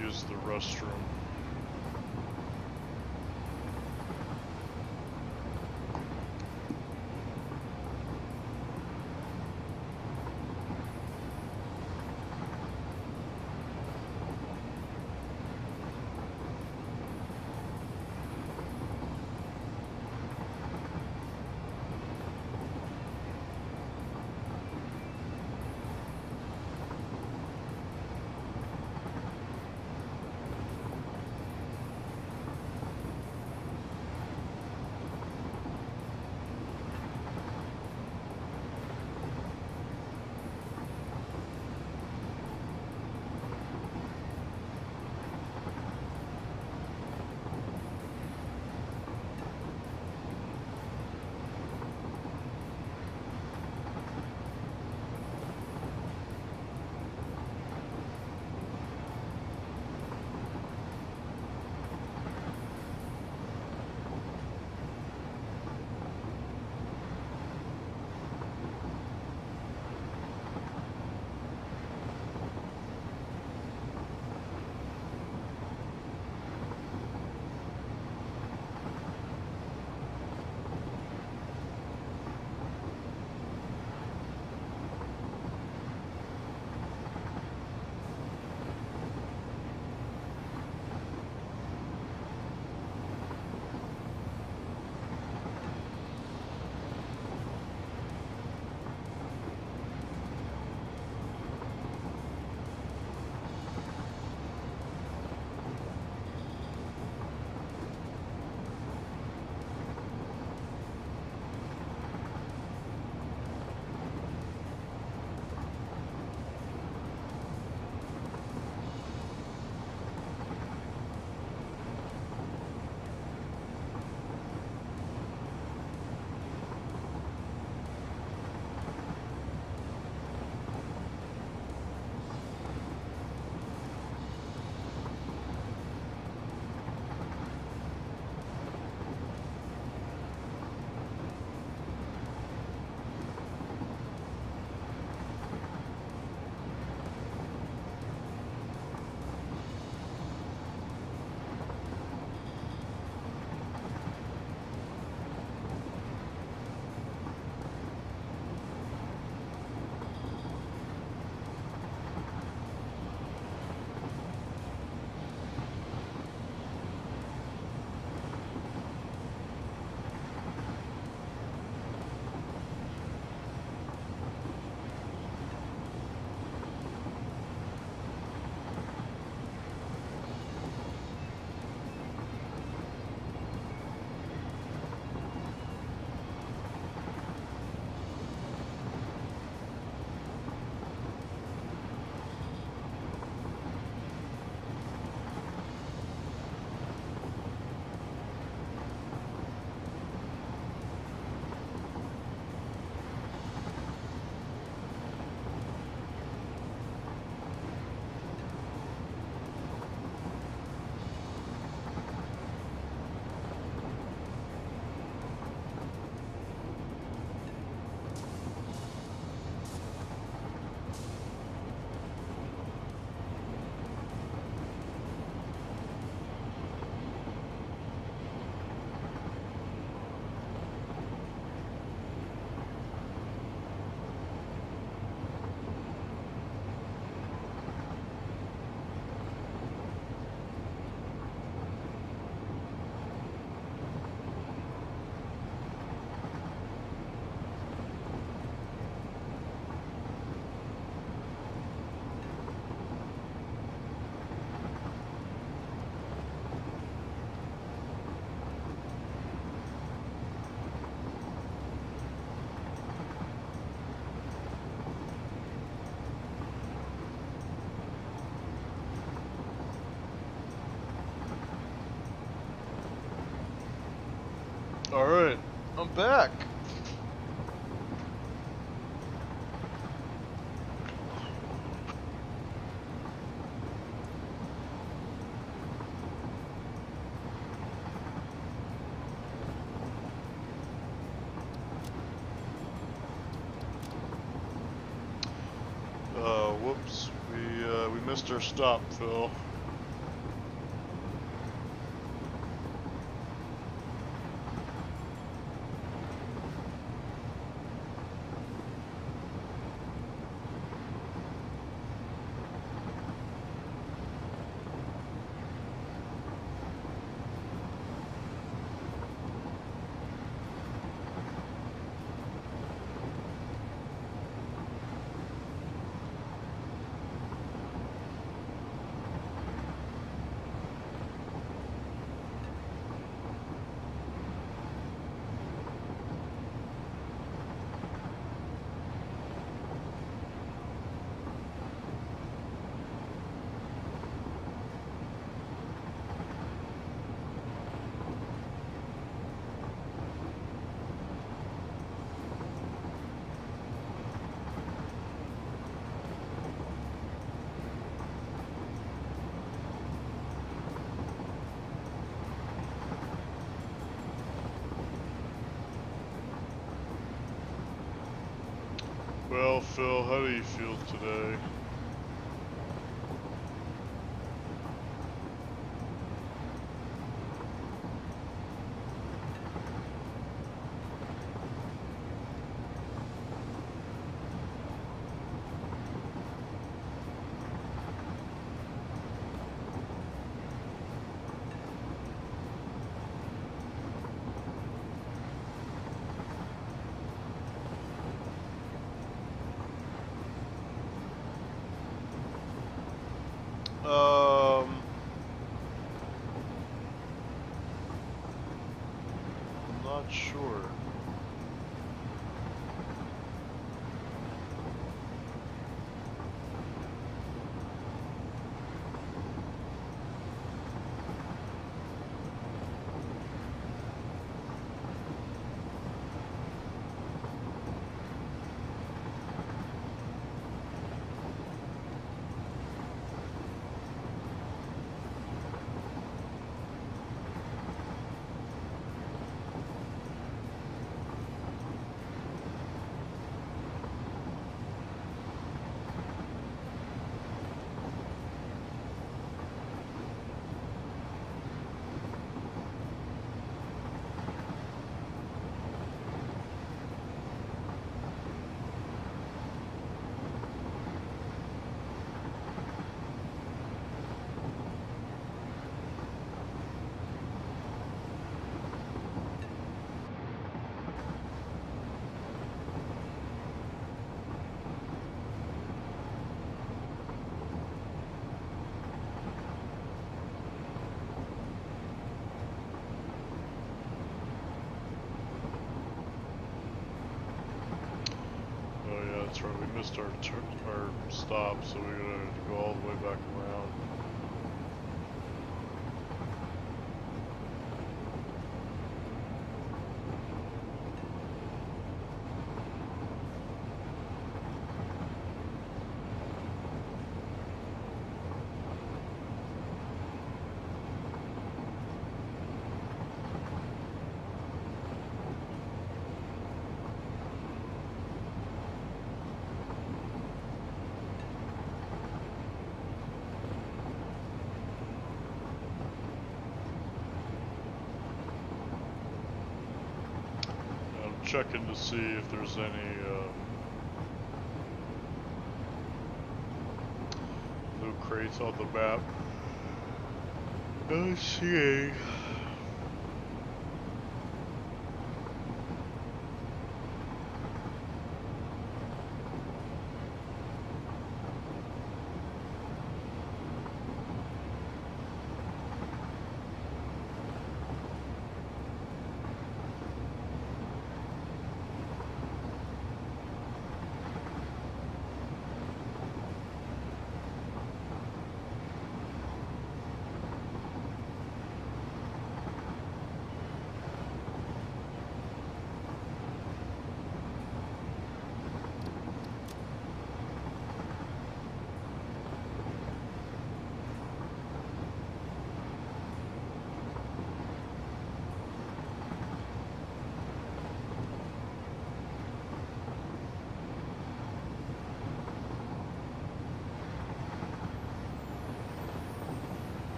[SPEAKER 1] use the restroom. I'm back. Whoops. We missed our stop, Phil. Well, Phil, how do you feel today? I'm not sure. Oh yeah, that's right. We missed our stop, so we gotta go all the way back around. I'm checking to see if there's any loot crates on the map. Let's see.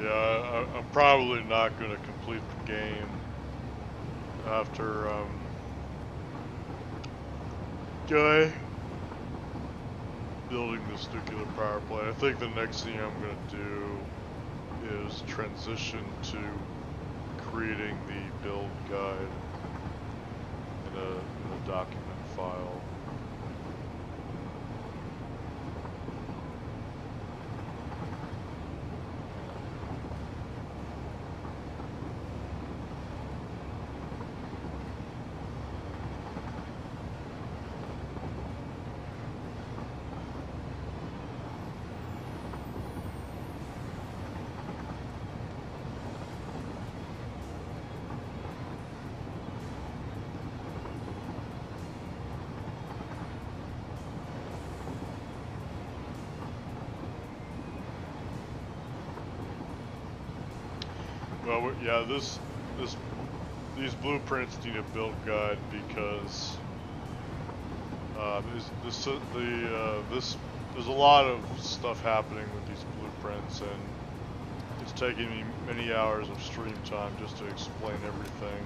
[SPEAKER 1] Yeah, I'm probably not going to complete the game after building this nuclear power plant. I think the next thing I'm going to do is transition to creating the build guide in a document file. Well, yeah, these blueprints need a build guide because there's a lot of stuff happening with these blueprints, and it's taking me many hours of stream time just to explain everything.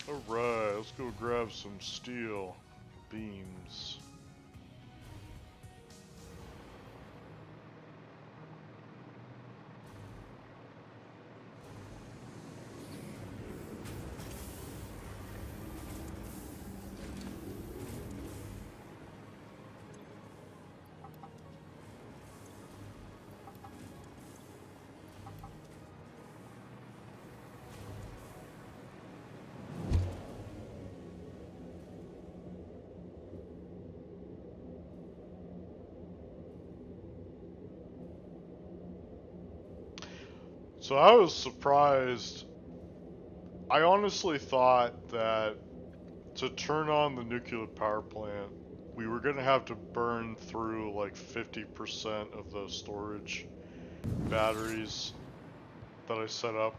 [SPEAKER 1] Alright, let's go grab some steel beams. So I was surprised. I honestly thought that to turn on the nuclear power plant, we were going to have to burn through like 50% of the storage batteries that I set up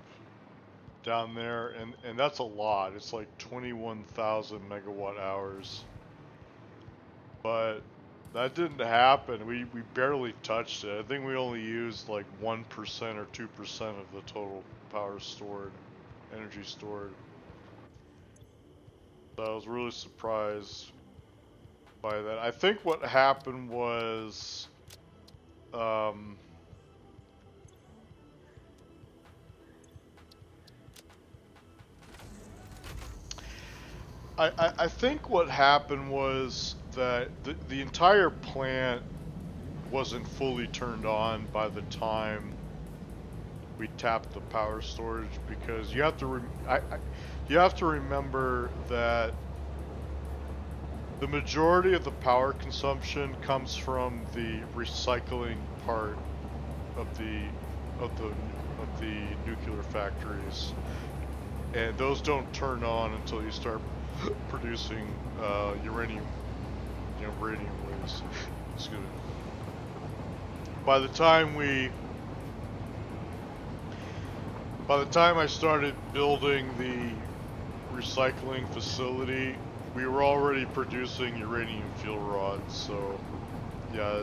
[SPEAKER 1] down there, and that's a lot. It's like 21,000 megawatt hours. But that didn't happen. We barely touched it. I think we only used like 1% or 2% of the total power stored, energy stored. So I was really surprised by that. I think what happened was, I think what happened was that the entire plant wasn't fully turned on by the time we tapped the power storage, because you have to you have to remember that the majority of the power consumption comes from the recycling part of the nuclear factories, and those don't turn on until you start producing uranium waste. Excuse me. By the time I started building the recycling facility, we were already producing uranium fuel rods. So yeah,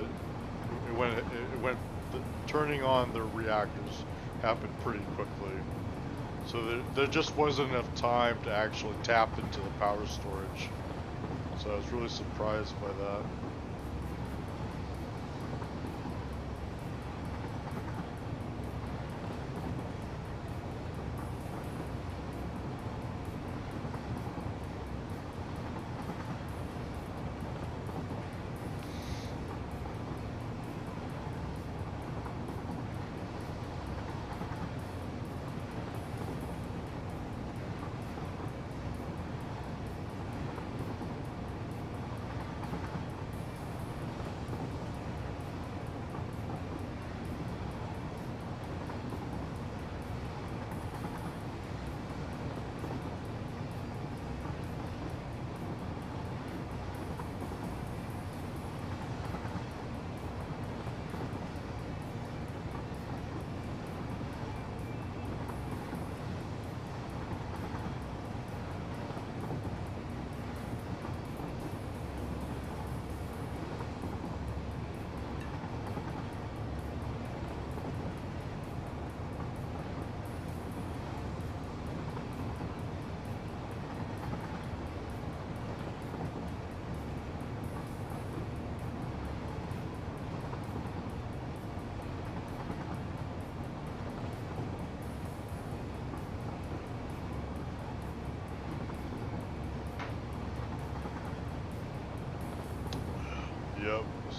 [SPEAKER 1] turning on the reactors happened pretty quickly. So there just wasn't enough time to actually tap into the power storage. So I was really surprised by that.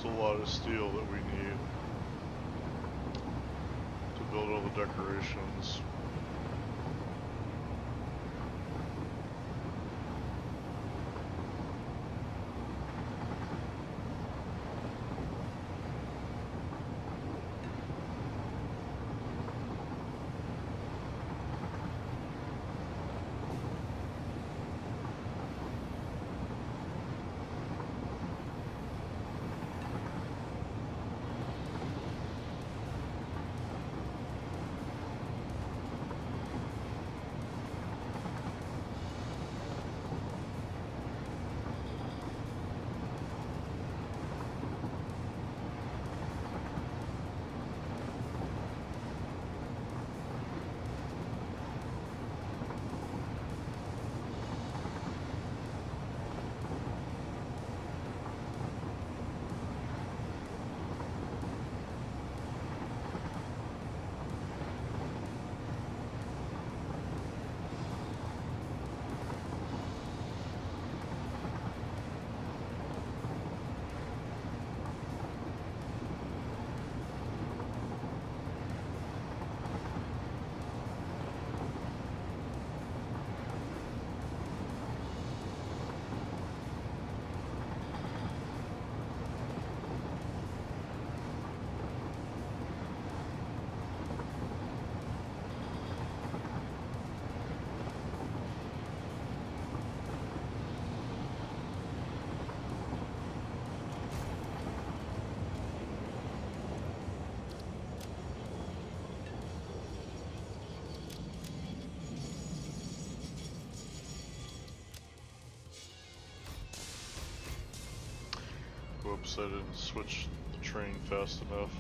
[SPEAKER 1] There's a lot of steel that we need to build all the decorations. Whoops, I didn't switch the train fast enough.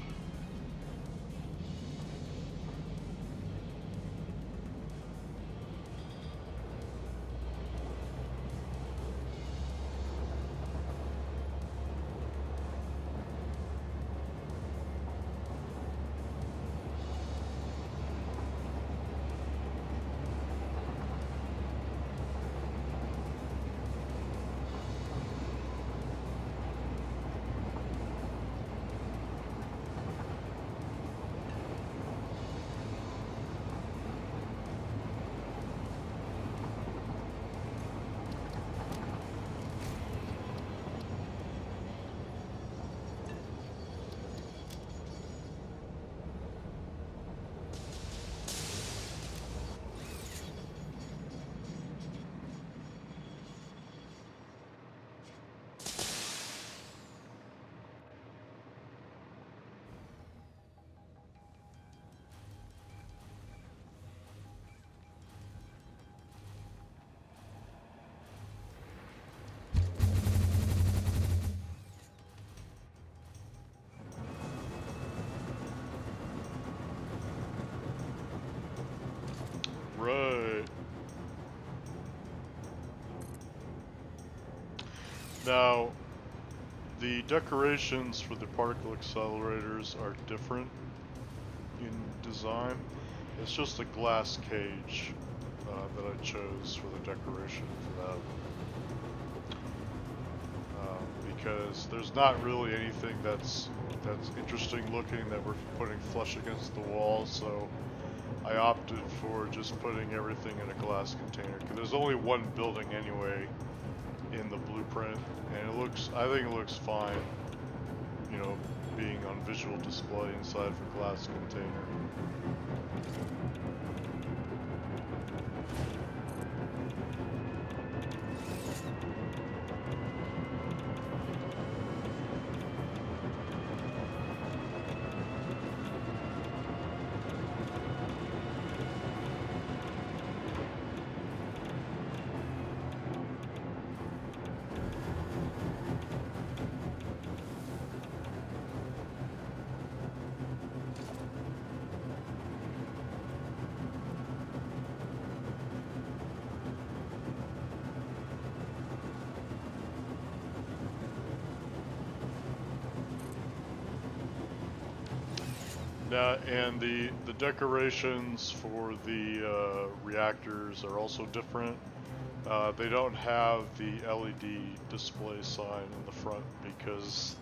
[SPEAKER 1] Right. Now, the decorations for the particle accelerators are different in design. It's just a glass cage that I chose for the decoration for that. Because there's not really anything that's interesting looking that we're putting flush against the wall, so I opted for just putting everything in a glass container. Because there's only one building anyway in the blueprint, and I think it looks fine, you know, being on visual display inside of a glass container. And the decorations for the reactors are also different. They don't have the LED display sign in the front because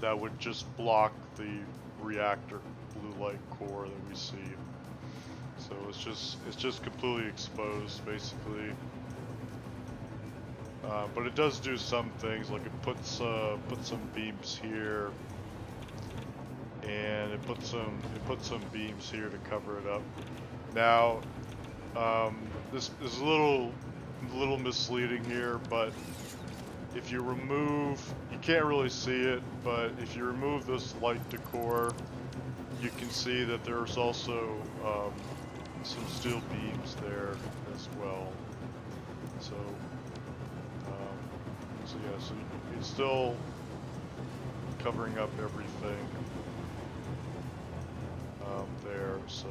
[SPEAKER 1] that would just block the reactor blue light core that we see. So it's just completely exposed basically. But it does do some things, like it puts some beams here, and it puts some beams here to cover it up. Now, this is a little misleading here, but if you remove, you can't really see it, but if you remove this light decor, you can see that there's also some steel beams there as well. So, yeah, so it's still covering up everything there. So,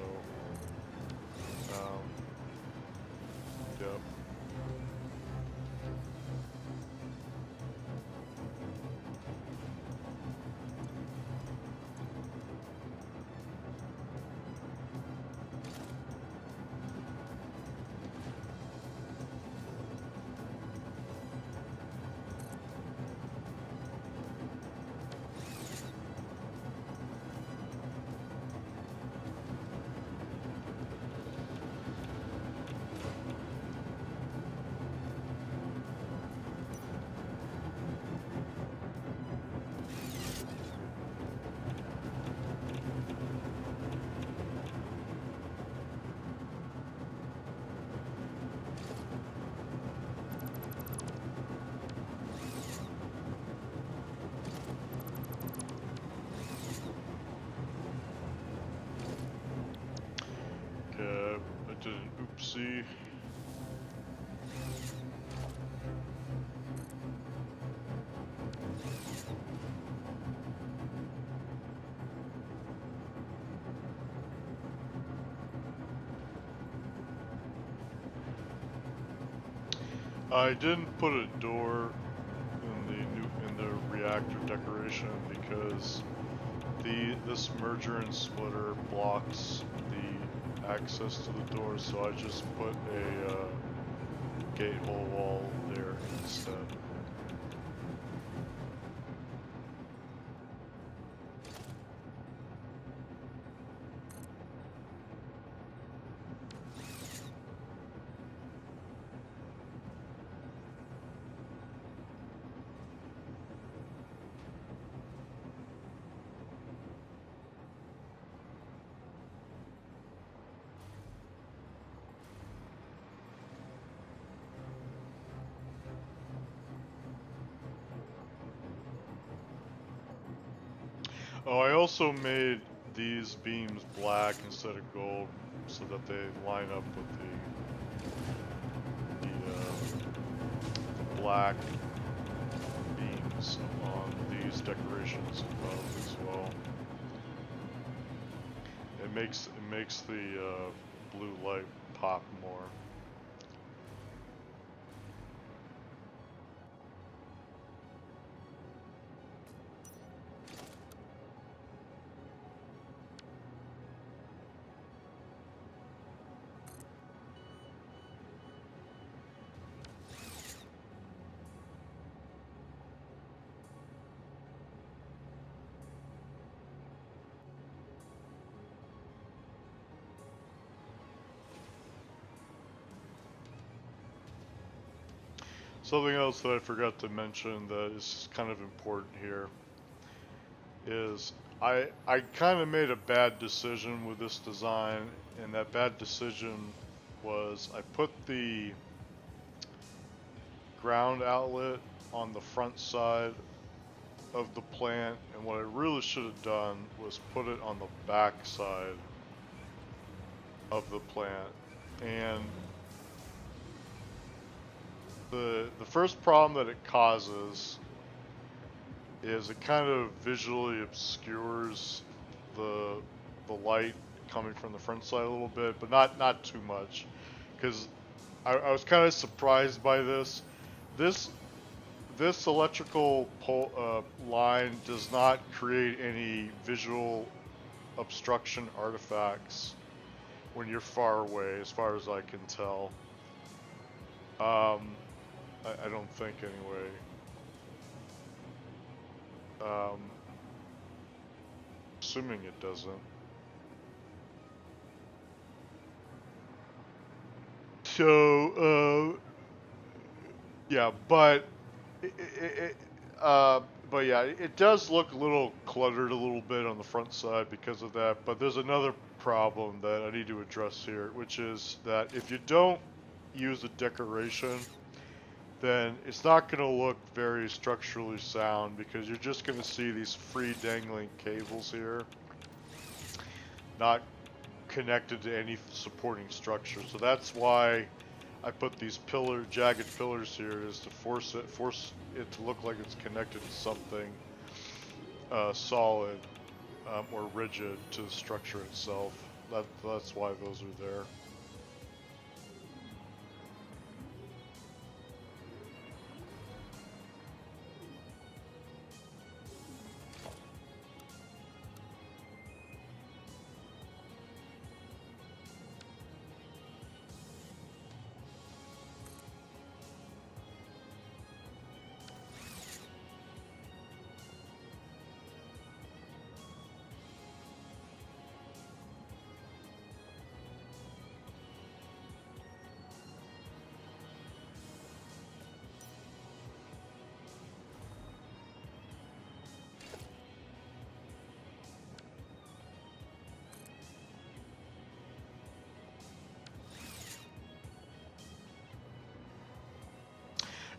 [SPEAKER 1] yep. Okay, I did an oopsie. I didn't put a door in the reactor decoration because this merger and splitter blocks the access to the door, so I just put a gate hole wall there instead. Oh, I also made these beams black instead of gold so that they line up with the black beams on these decorations above as well. It makes the blue light pop more. Something else that I forgot to mention that is kind of important here is I kind of made a bad decision with this design, and that bad decision was I put the ground outlet on the front side of the plant, and what I really should have done was put it on the back side of the plant. And the first problem that it causes is it kind of visually obscures the light coming from the front side a little bit, but not too much, because I was kind of surprised by this. This electrical line does not create any visual obstruction artifacts when you're far away, as far as I can tell. I don't think anyway. assuming it doesn't. So, yeah, but but yeah, it does look a little cluttered a little bit on the front side because of that. But there's another problem that I need to address here, which is that if you don't use a decoration, then it's not going to look very structurally sound because you're just going to see these free dangling cables here, not connected to any supporting structure. So that's why I put these jagged pillars here, is to force it to look like it's connected to something solid or rigid to the structure itself. That's why those are there.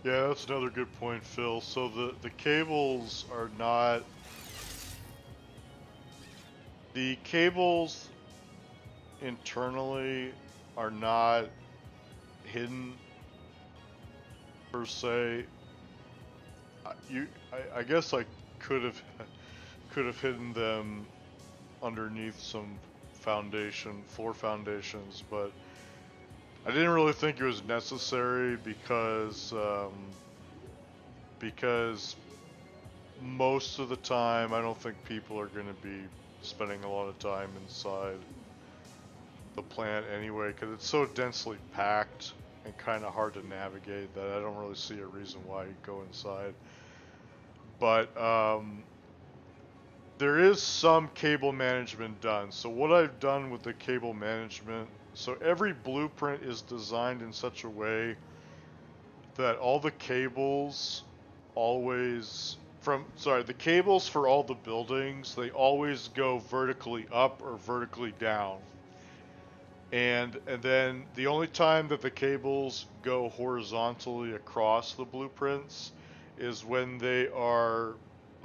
[SPEAKER 1] Yeah, that's another good point, Phil. So the cables are not... The cables internally are not hidden per se. I guess I could have hidden them underneath some floor foundations, but I didn't really think it was necessary because most of the time I don't think people are going to be spending a lot of time inside the plant anyway, because it's so densely packed and kind of hard to navigate that I don't really see a reason why you go inside. But there is some cable management done. So what I've done with the cable management, so every blueprint is designed in such a way that all the cables the cables for all the buildings, they always go vertically up or vertically down. And then the only time that the cables go horizontally across the blueprints is when they are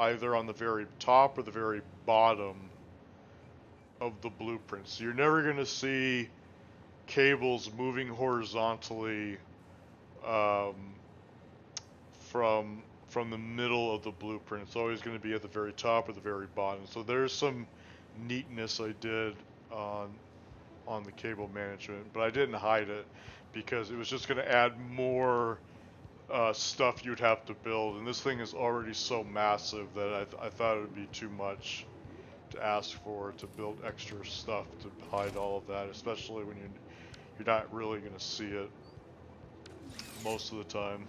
[SPEAKER 1] either on the very top or the very bottom of the blueprint. So you're never going to see cables moving horizontally from the middle of the blueprint. It's always going to be at the very top or the very bottom. So there's some neatness I did on the cable management, but I didn't hide it because it was just going to add more stuff you'd have to build, and this thing is already so massive that I thought it would be too much to ask for, to build extra stuff to hide all of that, especially when you're not really going to see it most of the time.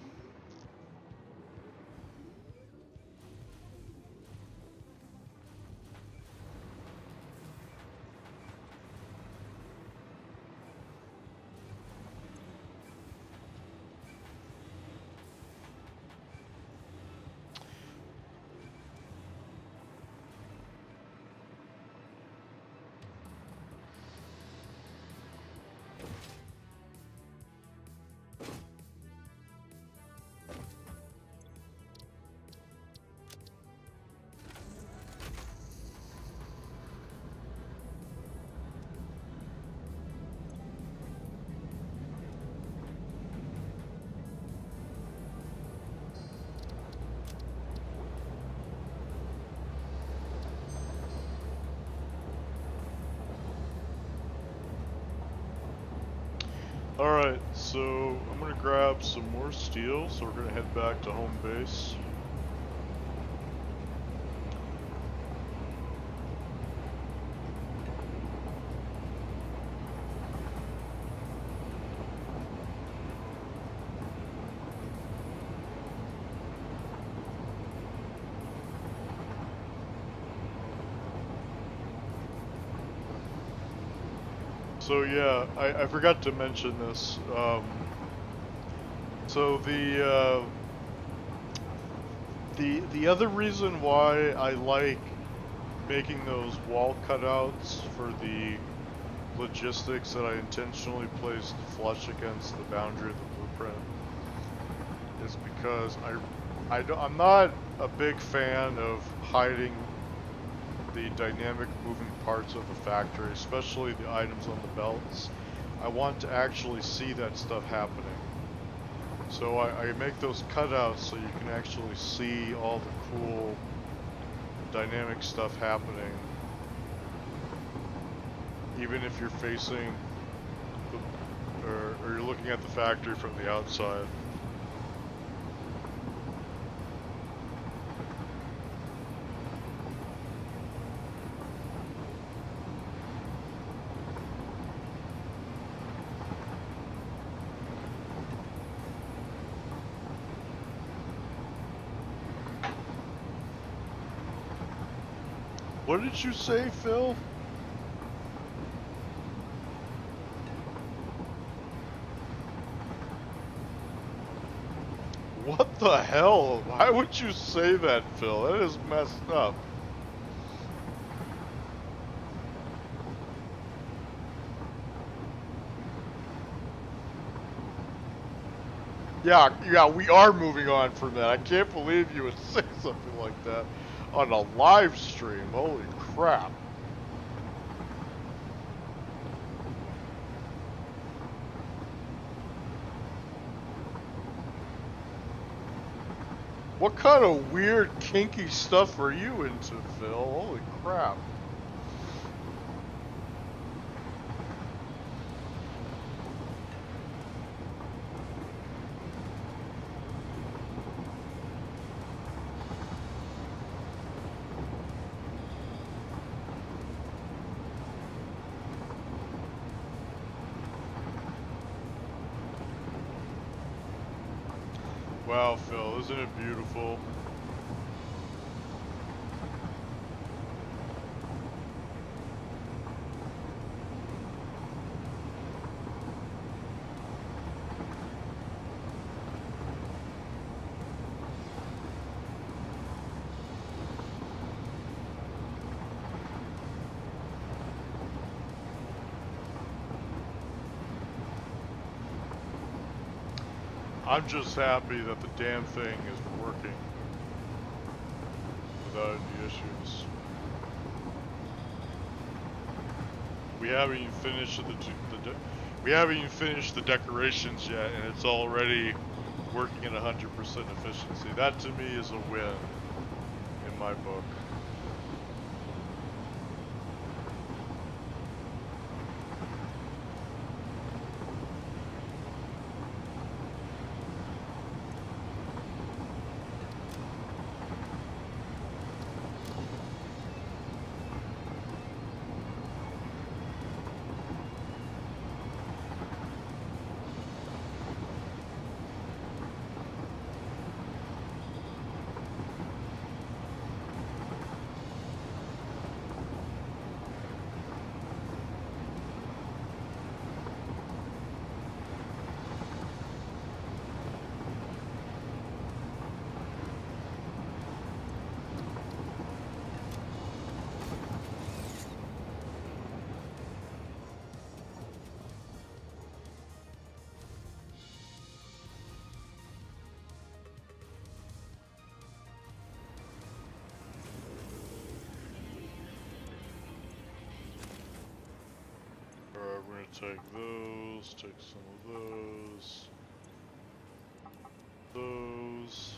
[SPEAKER 1] Alright, so I'm going to grab some more steel, so we're going to head back to home base. So yeah, I forgot to mention this. So the other reason why I like making those wall cutouts for the logistics that I intentionally placed flush against the boundary of the blueprint is because I'm not a big fan of hiding the dynamic moving parts of the factory, especially the items on the belts. I want to actually see that stuff happening. So I make those cutouts so you can actually see all the cool dynamic stuff happening, even if you're facing the, or you're looking at the factory from the outside. What did you say, Phil? What the hell? Why would you say that, Phil? That is messed up. Yeah, we are moving on from that. I can't believe you would say something like that on a live stream. Holy crap. What kind of weird, kinky stuff are you into, Phil? Holy crap. Wow, Phil, isn't it beautiful? I'm just happy that the damn thing is working without any issues. We haven't even finished we haven't even finished the decorations yet, and it's already working at 100% efficiency. That to me is a win in my book. Alright, we're gonna take those, take some of those, those.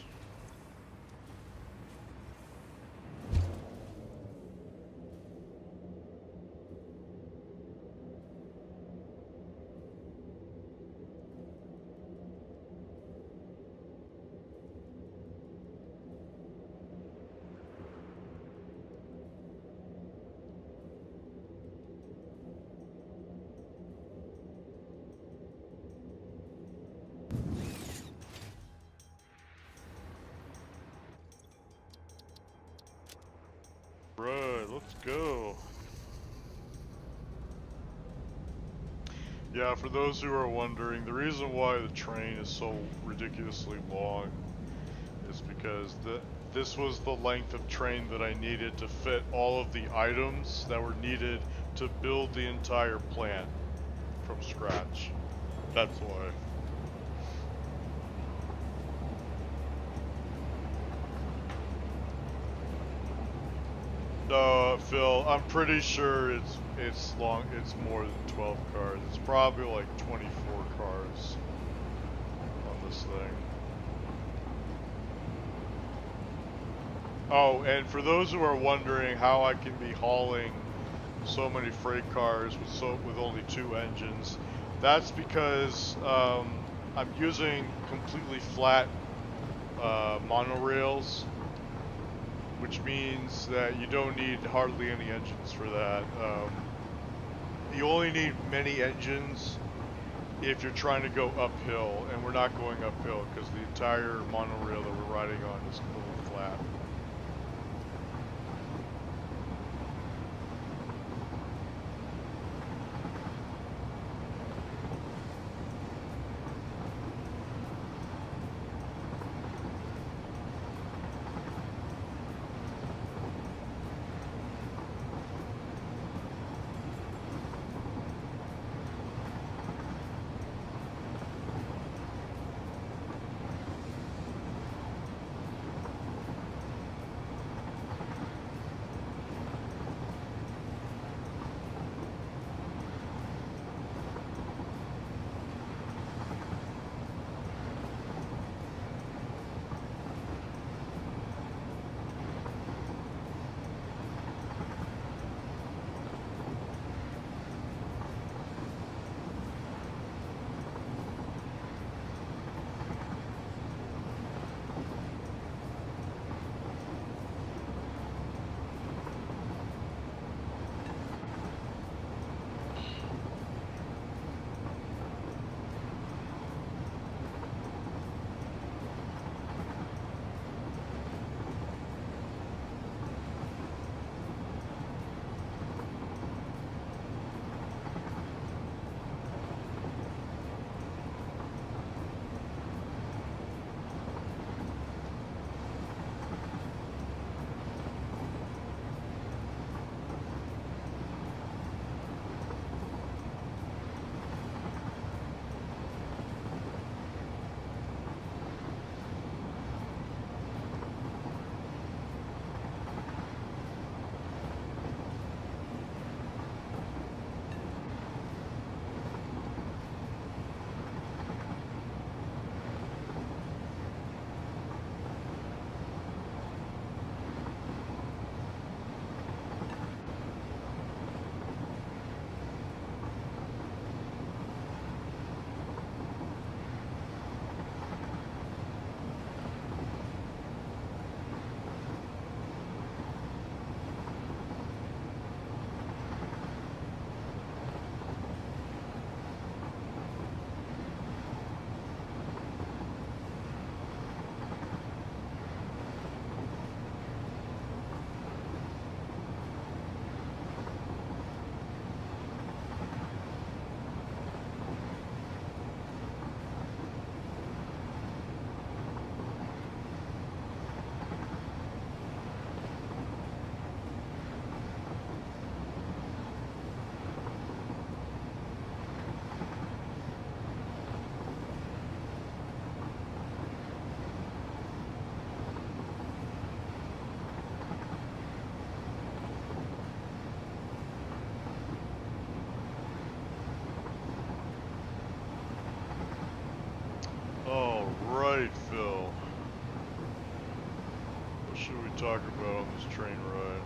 [SPEAKER 1] Right, let's go. Yeah, for those who are wondering, the reason why the train is so ridiculously long is because this was the length of train that I needed to fit all of the items that were needed to build the entire plant from scratch. That's why. Phil, I'm pretty sure it's long. It's more than 12 cars. It's probably like 24 cars on this thing. Oh, and for those who are wondering how I can be hauling so many freight cars with only 2 engines, that's because I'm using completely flat monorails, which means that you don't need hardly any engines for that. You only need many engines if you're trying to go uphill, and we're not going uphill because the entire monorail that we're riding on is completely flat. Alright, Phil. What should we talk about on this train ride?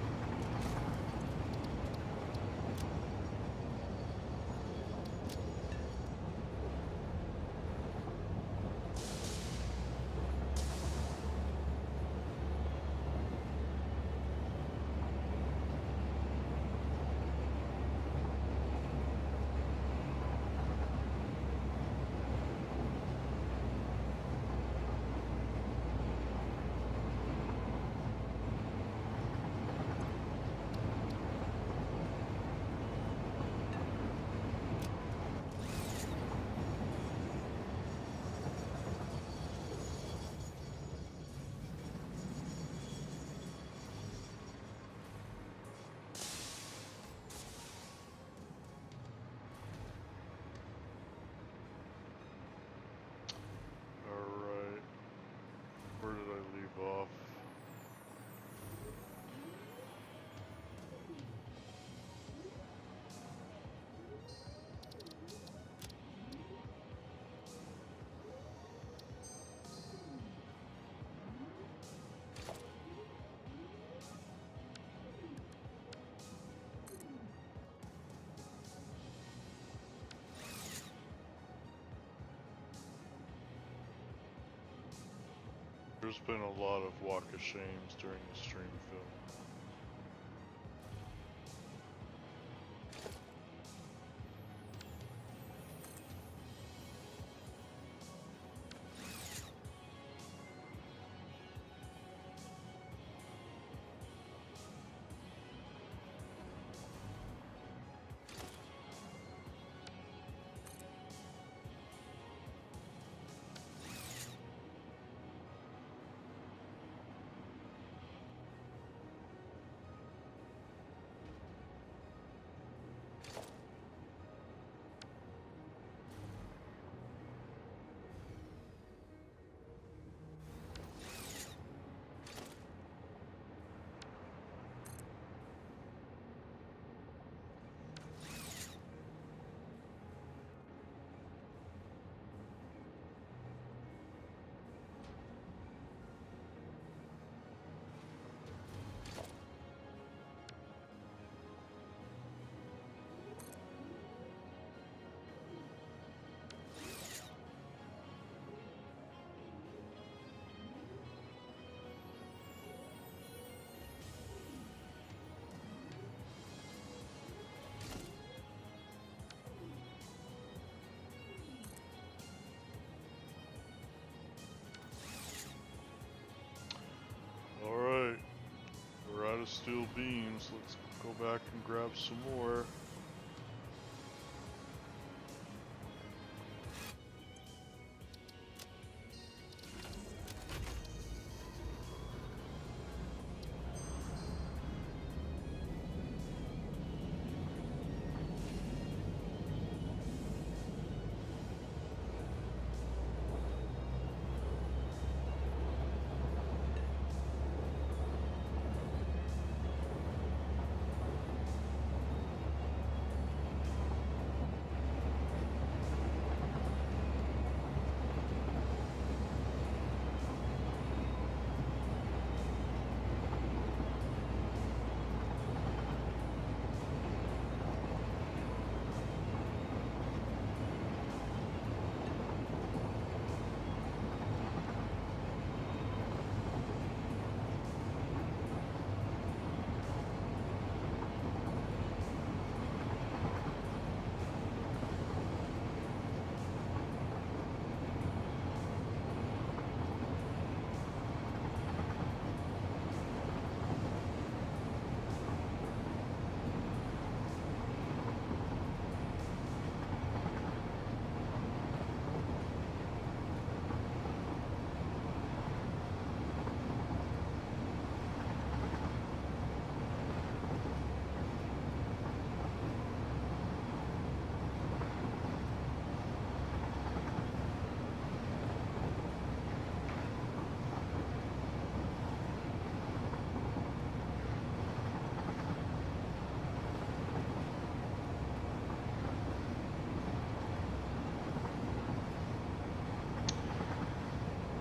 [SPEAKER 1] off. There's been a lot of walk of shames during the stream, Phil. Alright, we're out of steel beams. Let's go back and grab some more.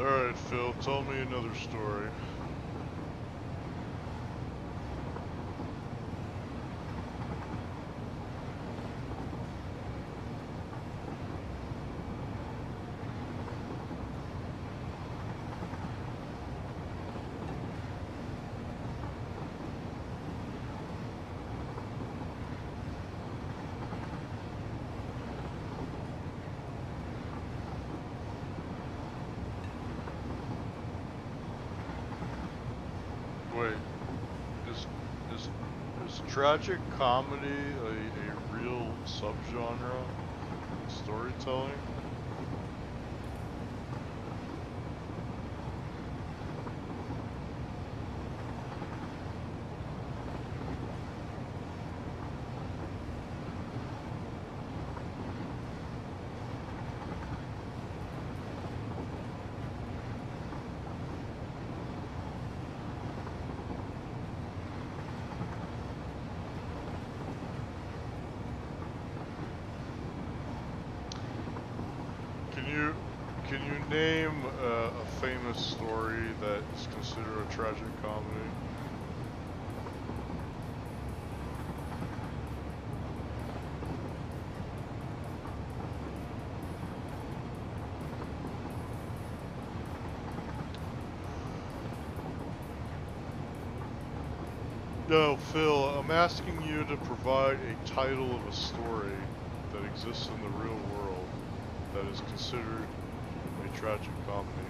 [SPEAKER 1] Alright, Phil, tell me another story. Wait, is tragic comedy a real subgenre in storytelling? can you name a famous story that is considered a tragic comedy? No, Phil, I'm asking you to provide a title of a story that exists in the real world that is considered a tragic comedy.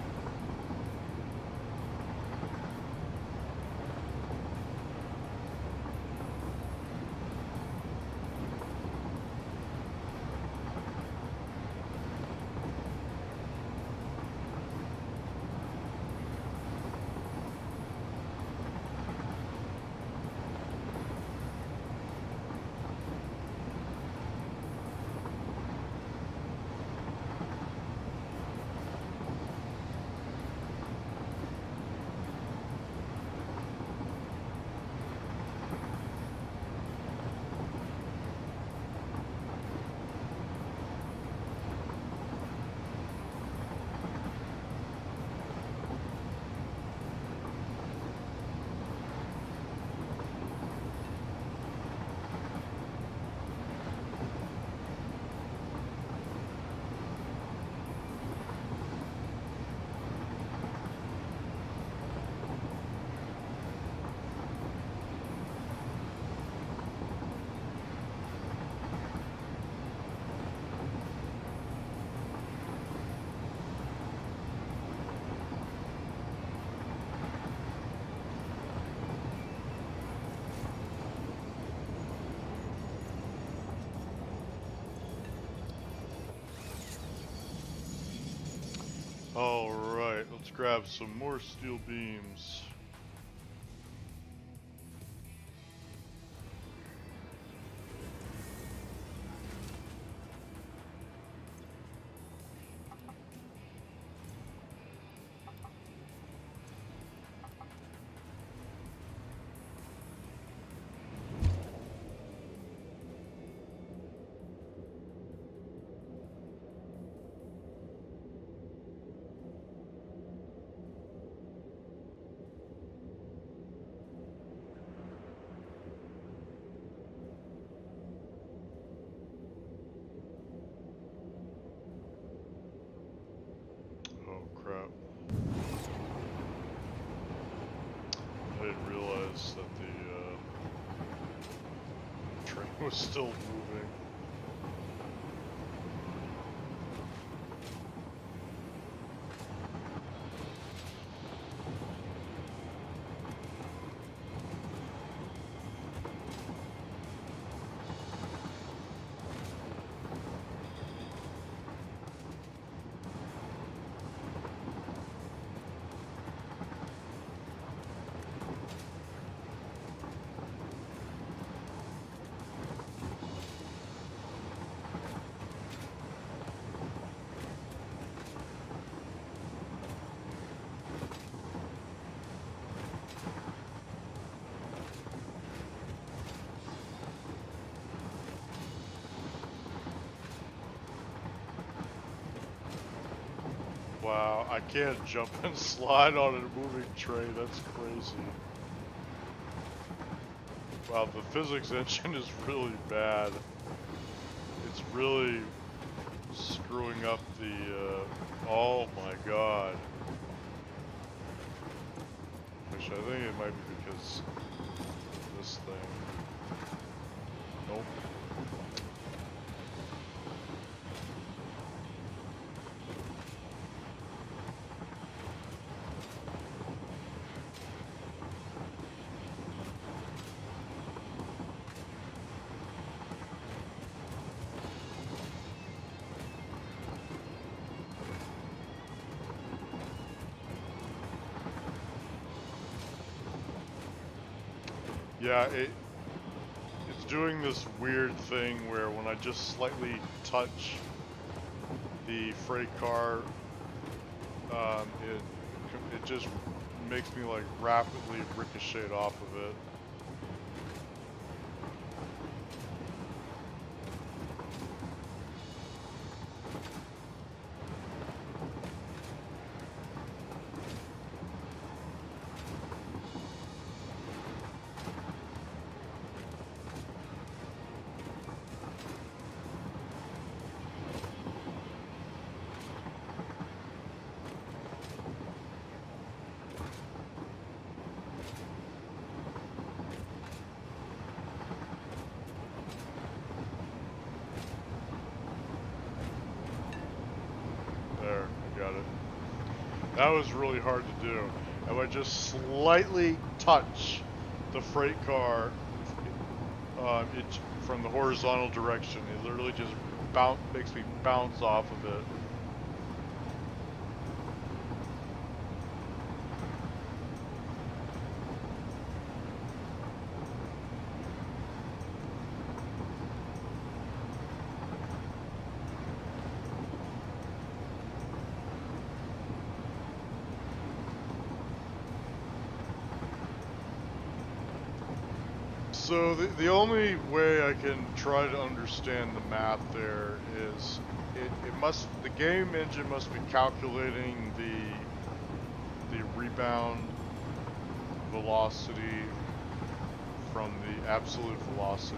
[SPEAKER 1] Alright, let's grab some more steel beams. Oh crap. I didn't realize that the train was still moving. Wow, I can't jump and slide on a moving train, that's crazy. Wow, the physics engine is really bad. It's really screwing up the, oh my god. Actually, I think it might be because of this thing. Nope. Yeah, it's doing this weird thing where when I just slightly touch the freight car, it just makes me like rapidly ricochet off of it. at it. That was really hard to do. I would just slightly touch the freight car from the horizontal direction. It literally just makes me bounce off of it. So the only way I can try to understand the math there is the game engine must be calculating the rebound velocity from the absolute velocity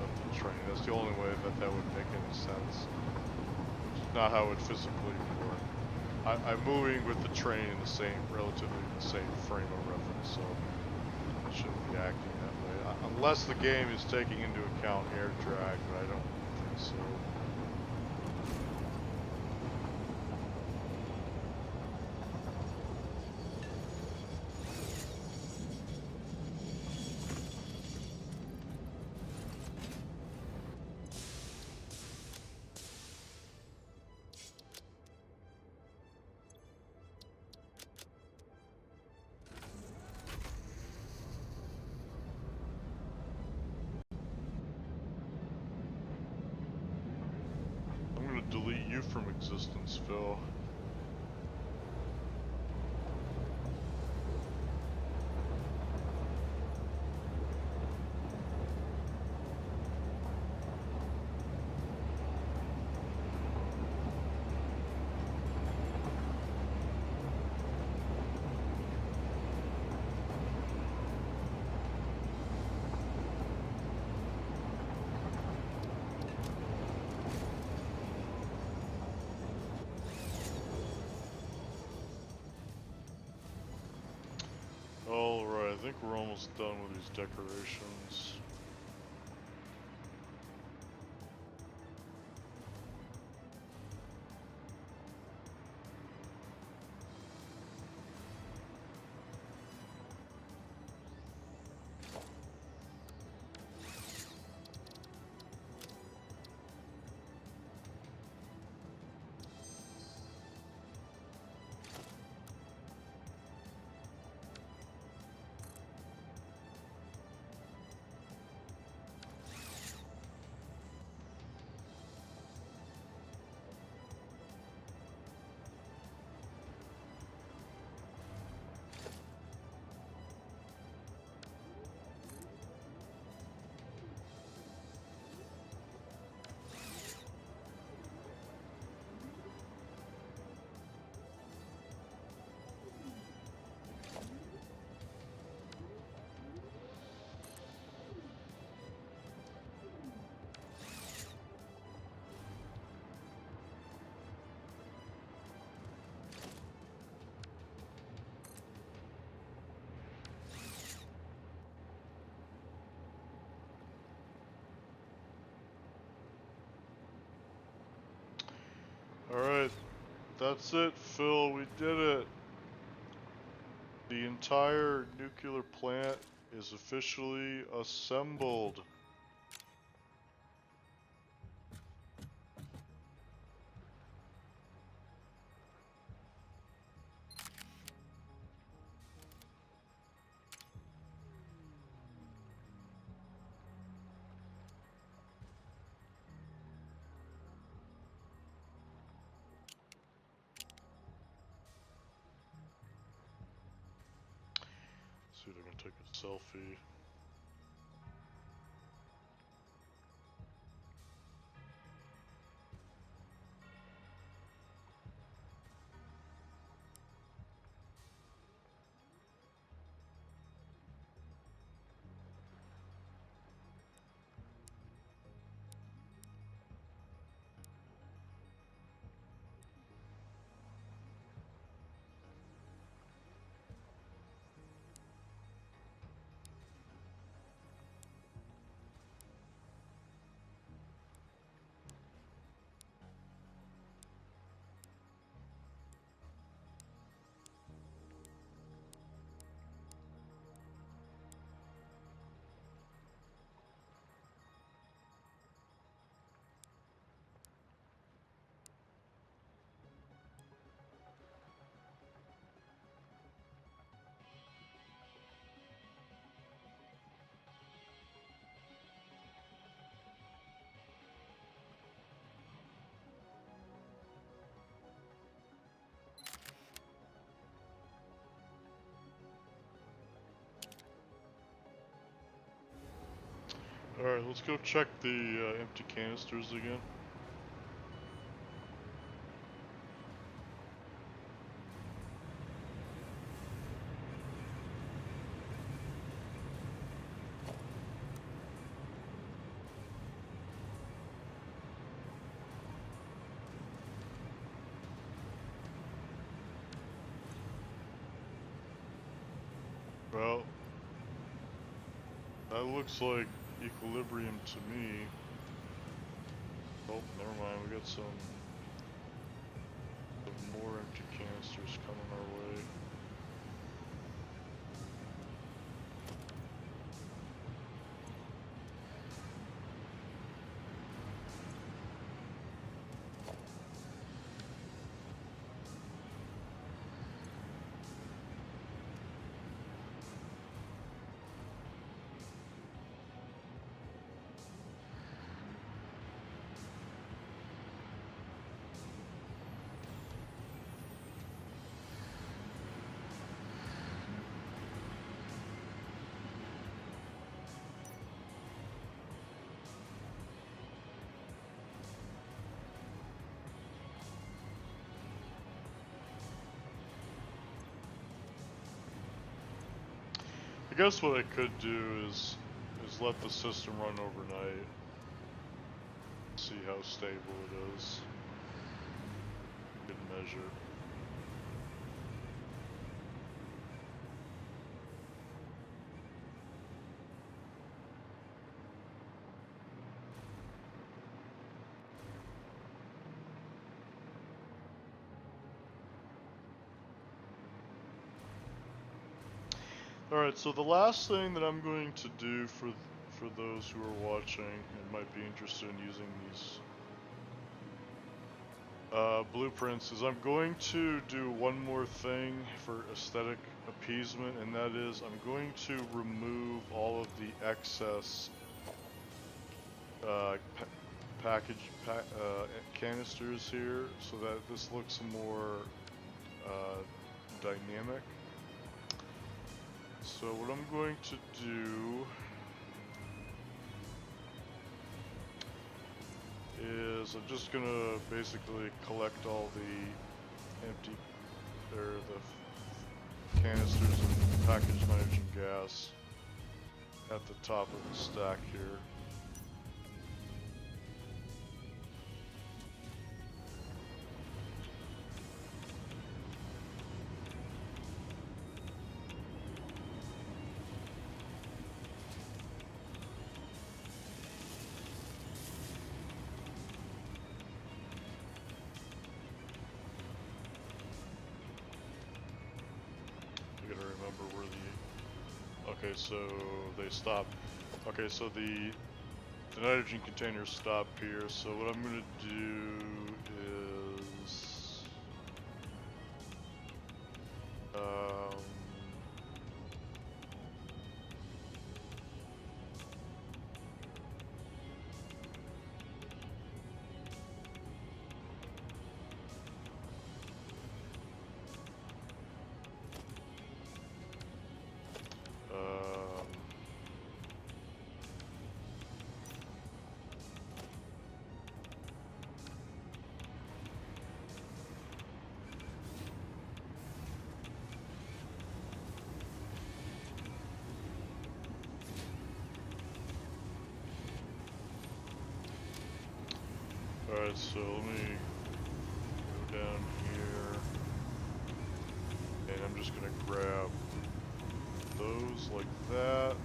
[SPEAKER 1] of the train. That's the only way that would make any sense. It's not how it physically work. I'm moving with the train in relatively the same frame of reference, so I shouldn't be acting that way. Unless the game is taking into account air drag, but I don't think so. Delete you from existence, Phil. Alright, I think we're almost done with these decorations. Alright, that's it, Phil. We did it. The entire nuclear plant is officially assembled. See if I can take a selfie. Alright, let's go check the empty canisters again. Well, that looks like equilibrium to me. Oh, never mind, we got some more empty canisters coming our way. I guess what I could do is let the system run overnight. See how stable it is. Good measure. Alright, so the last thing that I'm going to do for those who are watching and might be interested in using these blueprints is I'm going to do one more thing for aesthetic appeasement, and that is I'm going to remove all of the excess canisters here so that this looks more dynamic. So what I'm going to do is I'm just gonna basically collect all the empty, or the canisters of packaged nitrogen gas at the top of the stack here. Okay, so they stop. Okay, so the nitrogen containers stop here. So what I'm gonna do is alright, so let me go down here, and I'm just gonna grab those like that.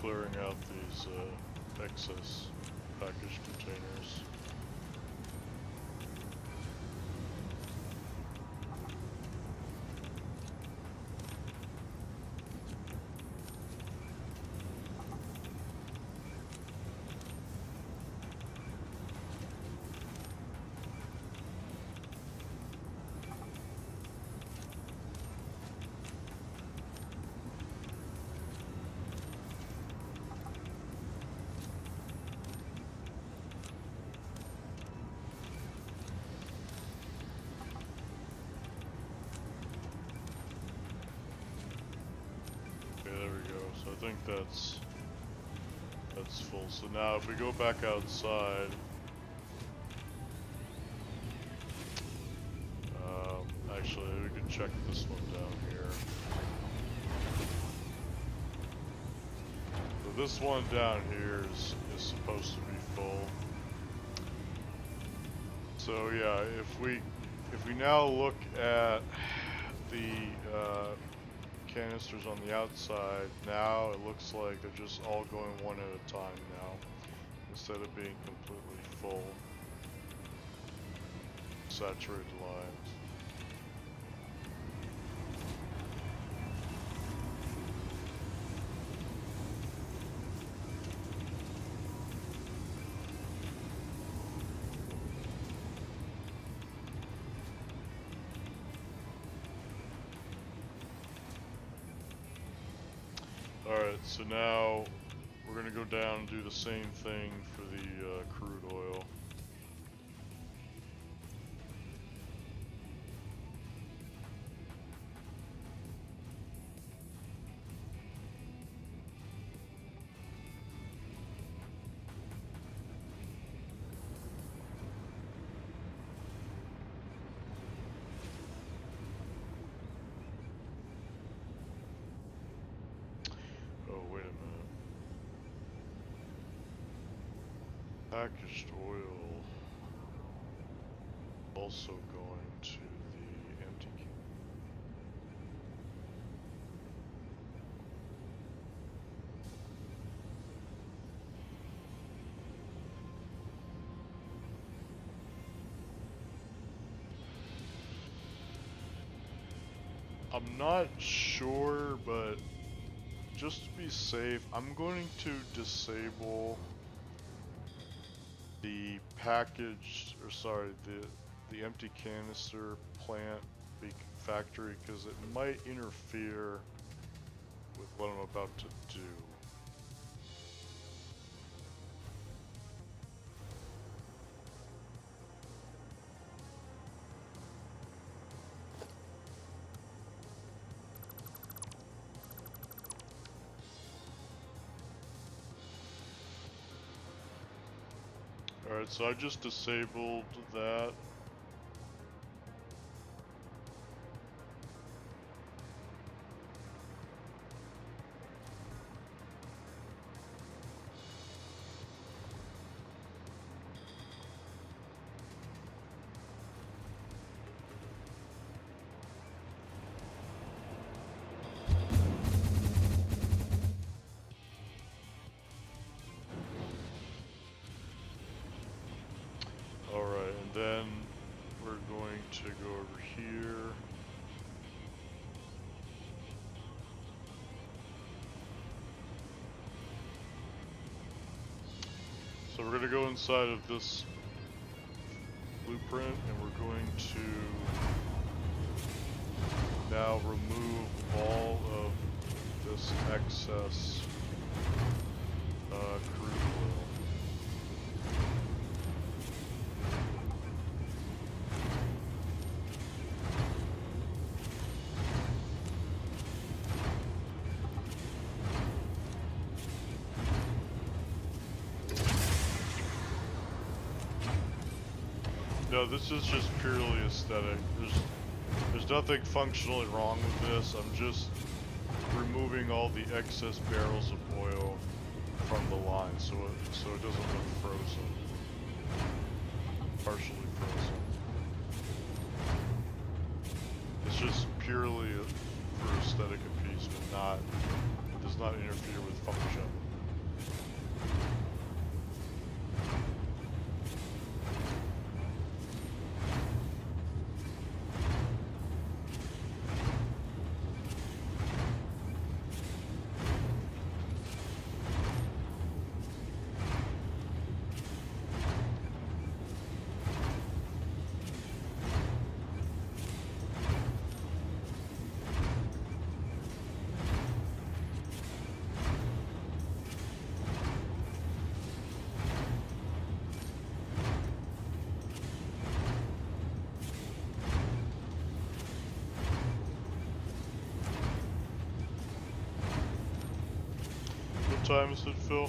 [SPEAKER 1] clearing out these excess package containers. So I think that's full. So now if we go back outside, actually we can check this one down here. So this one down here is supposed to be full. So yeah, if we now look at the canisters on the outside, now it looks like they're just all going one at a time now, instead of being completely full, saturated lines. Alright, so now we're going to go down and do the same thing for the crude oil. Packaged oil also going to the empty can. I'm not sure, but just to be safe, I'm going to disable the packaged, or sorry, the empty canister plant factory, because it might interfere with what I'm about to do. Alright, so I just disabled that. Then we're going to go over here. So we're going to go inside of this blueprint, and we're going to now remove all of this excess crude oil. No, this is just purely aesthetic. There's nothing functionally wrong with this. I'm just removing all the excess barrels of oil from the line, so it doesn't look frozen, partially frozen. It's just purely for aesthetic appeasement. It does not interfere with function. time is it, Phil?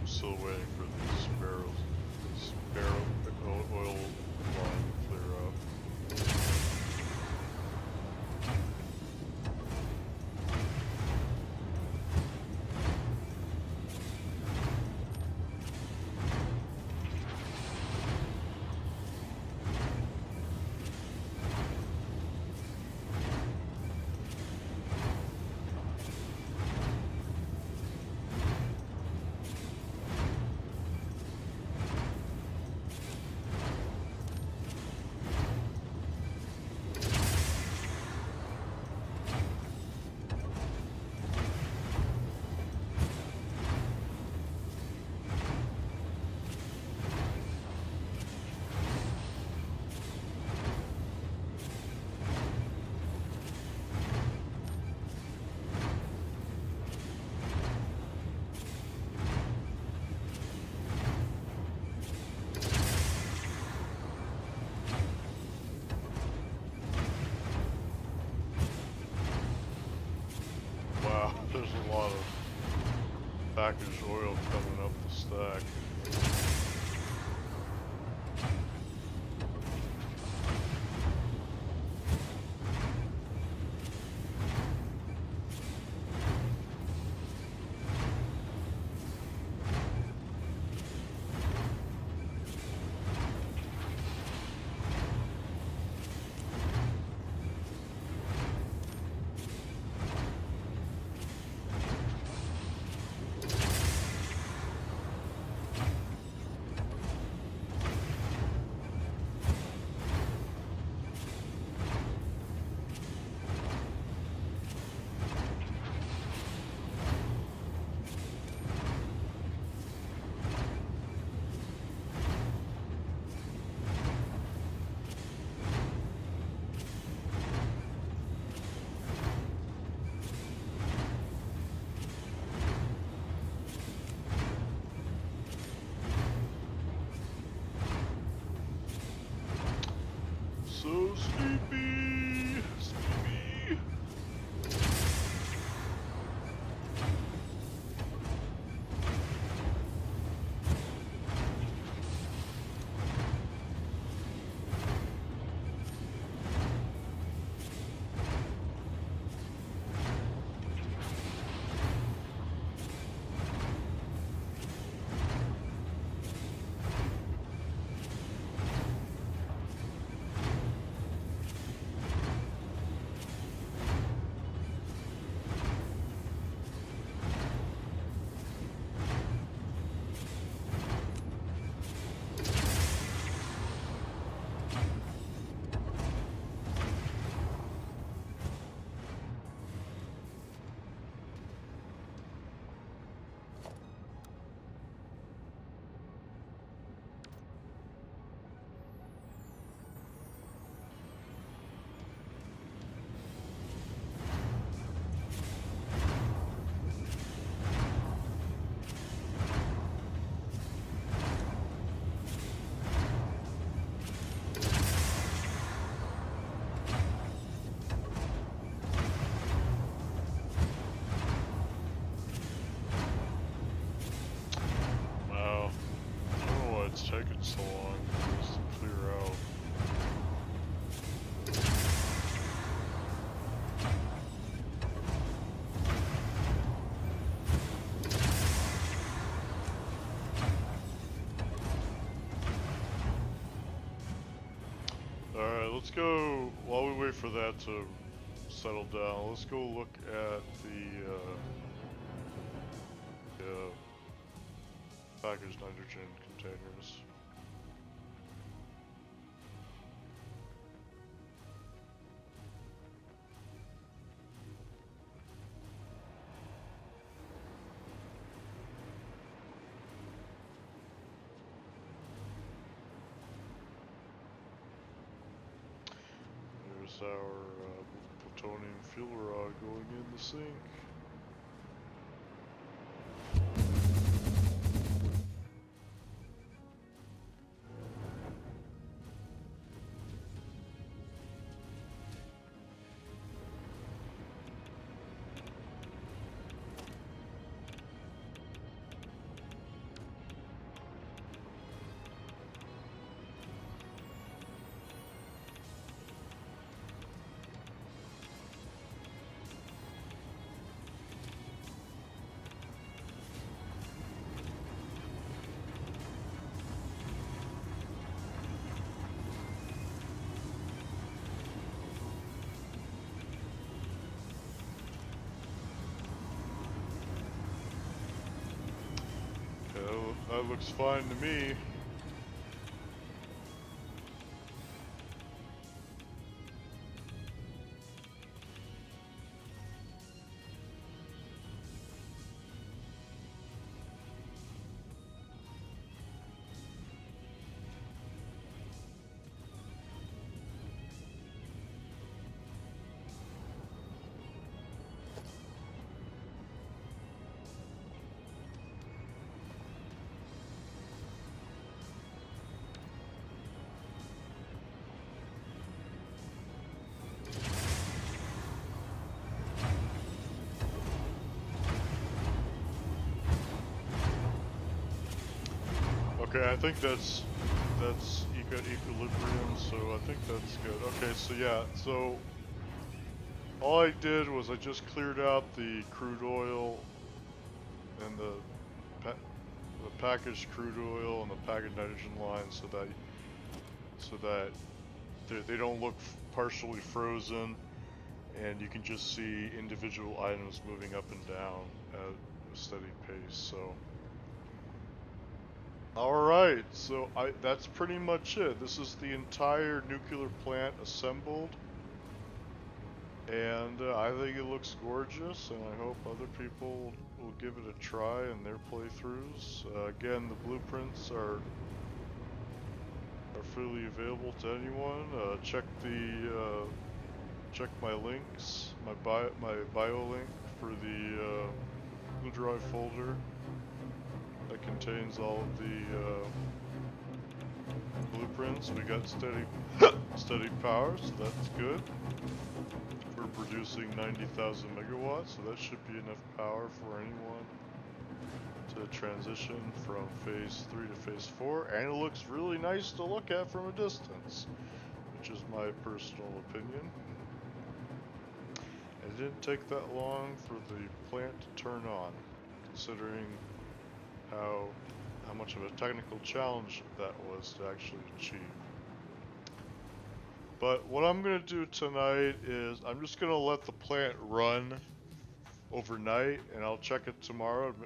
[SPEAKER 1] Still waiting for these barrels, this barrel oil line to clear up. Wow, there's a lot of packaged oil coming up the stack. let's go, while we wait for that to settle down, let's go look at the packaged nitrogen containers. There's our plutonium fuel rod going in the sink. That looks fine to me. Okay, I think that's equilibrium, so I think that's good. Okay, so yeah, so all I did was I just cleared out the crude oil and the packaged crude oil and the packaged nitrogen lines so that they don't look partially frozen, and you can just see individual items moving up and down at a steady pace. So alright, so that's pretty much it. This is the entire nuclear plant assembled, and I think it looks gorgeous, and I hope other people will give it a try in their playthroughs. Again, the blueprints are freely available to anyone. Check my links, my bio link for the Google Drive folder that contains all of the blueprints. We got steady power, so that's good. We're producing 90,000 megawatts, so that should be enough power for anyone to transition from phase 3 to phase 4, and it looks really nice to look at from a distance, which is my personal opinion. It didn't take that long for the plant to turn on, considering how much of a technical challenge that was to actually achieve. But what I'm going to do tonight is I'm just going to let the plant run overnight, and I'll check it tomorrow and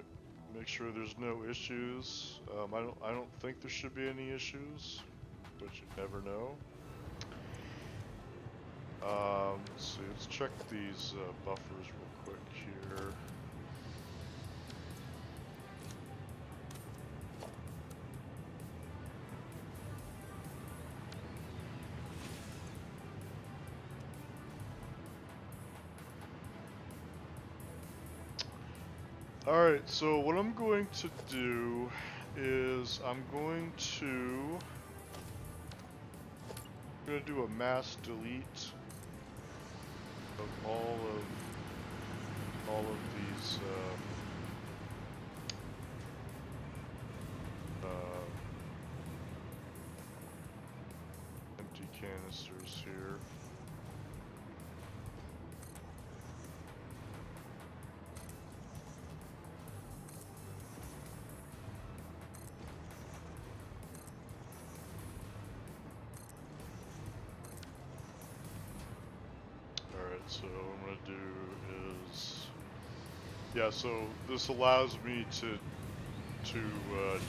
[SPEAKER 1] make sure there's no issues. I don't think there should be any issues, but you never know. Let's see, let's check these buffers real quick here. Alright, so what I'm going to do is I'm going to do a mass delete of all of these empty canisters here. So what I'm gonna do is, yeah. So this allows me to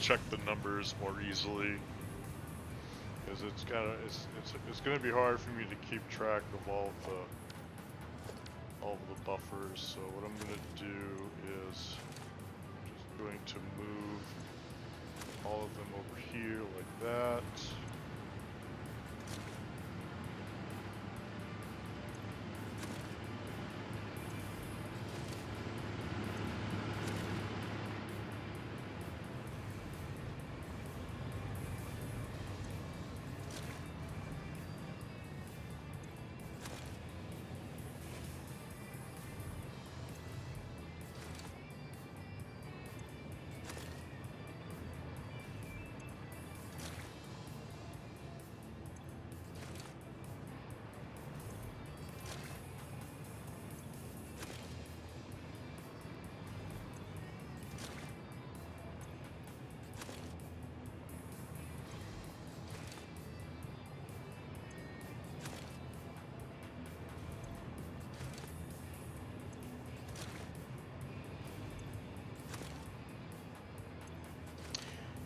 [SPEAKER 1] check the numbers more easily, because it's gonna be hard for me to keep track of all of the buffers. So what I'm gonna do is just going to move all of them over here like that.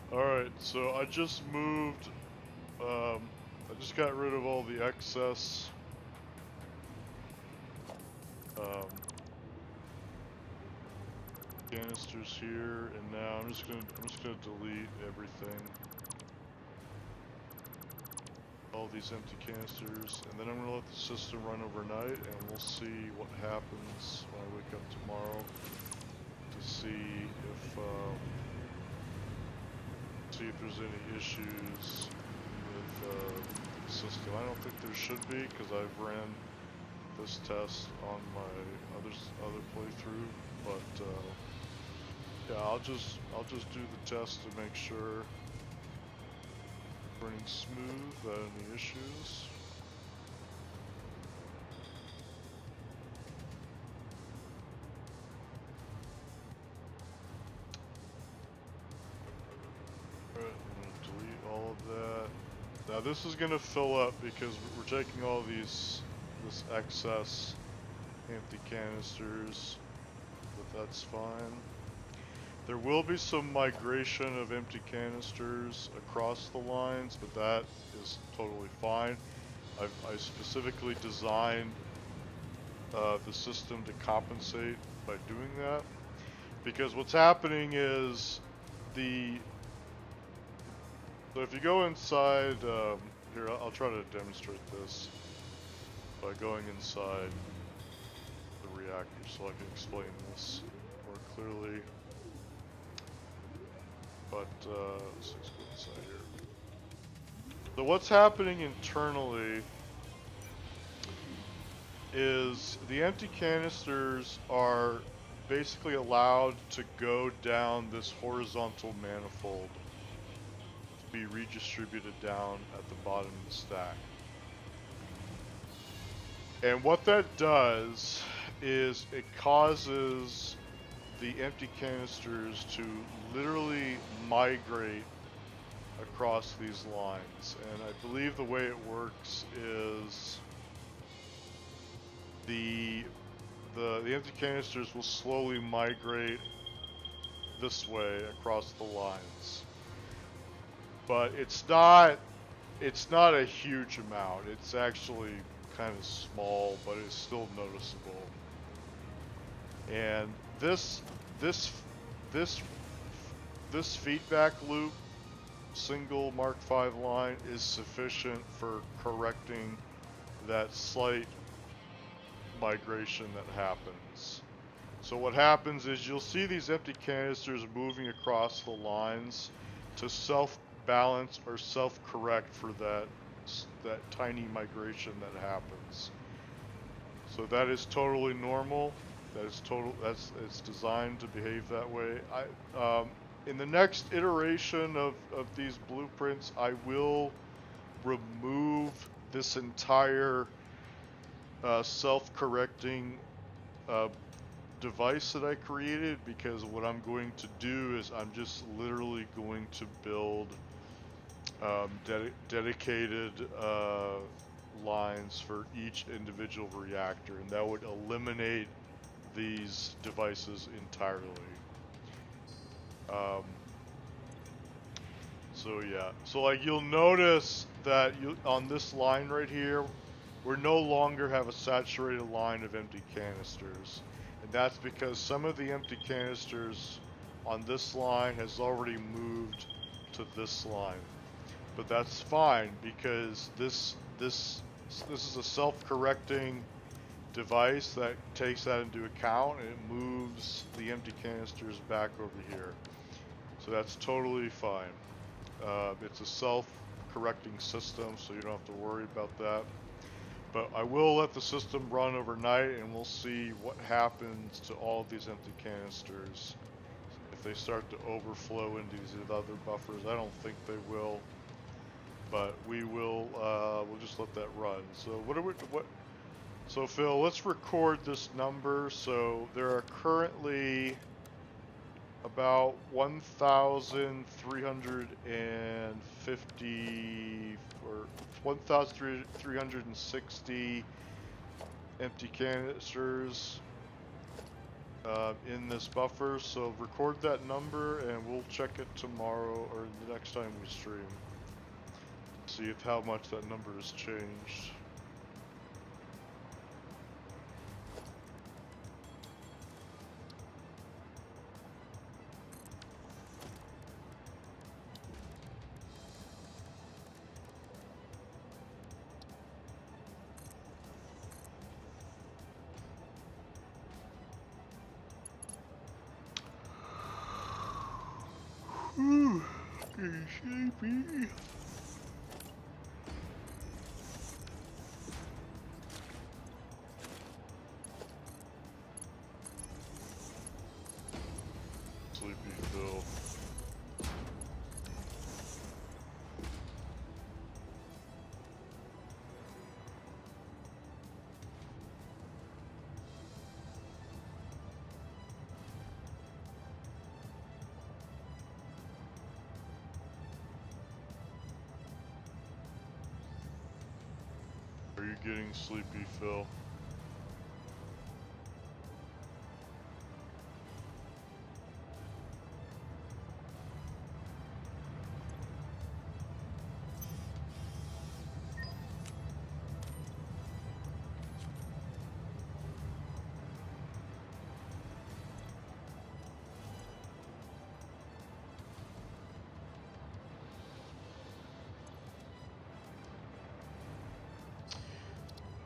[SPEAKER 1] Alright, so I just moved, I just got rid of all the excess, canisters here, and now I'm just gonna delete everything. All these empty canisters, and then I'm gonna let the system run overnight, and we'll see what happens when I wake up tomorrow to see if there's any issues with the system. I don't think there should be, because I've ran this test on my other playthrough, but yeah, I'll just do the test to make sure running smooth without any issues. Alright, I'm going to delete all of that. Now this is going to fill up because we're taking all this excess empty canisters, but that's fine. There will be some migration of empty canisters across the lines, but that is totally fine. I specifically designed the system to compensate by doing that, because what's happening is so if you go inside, here I'll try to demonstrate this by going inside the reactor so I can explain this more clearly. But let's just go inside here. So what's happening internally is the empty canisters are basically allowed to go down this horizontal manifold to be redistributed down at the bottom of the stack. And what that does is it causes the empty canisters to literally migrate across these lines. And I believe the way it works is the empty canisters will slowly migrate this way across the lines. But it's not a huge amount. It's actually kind of small, but it's still noticeable. And this feedback loop, single Mark V line, is sufficient for correcting that slight migration that happens. So what happens is you'll see these empty canisters moving across the lines to self-balance or self-correct for that tiny migration that happens. So that is totally normal. It's designed to behave that way. In the next iteration of these blueprints, I will remove this entire self-correcting device that I created, because what I'm going to do is I'm just literally going to build dedicated lines for each individual reactor, and that would eliminate these devices entirely. So yeah, so like you'll notice that on this line right here, we no longer have a saturated line of empty canisters, and that's because some of the empty canisters on this line has already moved to this line. But that's fine because this is a self-correcting device that takes that into account, and it moves the empty canisters back over here. So that's totally fine. It's a self-correcting system, so you don't have to worry about that. But I will let the system run overnight, and we'll see what happens to all of these empty canisters. If they start to overflow into these other buffers, I don't think they will. But we will, we'll just let that run. So so Phil, let's record this number. So there are currently about 1,350 or 1,360 empty canisters in this buffer. So record that number and we'll check it tomorrow or the next time we stream. See if how much that number has changed. Getting sleepy. Sleepy Phil. Are you getting sleepy, Phil?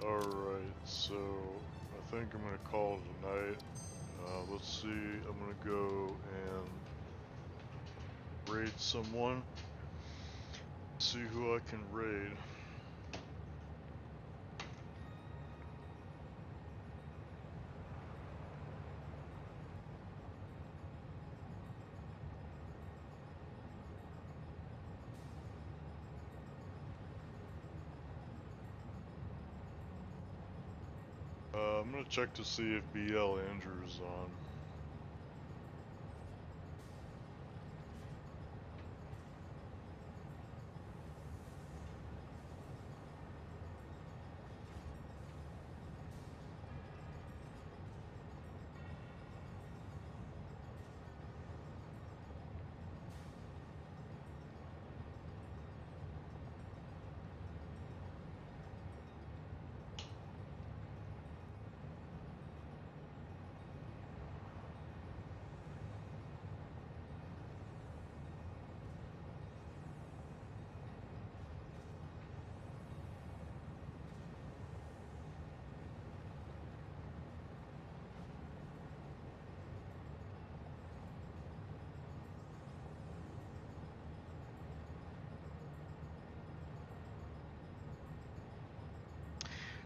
[SPEAKER 1] Alright, so I think I'm gonna call it a night. Let's see, I'm gonna go and raid someone. See who I can raid. I'm gonna check to see if BL Andrew's on.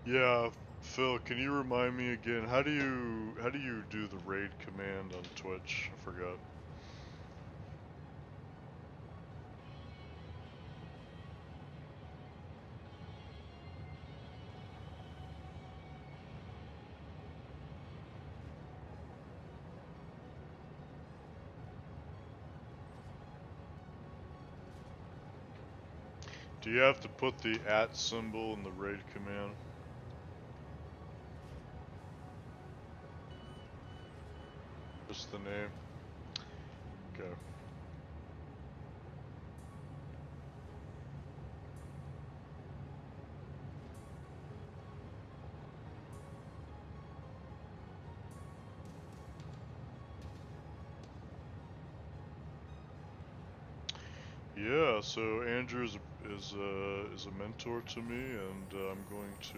[SPEAKER 1] Yeah, Phil, can you remind me again? How do you do the raid command on Twitch? I forgot. Do you have to put the @ symbol in the raid command? Just the name? Okay. Yeah, so Andrew is a mentor to me, and I'm going to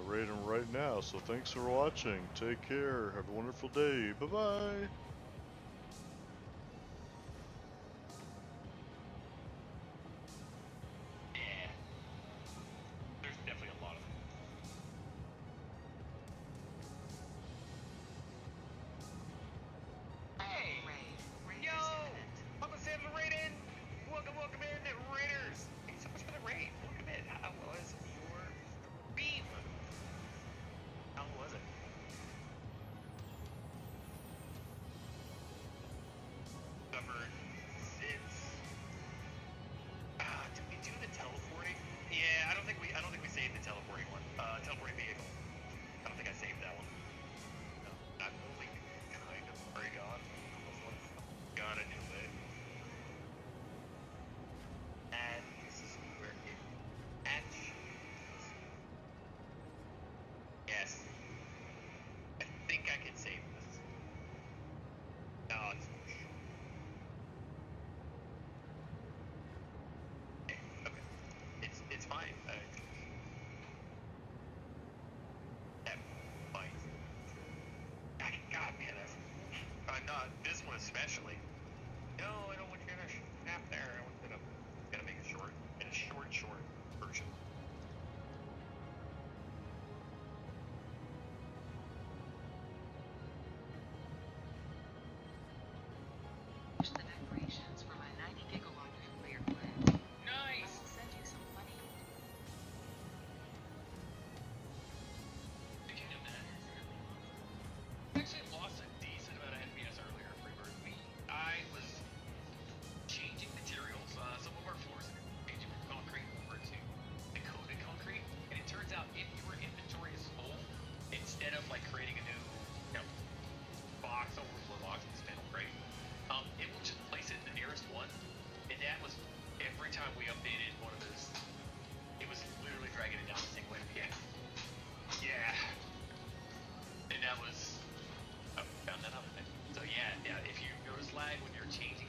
[SPEAKER 1] raid him right now. So thanks for watching. Take care. Have a wonderful day. Bye bye.
[SPEAKER 4] Yeah. There's definitely a lot of them. Hey! Yo! Welcome to the raid in! Welcome in, raiders! Thanks so much for the raid. Welcome in. How was your beam? How was it? Suffered since. Did we do the teleporting? Yeah, I don't think we saved the teleporting one. Teleporting vehicle. I don't think I saved that one. No, I'm only kind of already gone. Gotta do it. And this is where it actually is. Yes. I think I can save this. No, it's okay. It's fine. That might. God, man, that's not this one especially. No, I don't want you to snap there. I want you to gotta make it short. In a short version.
[SPEAKER 3] The decorations for my 90 gigawatt nuclear plant.
[SPEAKER 4] Nice!
[SPEAKER 3] I will send you some money.
[SPEAKER 4] Did you know that? Actually lost a decent amount of FPS earlier, Freebird. I was changing materials. Some of our floors changing from concrete over to the coated concrete, and it turns out if your inventory is full, instead of like creating a new, box, overflow box in this panel crate, it will just place it in the nearest one. And that was every time we updated one of those, it was literally dragging it down the same way. Yeah. And that was, I found that out. So yeah, if you notice lag when you're changing